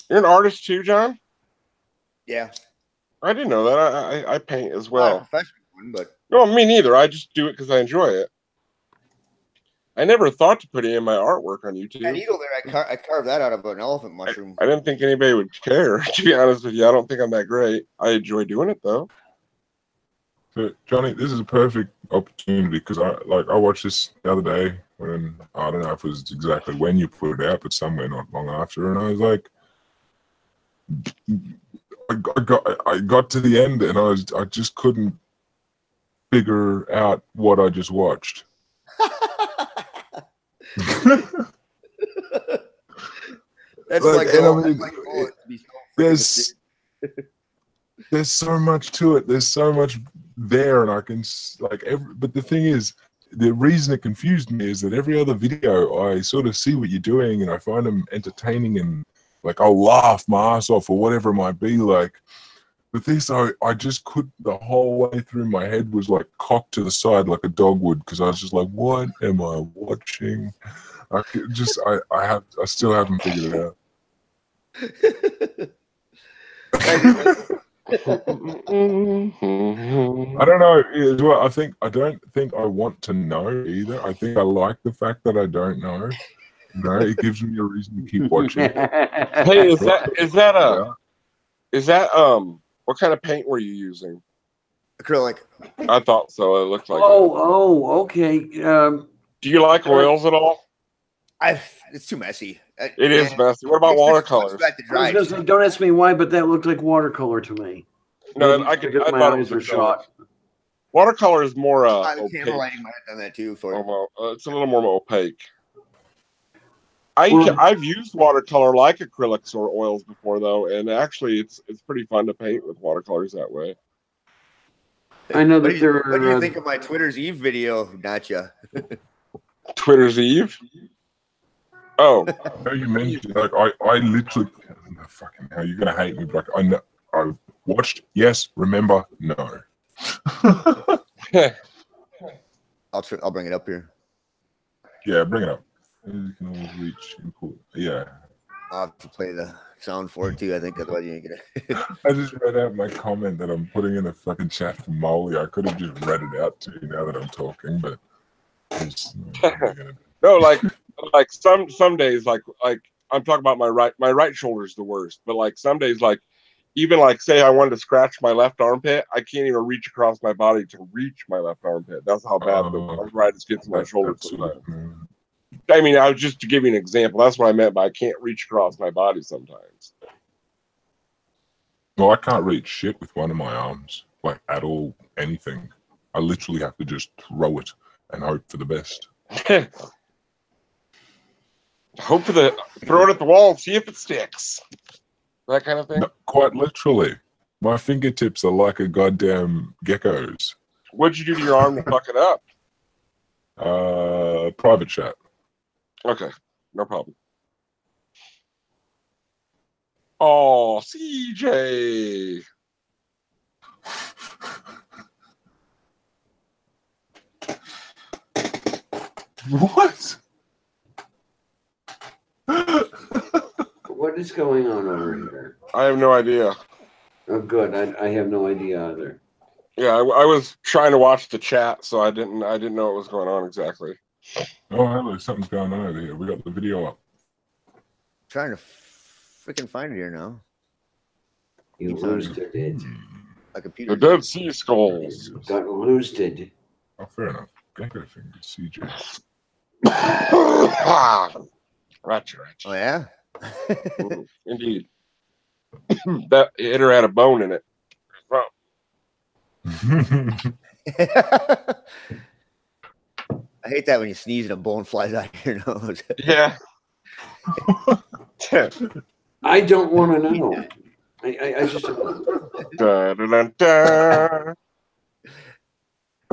Speaker 3: You're an artist too, John?
Speaker 1: Yeah.
Speaker 3: I didn't know that. I paint as well.
Speaker 1: Not a professional one, but
Speaker 3: no, me neither. I just do it because I enjoy it. I never thought to put any of my artwork on YouTube.
Speaker 1: that eagle there, I carved that out of an elephant mushroom.
Speaker 3: I didn't think anybody would care, to be honest with you. I don't think I'm that great. I enjoy doing it though.
Speaker 4: So, Johnny, this is a perfect opportunity because I watched this the other day when, I don't know if it was exactly when you put it out, but somewhere not long after, and I was like, I got to the end and I just couldn't figure out what I just watched.
Speaker 1: That's
Speaker 4: there's so much to it. There's so much there, and I can but the thing is, the reason it confused me is that every other video I sort of see what you're doing and I find them entertaining and like I'll laugh my ass off or whatever it might be like. But this, I just couldn't, the whole way through my head was like cocked to the side like a dog would because I was just like, what am I watching? I still haven't figured it out. I don't know. I don't think I want to know either. I think I like the fact that I don't know. No, it gives me a reason to keep watching.
Speaker 3: Hey, is that what kind of paint were you using?
Speaker 1: Acrylic.
Speaker 3: I thought so. It looked like.
Speaker 2: Oh, okay.
Speaker 3: Do you like oils at all?
Speaker 1: It's too messy.
Speaker 3: It is messy. What about watercolors?
Speaker 2: Don't ask me why, but that looked like watercolor to me.
Speaker 3: No, I could. I
Speaker 2: my
Speaker 3: thought it
Speaker 2: eyes
Speaker 3: was
Speaker 2: were shot.
Speaker 3: Watercolor is more
Speaker 1: The
Speaker 3: opaque.
Speaker 1: camera lighting might have done that too. For
Speaker 3: It's a little more opaque.
Speaker 2: Well-
Speaker 3: I've used watercolor like acrylics or oils before though, and actually it's pretty fun to paint with watercolors that way.
Speaker 2: I know
Speaker 1: what
Speaker 2: that
Speaker 1: do you,
Speaker 2: there
Speaker 1: what do you
Speaker 2: are.
Speaker 1: think of my Twitter's Eve video? Gotcha.
Speaker 3: Twitter's Eve. Oh,
Speaker 4: How you mentioned, like, I literally, fucking hell, you're gonna hate me, but like, I know, I've watched, yes, remember, no.
Speaker 1: I'll bring it up here.
Speaker 4: Yeah, bring it up. You can always reach input. Yeah.
Speaker 1: I'll have to play the sound for it too. I think otherwise you ain't gonna.
Speaker 4: I just read out my comment that I'm putting in the fucking chat for Molly. I could have just read it out to you now that I'm talking, but it's,
Speaker 3: no, like some days, like I'm talking about my right shoulder's the worst, but like some days, like even like say I wanted to scratch my left armpit, I can't even reach across my body to reach my left armpit. That's how bad the arthritis gets in my shoulders. I mean, I was just to give you an example. That's what I meant by I can't reach across my body sometimes.
Speaker 4: Well, I can't reach shit with one of my arms, like at all, anything. I literally have to just throw it and hope for the best.
Speaker 3: Hope for throw it at the wall and see if it sticks. That kind of thing.
Speaker 4: No, quite literally. My fingertips are like a goddamn gecko's.
Speaker 3: What'd you do to your arm to fuck it up?
Speaker 4: Private chat.
Speaker 3: Okay, no problem. Oh, CJ.
Speaker 4: What?
Speaker 2: What is going on over here?
Speaker 3: I have no idea.
Speaker 2: Oh, good. I have no idea either.
Speaker 3: Yeah, I was trying to watch the chat, so I didn't know what was going on exactly.
Speaker 4: Oh, hello, something's going on over here. We got the video up.
Speaker 1: Trying to freaking find it here now.
Speaker 2: You loosed it.
Speaker 1: A computer.
Speaker 3: The Dead Sea Skulls.
Speaker 2: Got loosed it.
Speaker 4: Oh, fair enough. Gecko fingers, CJ.
Speaker 3: Ratcha.
Speaker 1: Oh yeah.
Speaker 3: Indeed. That hitter had a bone in it.
Speaker 1: I hate that when you sneeze and a bone flies out of your nose.
Speaker 3: Yeah.
Speaker 2: I don't want to know. I just.
Speaker 3: Da, da, da, da.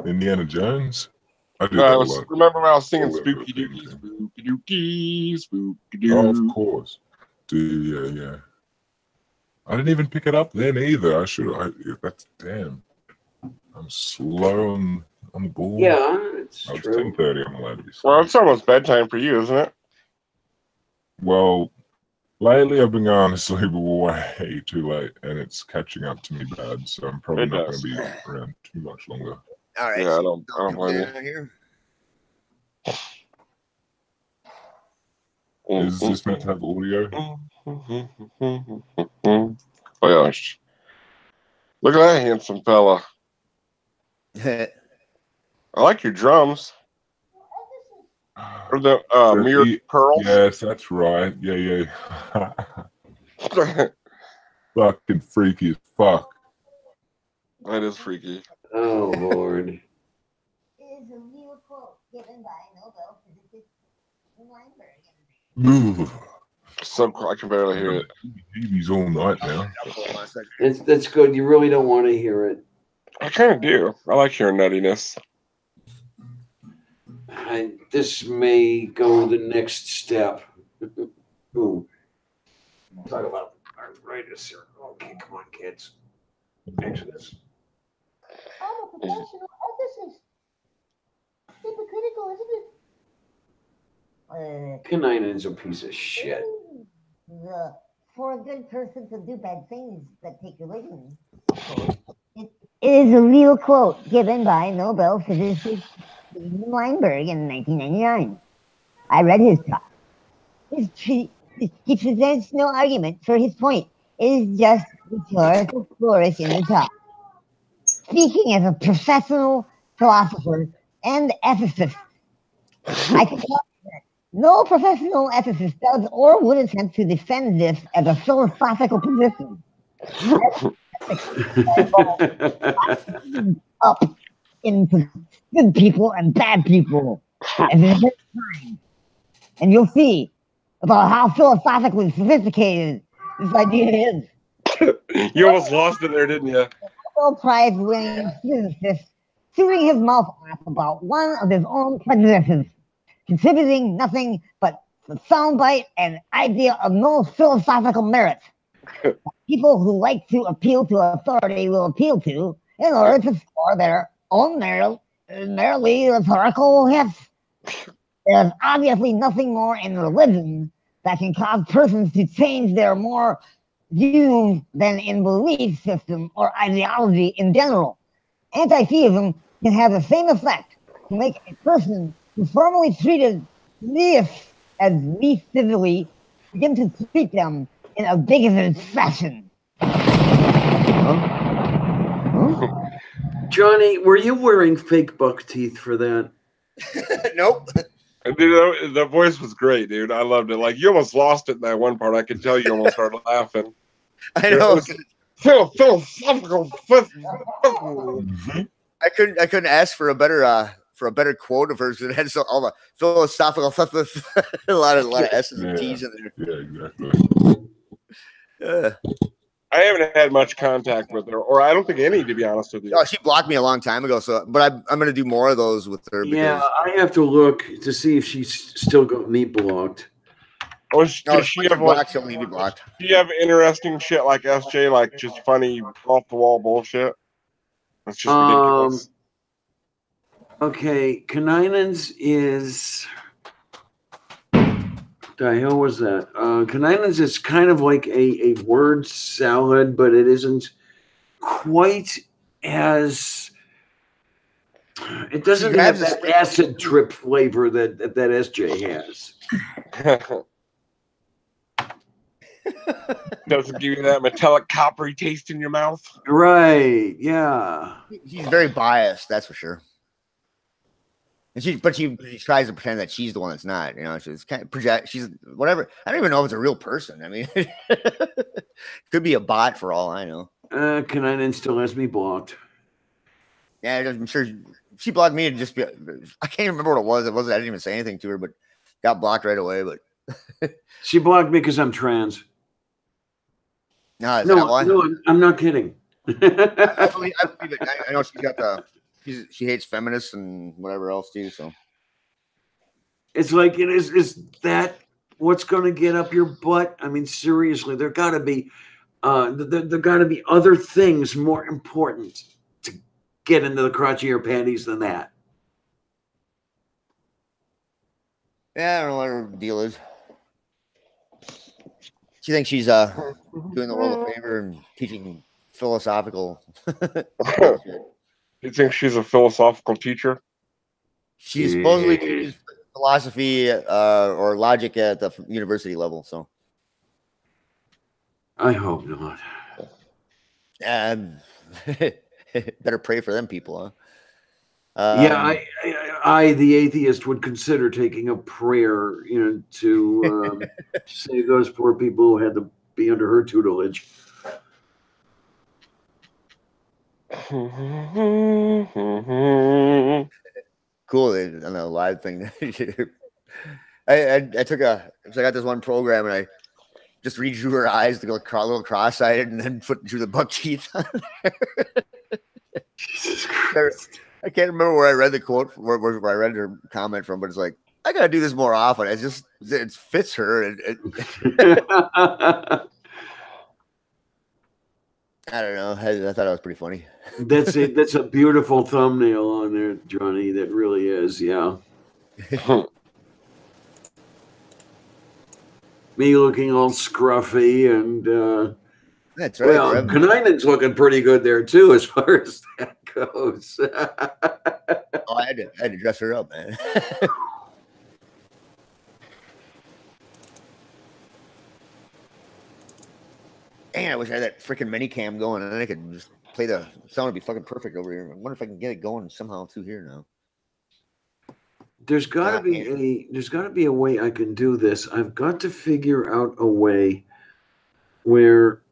Speaker 4: Indiana Jones? I do that a lot.
Speaker 3: Remember when I was singing
Speaker 4: All
Speaker 3: Spooky
Speaker 4: over
Speaker 3: Dookie,
Speaker 4: things,
Speaker 3: Spooky Dookie, Spooky Doo?
Speaker 4: Oh, of course. Yeah. I didn't even pick it up then either. I should have. That's damn. I'm slow on the ball.
Speaker 2: Yeah, it's
Speaker 4: It's
Speaker 2: true.
Speaker 4: 10:30. I'm allowed to be slow.
Speaker 3: Well, it's almost bedtime for you, isn't it?
Speaker 4: Well, lately I've been going to sleep way too late, and it's catching up to me bad. So I'm probably
Speaker 3: It
Speaker 4: not
Speaker 3: does.
Speaker 4: going to be around too much longer.
Speaker 1: All right.
Speaker 3: Yeah, I don't blame you.
Speaker 1: Here.
Speaker 4: Is this meant to have audio?
Speaker 3: Oh gosh. Look at that handsome fella. I like your drums. Or the mirrored pearls.
Speaker 4: Yes, that's right. Yeah. Fucking freaky as fuck.
Speaker 3: That is freaky.
Speaker 2: Oh Lord.
Speaker 9: It is a real quote given by Nobel physicist Weinberg.
Speaker 4: Ooh.
Speaker 3: So I can barely hear it.
Speaker 4: He's all night now.
Speaker 2: That's good. You really don't want to hear it.
Speaker 3: I kind of do. I like hearing nuttiness.
Speaker 2: This may go the next step. Ooh. Talk about arthritis here. Okay, come on, kids. Exodus.
Speaker 9: I'm a professional ethicist. Hypocritical, isn't it?
Speaker 2: Canine is a piece of shit.
Speaker 9: For a good person to do bad things that take religion. It is a real quote given by Nobel physicist Weinberg in 1999. I read his talk. He presents no argument for his point. It is just rhetorical flourish in the talk. Speaking as a professional philosopher and ethicist, I can tell you that no professional ethicist does or would attempt to defend this as a philosophical position. up into good people and bad people as it hits time. And you'll see about how philosophically sophisticated this idea is.
Speaker 3: You almost lost it there, didn't you?
Speaker 9: Nobel Prize winning physicist shooting his mouth off about one of his own prejudices, contributing nothing but the soundbite and idea of no philosophical merit. People who like to appeal to authority will appeal to in order to score their own merely rhetorical hits. There's obviously nothing more in religion that can cause persons to change their more views than in belief system or ideology in general. Anti-theism can have the same effect to make a person who formerly treated theists as least civilly begin to treat them in a bigoted fashion.
Speaker 2: Johnny, were you wearing fake buck teeth for that?
Speaker 1: Nope.
Speaker 3: Dude, the voice was great, dude. I loved it. Like, you almost lost it in that one part. I could tell you almost started laughing.
Speaker 1: I know.
Speaker 3: Philosophical.
Speaker 1: I couldn't ask for a better quote of hers. It had all the philosophical a lot of S's and T's in there.
Speaker 4: Yeah, exactly.
Speaker 3: I haven't had much contact with her, or I don't think any, to be honest with you.
Speaker 1: Oh, she blocked me a long time ago. So, but I'm gonna do more of those with her.
Speaker 2: Yeah,
Speaker 1: Because,
Speaker 2: I have to look to see if she's still got me blocked.
Speaker 3: Or
Speaker 1: no,
Speaker 3: does she have
Speaker 1: blocked. She'll leave you blocked.
Speaker 3: Do you have interesting shit like SJ, like just funny off the wall bullshit? That's just ridiculous.
Speaker 2: Okay, Kaninen's is. The hell was that? Kaninen's is kind of like a word salad, but it isn't quite as. It doesn't have that acid trip flavor that SJ has.
Speaker 1: Doesn't give you that metallic coppery taste in your mouth.
Speaker 2: Right, yeah.
Speaker 1: He's very biased, that's for sure. And she tries to pretend that she's the one that's not. You know, she's kind of project. She's whatever. I don't even know if it's a real person. I mean, it could be a bot for all I know.
Speaker 2: Kaninen still has me blocked.
Speaker 1: Yeah, I'm sure she blocked me to just be. I can't remember what it was. It wasn't. I didn't even say anything to her, but got blocked right away. But
Speaker 2: she blocked me because I'm trans.
Speaker 1: No,
Speaker 2: I'm not kidding.
Speaker 1: I believe it. I know she's got the. She hates feminists and whatever else too. So
Speaker 2: it's like it is that what's going to get up your butt? I mean, seriously, there got to be other things more important to get into the crotch of your panties than that.
Speaker 1: Yeah, I don't know what her deal is. She thinks she's doing the world a favor and teaching philosophical.
Speaker 3: You think she's a philosophical teacher?
Speaker 1: She supposedly teaches philosophy or logic at the university level. So
Speaker 2: I hope not.
Speaker 1: Better pray for them people, huh?
Speaker 2: Yeah, I, the atheist, would consider taking a prayer, to save those poor people who had to be under her tutelage.
Speaker 1: Cool on the live thing. I got this one program and I just redrew her eyes to go a little cross-eyed and then drew the buck teeth on there. Jesus Christ. I can't remember where I read the quote where I read her comment from, but it's like, I gotta do this more often. It fits her. I don't know. I thought it was pretty funny.
Speaker 2: That's a beautiful thumbnail on there, Johnny. That really is, yeah. Me looking all scruffy and
Speaker 1: that's right.
Speaker 2: Well, Kaninen's looking pretty good there too, as far as that goes.
Speaker 1: Oh, I had to dress her up, man. Dang, I wish I had that freaking mini cam going, and then I could just play the sound. Would be fucking perfect over here. I wonder if I can get it going somehow too here now.
Speaker 2: There's got to be a way I can do this. I've got to figure out a way where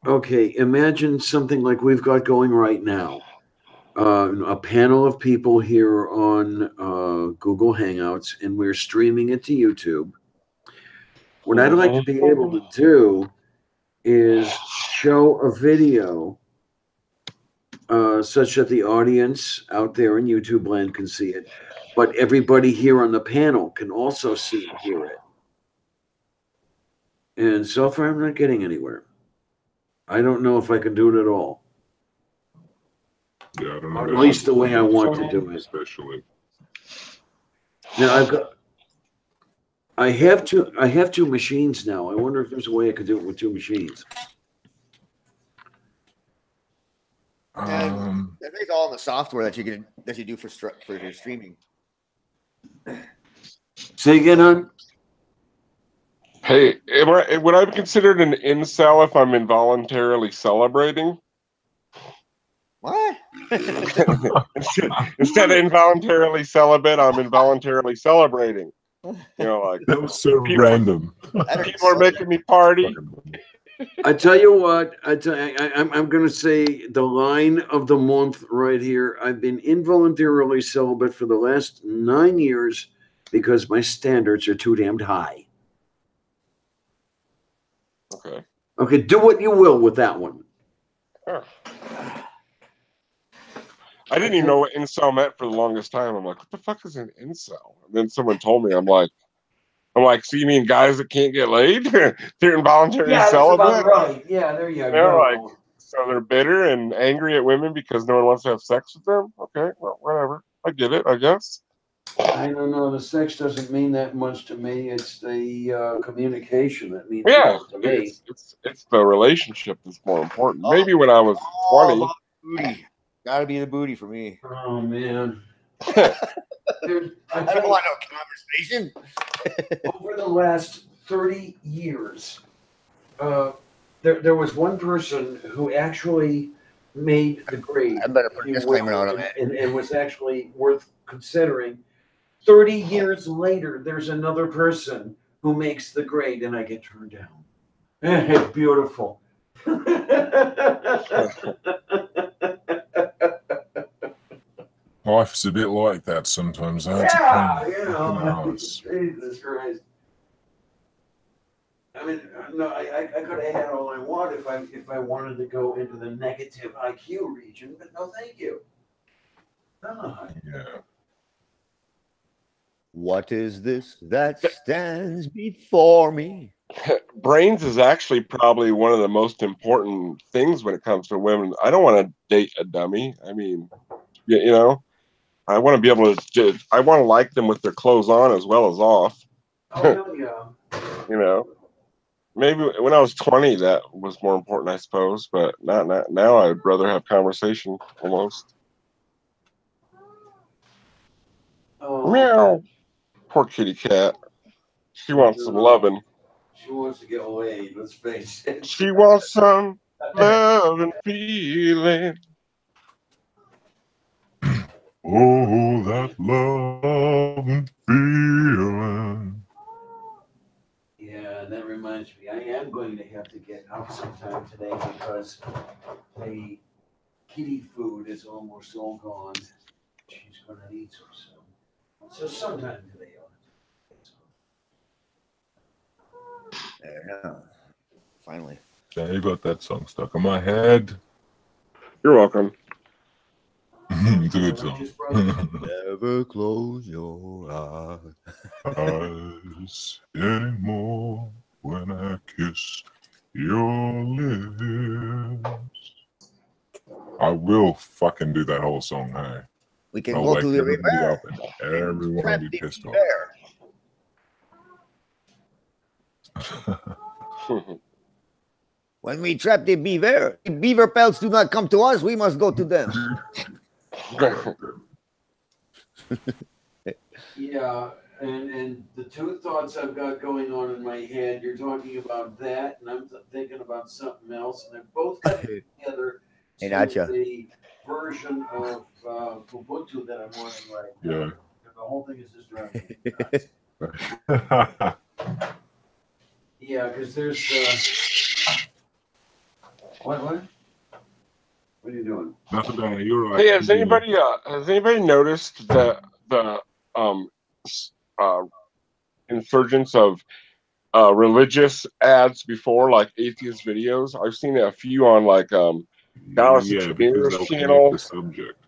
Speaker 2: Okay, imagine something like we've got going right now. A panel of people here on Google Hangouts, and we're streaming it to YouTube. What I'd like to be able to do is show a video such that the audience out there in YouTube land can see it, but everybody here on the panel can also see and hear it. And so far, I'm not getting anywhere. I don't know if I can do it at all.
Speaker 4: Yeah, I don't know.
Speaker 2: Or at least the way I want to do it.
Speaker 4: Especially.
Speaker 2: Now I have two machines now. I wonder if there's a way I could do it with two machines.
Speaker 1: I think it's all in the software that you do for your streaming.
Speaker 2: Say again, hon?
Speaker 3: Hey, would I be considered an incel if I'm involuntarily celebrating?
Speaker 1: What?
Speaker 3: Instead of involuntarily celibate, I'm involuntarily celebrating. You know, like
Speaker 4: that was so random.
Speaker 3: People are making me party.
Speaker 2: I tell you what, I'm going to say the line of the month right here. I've been involuntarily celibate for the last 9 years because my standards are too damned high.
Speaker 3: Okay.
Speaker 2: Okay, do what you will with that one.
Speaker 3: Sure. I didn't even know what incel meant for the longest time. I'm like, what the fuck is an incel? And then someone told me, I'm like, so you mean guys that can't get laid? They're involuntary celibate?
Speaker 2: That's about right. Yeah, there you go.
Speaker 3: Like, so they're bitter and angry at women because no one wants to have sex with them? Okay, well, whatever. I get it, I guess.
Speaker 2: I don't know. The sex doesn't mean that much to me. It's the communication that means
Speaker 3: Yeah,
Speaker 2: more to me.
Speaker 3: it's the relationship that's more important. Maybe when I was 20.
Speaker 1: Booty. Gotta be the booty for me.
Speaker 2: Oh, man. Dude,
Speaker 1: I don't want no conversation.
Speaker 2: Over the last 30 years, there was one person who actually made the grade.
Speaker 1: I better put a disclaimer out on that.
Speaker 2: And was actually worth considering. 30 years later, there's another person who makes the grade, and I get turned down. Beautiful.
Speaker 4: Life's a bit like that sometimes.
Speaker 2: Yeah, you know. Jesus Christ. I mean, no, I could have had all I want if I wanted to go into the negative IQ region, but no, thank you.
Speaker 4: Yeah.
Speaker 1: What is this that stands before me?
Speaker 3: Brains is actually probably one of the most important things when it comes to women. I don't want to date a dummy. I mean, you know, I want to be able to. I want to like them with their clothes on as well as off.
Speaker 2: Oh yeah.
Speaker 3: You know, maybe when I was 20, that was more important, I suppose. But not now. I'd rather have conversation almost.
Speaker 2: Oh.
Speaker 3: Meow. Poor kitty cat. She wants some loving.
Speaker 2: She wants to get laid, let's face it.
Speaker 3: She wants some love and feeling.
Speaker 4: Oh, that love and feeling.
Speaker 2: Yeah, that reminds me. I am going to have to get out sometime today because the kitty food is almost all gone. She's going to need some. So sometime today.
Speaker 1: There, finally.
Speaker 4: Yeah, you got that song stuck in my head.
Speaker 3: You're welcome.
Speaker 4: It's a good song.
Speaker 1: Never close your
Speaker 4: eyes anymore when I kiss your lips. I will fucking do that whole song, hey.
Speaker 1: We can
Speaker 4: I'll
Speaker 1: go
Speaker 4: wake
Speaker 1: to the
Speaker 4: everybody
Speaker 1: river.
Speaker 4: up and everyone will be pissed off.
Speaker 1: When we trap the beaver pelts do not come to us, we must go to them.
Speaker 2: Yeah, and the two thoughts I've got going on in my head, you're talking about that, and I'm thinking about something else, and they're both coming together
Speaker 1: Hey,
Speaker 2: to
Speaker 1: Nacha.
Speaker 2: the version of Ubuntu that I'm running right now.
Speaker 4: Yeah.
Speaker 2: And the whole thing is just driving me nuts. Yeah, because there's What? What are you doing?
Speaker 4: Nothing bad. You're right.
Speaker 3: Hey, has anybody noticed the insurgence of religious ads before, like atheist videos? I've seen a few on like Dallas
Speaker 4: Yeah, because
Speaker 3: Spears
Speaker 4: they'll connect
Speaker 3: channel,
Speaker 4: the subject.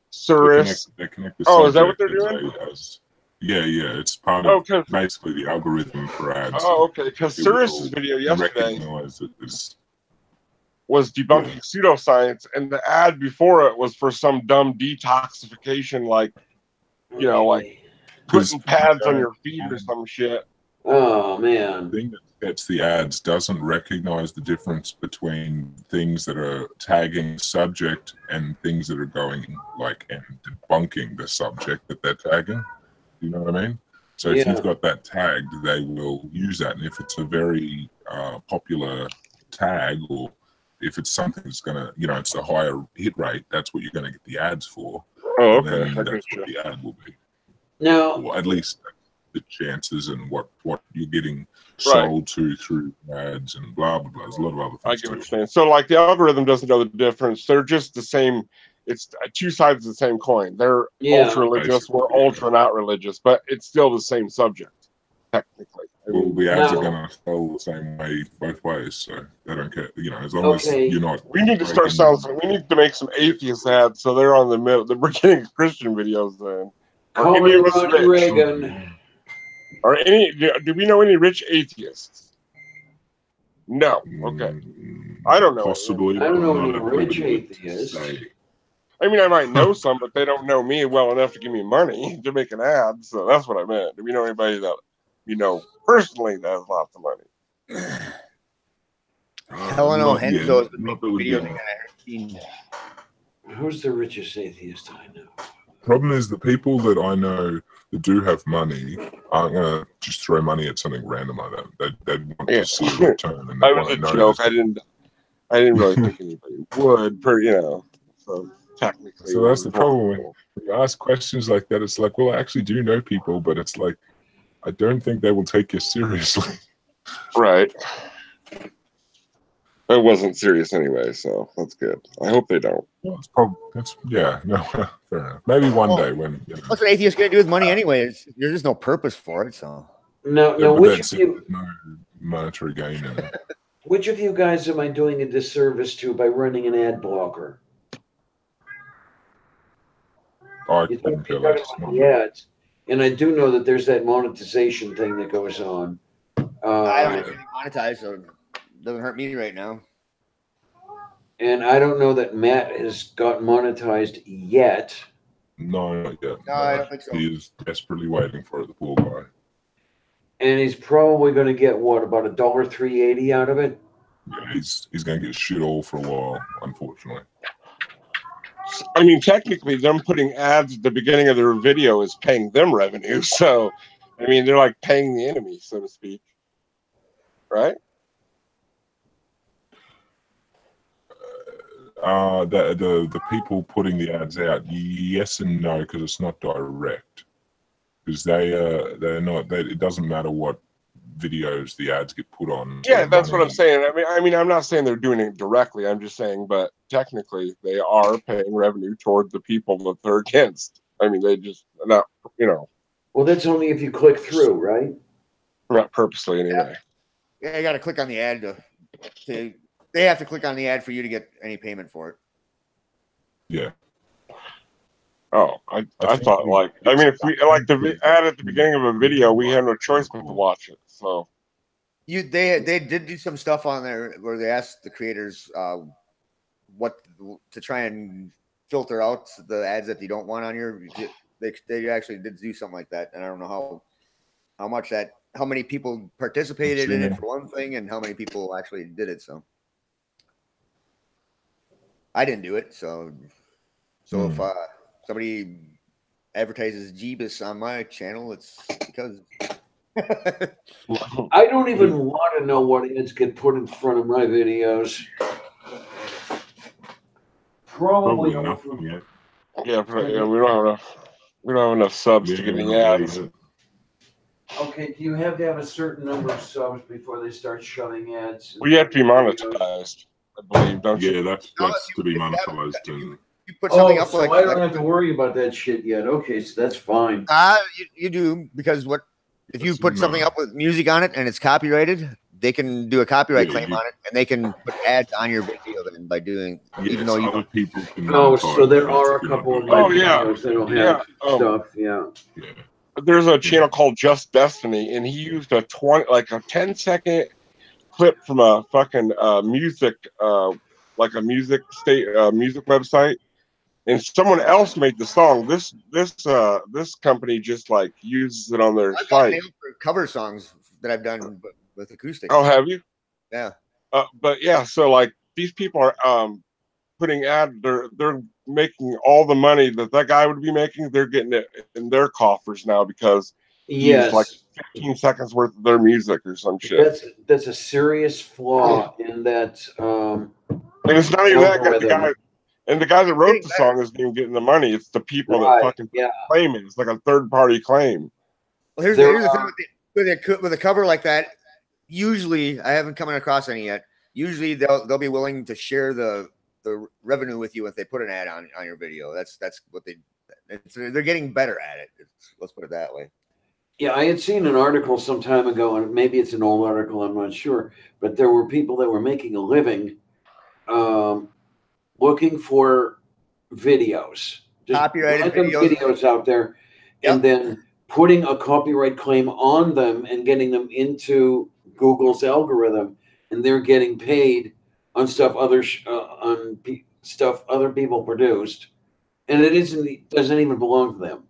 Speaker 3: Cirrus.
Speaker 4: They connect the
Speaker 3: Oh, is that what
Speaker 4: subject
Speaker 3: they're
Speaker 4: and
Speaker 3: doing?
Speaker 4: say as yeah, it's part
Speaker 3: Oh,
Speaker 4: of basically the algorithm for ads.
Speaker 3: oh, okay. Because
Speaker 4: It
Speaker 3: Cirrus's
Speaker 4: will
Speaker 3: video yesterday
Speaker 4: recognize it as
Speaker 3: was debunking pseudoscience, and the ad before it was for some dumb detoxification, like like putting pads on your feet or some shit.
Speaker 2: Oh man.
Speaker 4: The thing that gets the ads doesn't recognize the difference between things that are tagging subject and things that are going like and debunking the subject that they're tagging. You know what I mean? So if you've got that tagged, they will use that. And if it's a very popular tag, or if it's something that's going to, it's a higher hit rate, that's what you're going to get the ads for.
Speaker 3: Oh,
Speaker 4: and
Speaker 3: okay.
Speaker 4: then that's what the ad will be.
Speaker 2: Now,
Speaker 4: Or at least the chances and what you're getting sold to through ads and blah, blah, blah. There's a lot of other things.
Speaker 3: I get what you're saying. So, like, the algorithm doesn't know the difference. They're just the same. It's two sides of the same coin. They're ultra religious. We're ultra not religious, but it's still the same subject, technically.
Speaker 4: Well, the ads are going to sell the same way both ways, so they don't care. As long as you're not.
Speaker 3: We need to start selling. We need to make some atheist ads so they're on the middle. We're getting Christian videos then.
Speaker 2: Call me Ronald Reagan.
Speaker 3: Or do we know any rich atheists? No. Okay. I don't know.
Speaker 4: Possibly.
Speaker 2: I don't know any rich atheists.
Speaker 3: I mean, I might know some, but they don't know me well enough to give me money to make an ad. So that's what I meant. Do we know anybody that personally that has lots of money?
Speaker 1: Helen O'Henzo's videos I seen.
Speaker 2: Who's the richest atheist I know?
Speaker 4: Problem is the people that I know that do have money aren't going to just throw money at something random like that. They'd want to see a return. And
Speaker 3: I was a joke. I didn't really think anybody would, so technically.
Speaker 4: So that's the problem when you ask questions like that. It's like, well, I actually do know people, but it's like, I don't think they will take you seriously.
Speaker 3: Right. It wasn't serious anyway, so that's good. I hope they don't.
Speaker 4: Well, fair enough. Maybe one day when.
Speaker 1: What's an atheist going to do with money anyway? There's just no purpose for it. So.
Speaker 2: No, which of you?
Speaker 4: No monetary gain in it.
Speaker 2: Which of you guys am I doing a disservice to by running an ad blocker?
Speaker 4: I couldn't care less.
Speaker 2: Ads, and I do know that there's that monetization thing that goes on.
Speaker 1: I don't have monetized, so it doesn't hurt me right now.
Speaker 2: And I don't know that Matt has got monetized yet.
Speaker 4: No, not yet.
Speaker 1: No, I don't think so.
Speaker 4: He is desperately waiting for it, the poor guy.
Speaker 2: And he's probably going to get what, about $1.380 out of it?
Speaker 4: Yeah, he's going to get shit all for a while, unfortunately.
Speaker 3: I mean, technically, them putting ads at the beginning of their video is paying them revenue. So, I mean, they're like paying the enemy, so to speak. Right?
Speaker 4: The people putting the ads out, yes and no, because it's not direct. Because they're not. It doesn't matter what videos the ads get put on.
Speaker 3: Yeah, that's what I'm saying. I mean, I'm not saying they're doing it directly. I'm just saying, but technically, they are paying revenue toward the people that they're against. I mean, they just not,
Speaker 2: Well, that's only if you click through, right?
Speaker 3: Not purposely, anyway.
Speaker 1: Yeah, you got to click on the ad to. They have to click on the ad for you to get any payment for it.
Speaker 4: Yeah.
Speaker 3: Oh, I thought if we like the ad at the beginning of a video, we have no choice but to watch it. So
Speaker 1: they did do some stuff on there where they asked the creators what to try and filter out the ads that you don't want on your. They actually did do something like that, and I don't know how many people participated in it for one thing, and how many people actually did it. So I didn't do it. So if somebody advertises Jeebus on my channel, it's because
Speaker 2: I don't even want to know what ads get put in front of my videos. Probably
Speaker 4: nothing yet.
Speaker 3: Yeah, we don't have enough subs to get any ads.
Speaker 2: Okay, do you have to have a certain number of subs before they start shoving ads?
Speaker 3: We have to be monetized. believe, don't you?
Speaker 4: Yeah, that's to be monetized. And
Speaker 1: You put something
Speaker 2: Oh,
Speaker 1: up
Speaker 2: so
Speaker 1: like
Speaker 2: I don't have to worry about that shit yet. Okay, so that's fine.
Speaker 1: you do, because what if you
Speaker 4: That's
Speaker 1: put something
Speaker 4: no.
Speaker 1: up with music on it and it's copyrighted, they can do a copyright
Speaker 4: Yeah,
Speaker 1: claim
Speaker 4: you-
Speaker 1: on it, and they can put ads on your video then by doing, even
Speaker 4: yes,
Speaker 1: though you
Speaker 4: other
Speaker 1: don't.
Speaker 4: people can
Speaker 2: Oh,
Speaker 4: monetize.
Speaker 2: so there
Speaker 4: but
Speaker 2: are a
Speaker 4: you're not
Speaker 2: couple of
Speaker 4: doing
Speaker 2: my
Speaker 3: Oh,
Speaker 4: it.
Speaker 3: yeah.
Speaker 2: videos that don't have
Speaker 3: Yeah.
Speaker 2: stuff. Yeah.
Speaker 4: Yeah.
Speaker 3: There's a
Speaker 4: Yeah.
Speaker 3: channel called Just Destiny, and he used a 10-second clip from a fucking music like a music website, and someone else made the song. This company just like uses it on their
Speaker 1: I've got
Speaker 3: site.
Speaker 1: nailed for cover songs that I've done with acoustic.
Speaker 3: Oh, have you?
Speaker 1: Yeah.
Speaker 3: But yeah, so like these people are putting they're making all the money that guy would be making. They're getting it in their coffers now because he used like
Speaker 2: Yes,
Speaker 3: 15 seconds worth of their music or some shit.
Speaker 2: that's a serious flaw in that
Speaker 3: And it's not even that guy.
Speaker 2: algorithm.
Speaker 3: The guy that wrote
Speaker 1: Getting
Speaker 3: the
Speaker 1: better.
Speaker 3: song isn't even getting the money. It's the people that
Speaker 2: Right.
Speaker 3: fucking
Speaker 2: Yeah.
Speaker 3: claim it. It's like a third party claim.
Speaker 1: Well, here's
Speaker 2: There
Speaker 1: the thing
Speaker 2: are-
Speaker 1: with a cover like that. Usually, I haven't come across any yet. Usually, they'll be willing to share the revenue with you if they put an ad on your video. That's what they're getting better at it. Let's put it that way.
Speaker 2: Yeah, I had seen an article some time ago, and maybe it's an old article, I'm not sure, but there were people that were making a living looking for videos, just
Speaker 1: Copyrighted
Speaker 2: random videos out there, and then putting a copyright claim on them and getting them into Google's algorithm, and they're getting paid on stuff stuff other people produced, and doesn't even belong to them,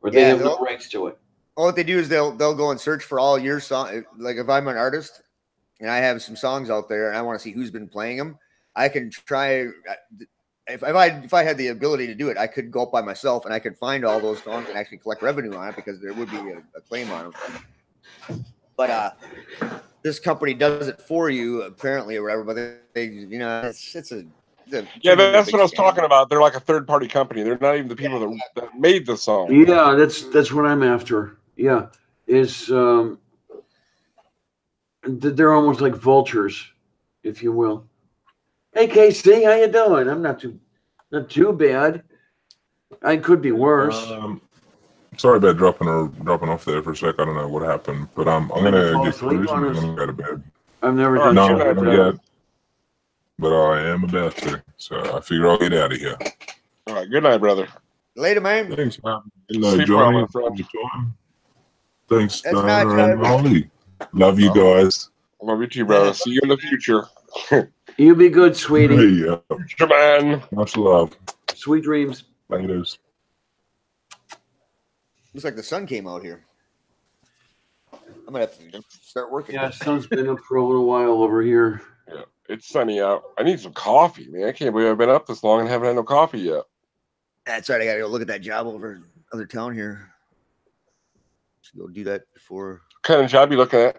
Speaker 2: or they have no rights to it.
Speaker 1: All what they do is they'll go and search for all your songs. Like if I'm an artist and I have some songs out there and I want to see who's been playing them, I can try. If I had the ability to do it, I could go up by myself and I could find all those songs and actually collect revenue on it because there would be a claim on them. But this company does it for you apparently or whatever. But they it's a
Speaker 3: Yeah, that's what I was talking about. They're like a third party company. They're not even the people that made the song.
Speaker 2: Yeah, that's what I'm after. Yeah, is they're almost like vultures, if you will. Hey, Casey, how you doing? I'm not too bad. I could be worse.
Speaker 4: Sorry about dropping off there for a sec. I don't know what happened, but I'm gonna get cruising. I'm gonna go to bed.
Speaker 2: I've never done
Speaker 4: not yet, but I am about to. So I figure I'll get out of here.
Speaker 3: All right, good night, brother.
Speaker 1: Later, man.
Speaker 4: Thanks, man. Good
Speaker 3: Sleep
Speaker 4: night, Johnny.
Speaker 3: well, my friend.
Speaker 4: Thanks,
Speaker 1: That's
Speaker 4: Donna
Speaker 1: nice,
Speaker 4: and Molly. Love you guys.
Speaker 3: Love you too, brother. See you in the future.
Speaker 2: You be good, sweetie.
Speaker 4: Yeah.
Speaker 3: Future man.
Speaker 4: Much love.
Speaker 2: Sweet dreams.
Speaker 4: Laters.
Speaker 1: Looks like the sun came out here. I'm gonna have to start working.
Speaker 2: Yeah, sun's been up for a little while over here.
Speaker 3: Yeah, it's sunny out. I need some coffee, man. I can't believe I've been up this long and haven't had no coffee yet.
Speaker 1: That's right. I gotta go look at that job over in other town here. Should go do that before.
Speaker 3: What kind of job you looking at?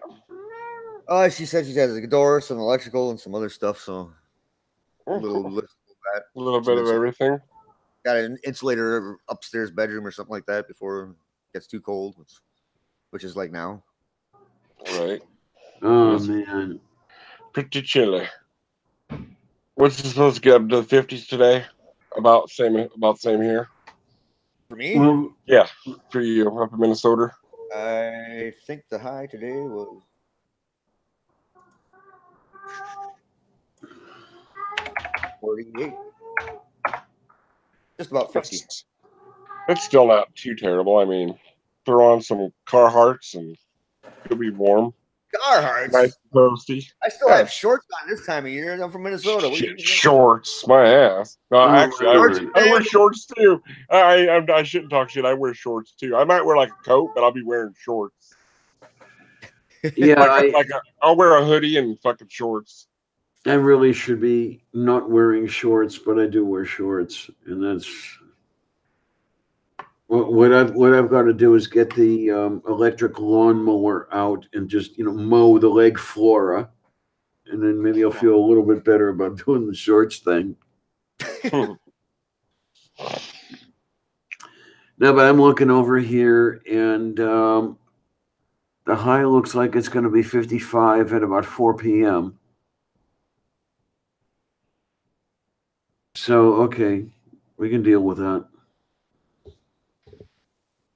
Speaker 1: She said she has a door, some electrical, and some other stuff. So a little
Speaker 3: bit of everything.
Speaker 1: Got an insulator upstairs bedroom or something like that before it gets too cold, which is like now.
Speaker 3: Right.
Speaker 2: Oh man,
Speaker 3: pretty chilly. What's it supposed to get up to the 50s today? About same here.
Speaker 1: For me?
Speaker 2: Well,
Speaker 3: yeah, for you up in Minnesota.
Speaker 1: I think the high today was 48. Just about 50.
Speaker 3: It's still not too terrible. I mean, throw on some Carhartts and it'll be warm.
Speaker 1: Carhartts?
Speaker 3: Nice toasty.
Speaker 1: I still have shorts on this time of year. I'm from Minnesota.
Speaker 3: Shit, shorts, my ass. No, actually, I wear shorts too. I shouldn't talk shit. I wear shorts too. I might wear like a coat, but I'll be wearing shorts.
Speaker 2: Yeah,
Speaker 3: I'll wear a hoodie and fucking shorts.
Speaker 2: I really should be not wearing shorts, but I do wear shorts, and that's what I've got to do is get the electric lawnmower out and just mow the leg flora, and then maybe I'll feel a little bit better about doing the shorts thing. No, but I'm looking over here, and the high looks like it's going to be 55 at about 4 p.m. So, okay, we can deal with that.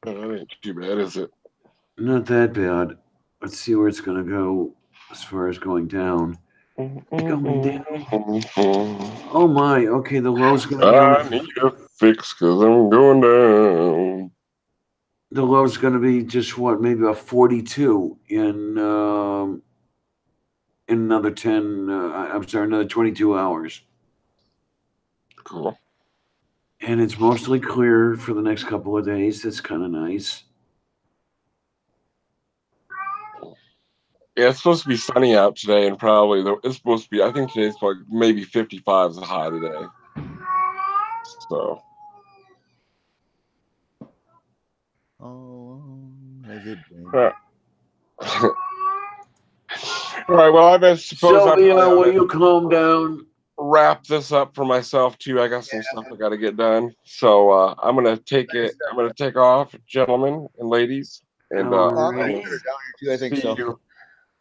Speaker 3: That ain't too bad, is it?
Speaker 2: Not that bad. Let's see where it's going to go as far as going down. Going down. Oh my, okay, the low's going to be
Speaker 3: I
Speaker 2: on,
Speaker 3: need a fix because I'm going down.
Speaker 2: the low's going to be just what, maybe a 42 in another 10, I'm sorry, another 22 hours.
Speaker 3: Cool.
Speaker 2: And it's mostly clear for the next couple of days. That's kind of nice.
Speaker 3: Yeah, it's supposed to be sunny out today, and probably it's supposed to be. I think today's like maybe 55 is the high today. So.
Speaker 1: Oh, has it been?
Speaker 3: All right. Well, I suppose I'm
Speaker 2: Sylvia,
Speaker 3: probably
Speaker 2: will you calm down?
Speaker 3: wrap this up for myself too. I got some stuff I got to get done, so I'm gonna take it. I'm gonna take off, gentlemen and ladies, and
Speaker 2: All
Speaker 1: Oh, I'm gonna
Speaker 2: right.
Speaker 1: put her down here too. I think
Speaker 3: see
Speaker 1: so.
Speaker 3: you,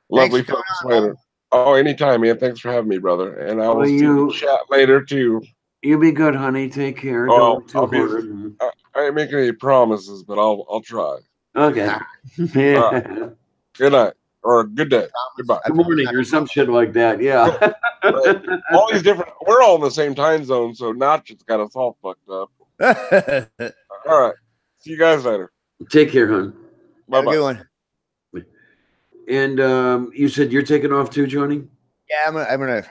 Speaker 3: lovely
Speaker 1: for coming
Speaker 3: folks,
Speaker 1: on,
Speaker 3: later. Oh, anytime, man. Thanks for having me, brother. And I will
Speaker 2: Well,
Speaker 3: see you chat later too.
Speaker 2: you be good, honey. Take care.
Speaker 3: Oh,
Speaker 2: Don't look too
Speaker 3: I'll be.
Speaker 2: hard.
Speaker 3: I ain't making any promises, but I'll try.
Speaker 2: Okay. Yeah.
Speaker 3: Good night or good day. Goodbye.
Speaker 2: Good morning or some shit like that. Yeah.
Speaker 3: Right. All these different. We're all in the same time zone, so Notch's got us all fucked up. All right. See you guys later.
Speaker 2: Take care, hon.
Speaker 3: Bye
Speaker 1: Have a
Speaker 3: bye.
Speaker 1: good one.
Speaker 2: And you said you're taking off too, Johnny?
Speaker 1: Yeah, I'm gonna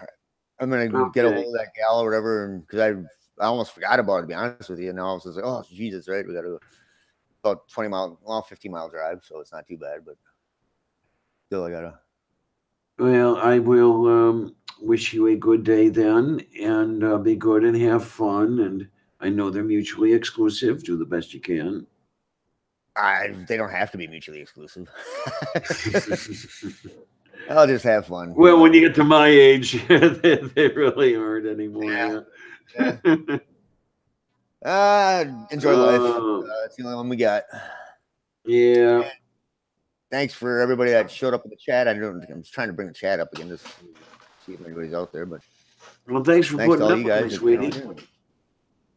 Speaker 1: get a hold of that gal or whatever, and because I almost forgot about it, to be honest with you. And now I was like, oh Jesus, right? We got to about 20 miles, well, 15-mile drive, so it's not too bad, but still, I gotta.
Speaker 2: Well, I will wish you a good day then, and be good and have fun. And I know they're mutually exclusive. Do the best you can.
Speaker 1: They don't have to be mutually exclusive. I'll just have fun.
Speaker 2: Well, when you get to my age, they really aren't anymore.
Speaker 1: Enjoy life. It's the only one we got.
Speaker 2: Yeah.
Speaker 1: And thanks for everybody that showed up in the chat. I'm just trying to bring the chat up again to see if anybody's out there. But
Speaker 2: well, thanks for
Speaker 1: thanks
Speaker 2: putting
Speaker 1: to all
Speaker 2: up
Speaker 1: you
Speaker 2: with
Speaker 1: guys,
Speaker 2: me, sweetie.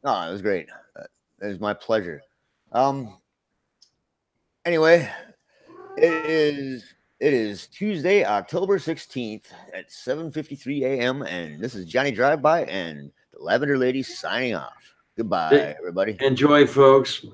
Speaker 1: No, it was great. It was my pleasure. Anyway, it is Tuesday, October 16th at 7:53 a.m. and this is Johnny DriveBYE and the Lavender Lady signing off. Goodbye, everybody.
Speaker 2: Enjoy, folks.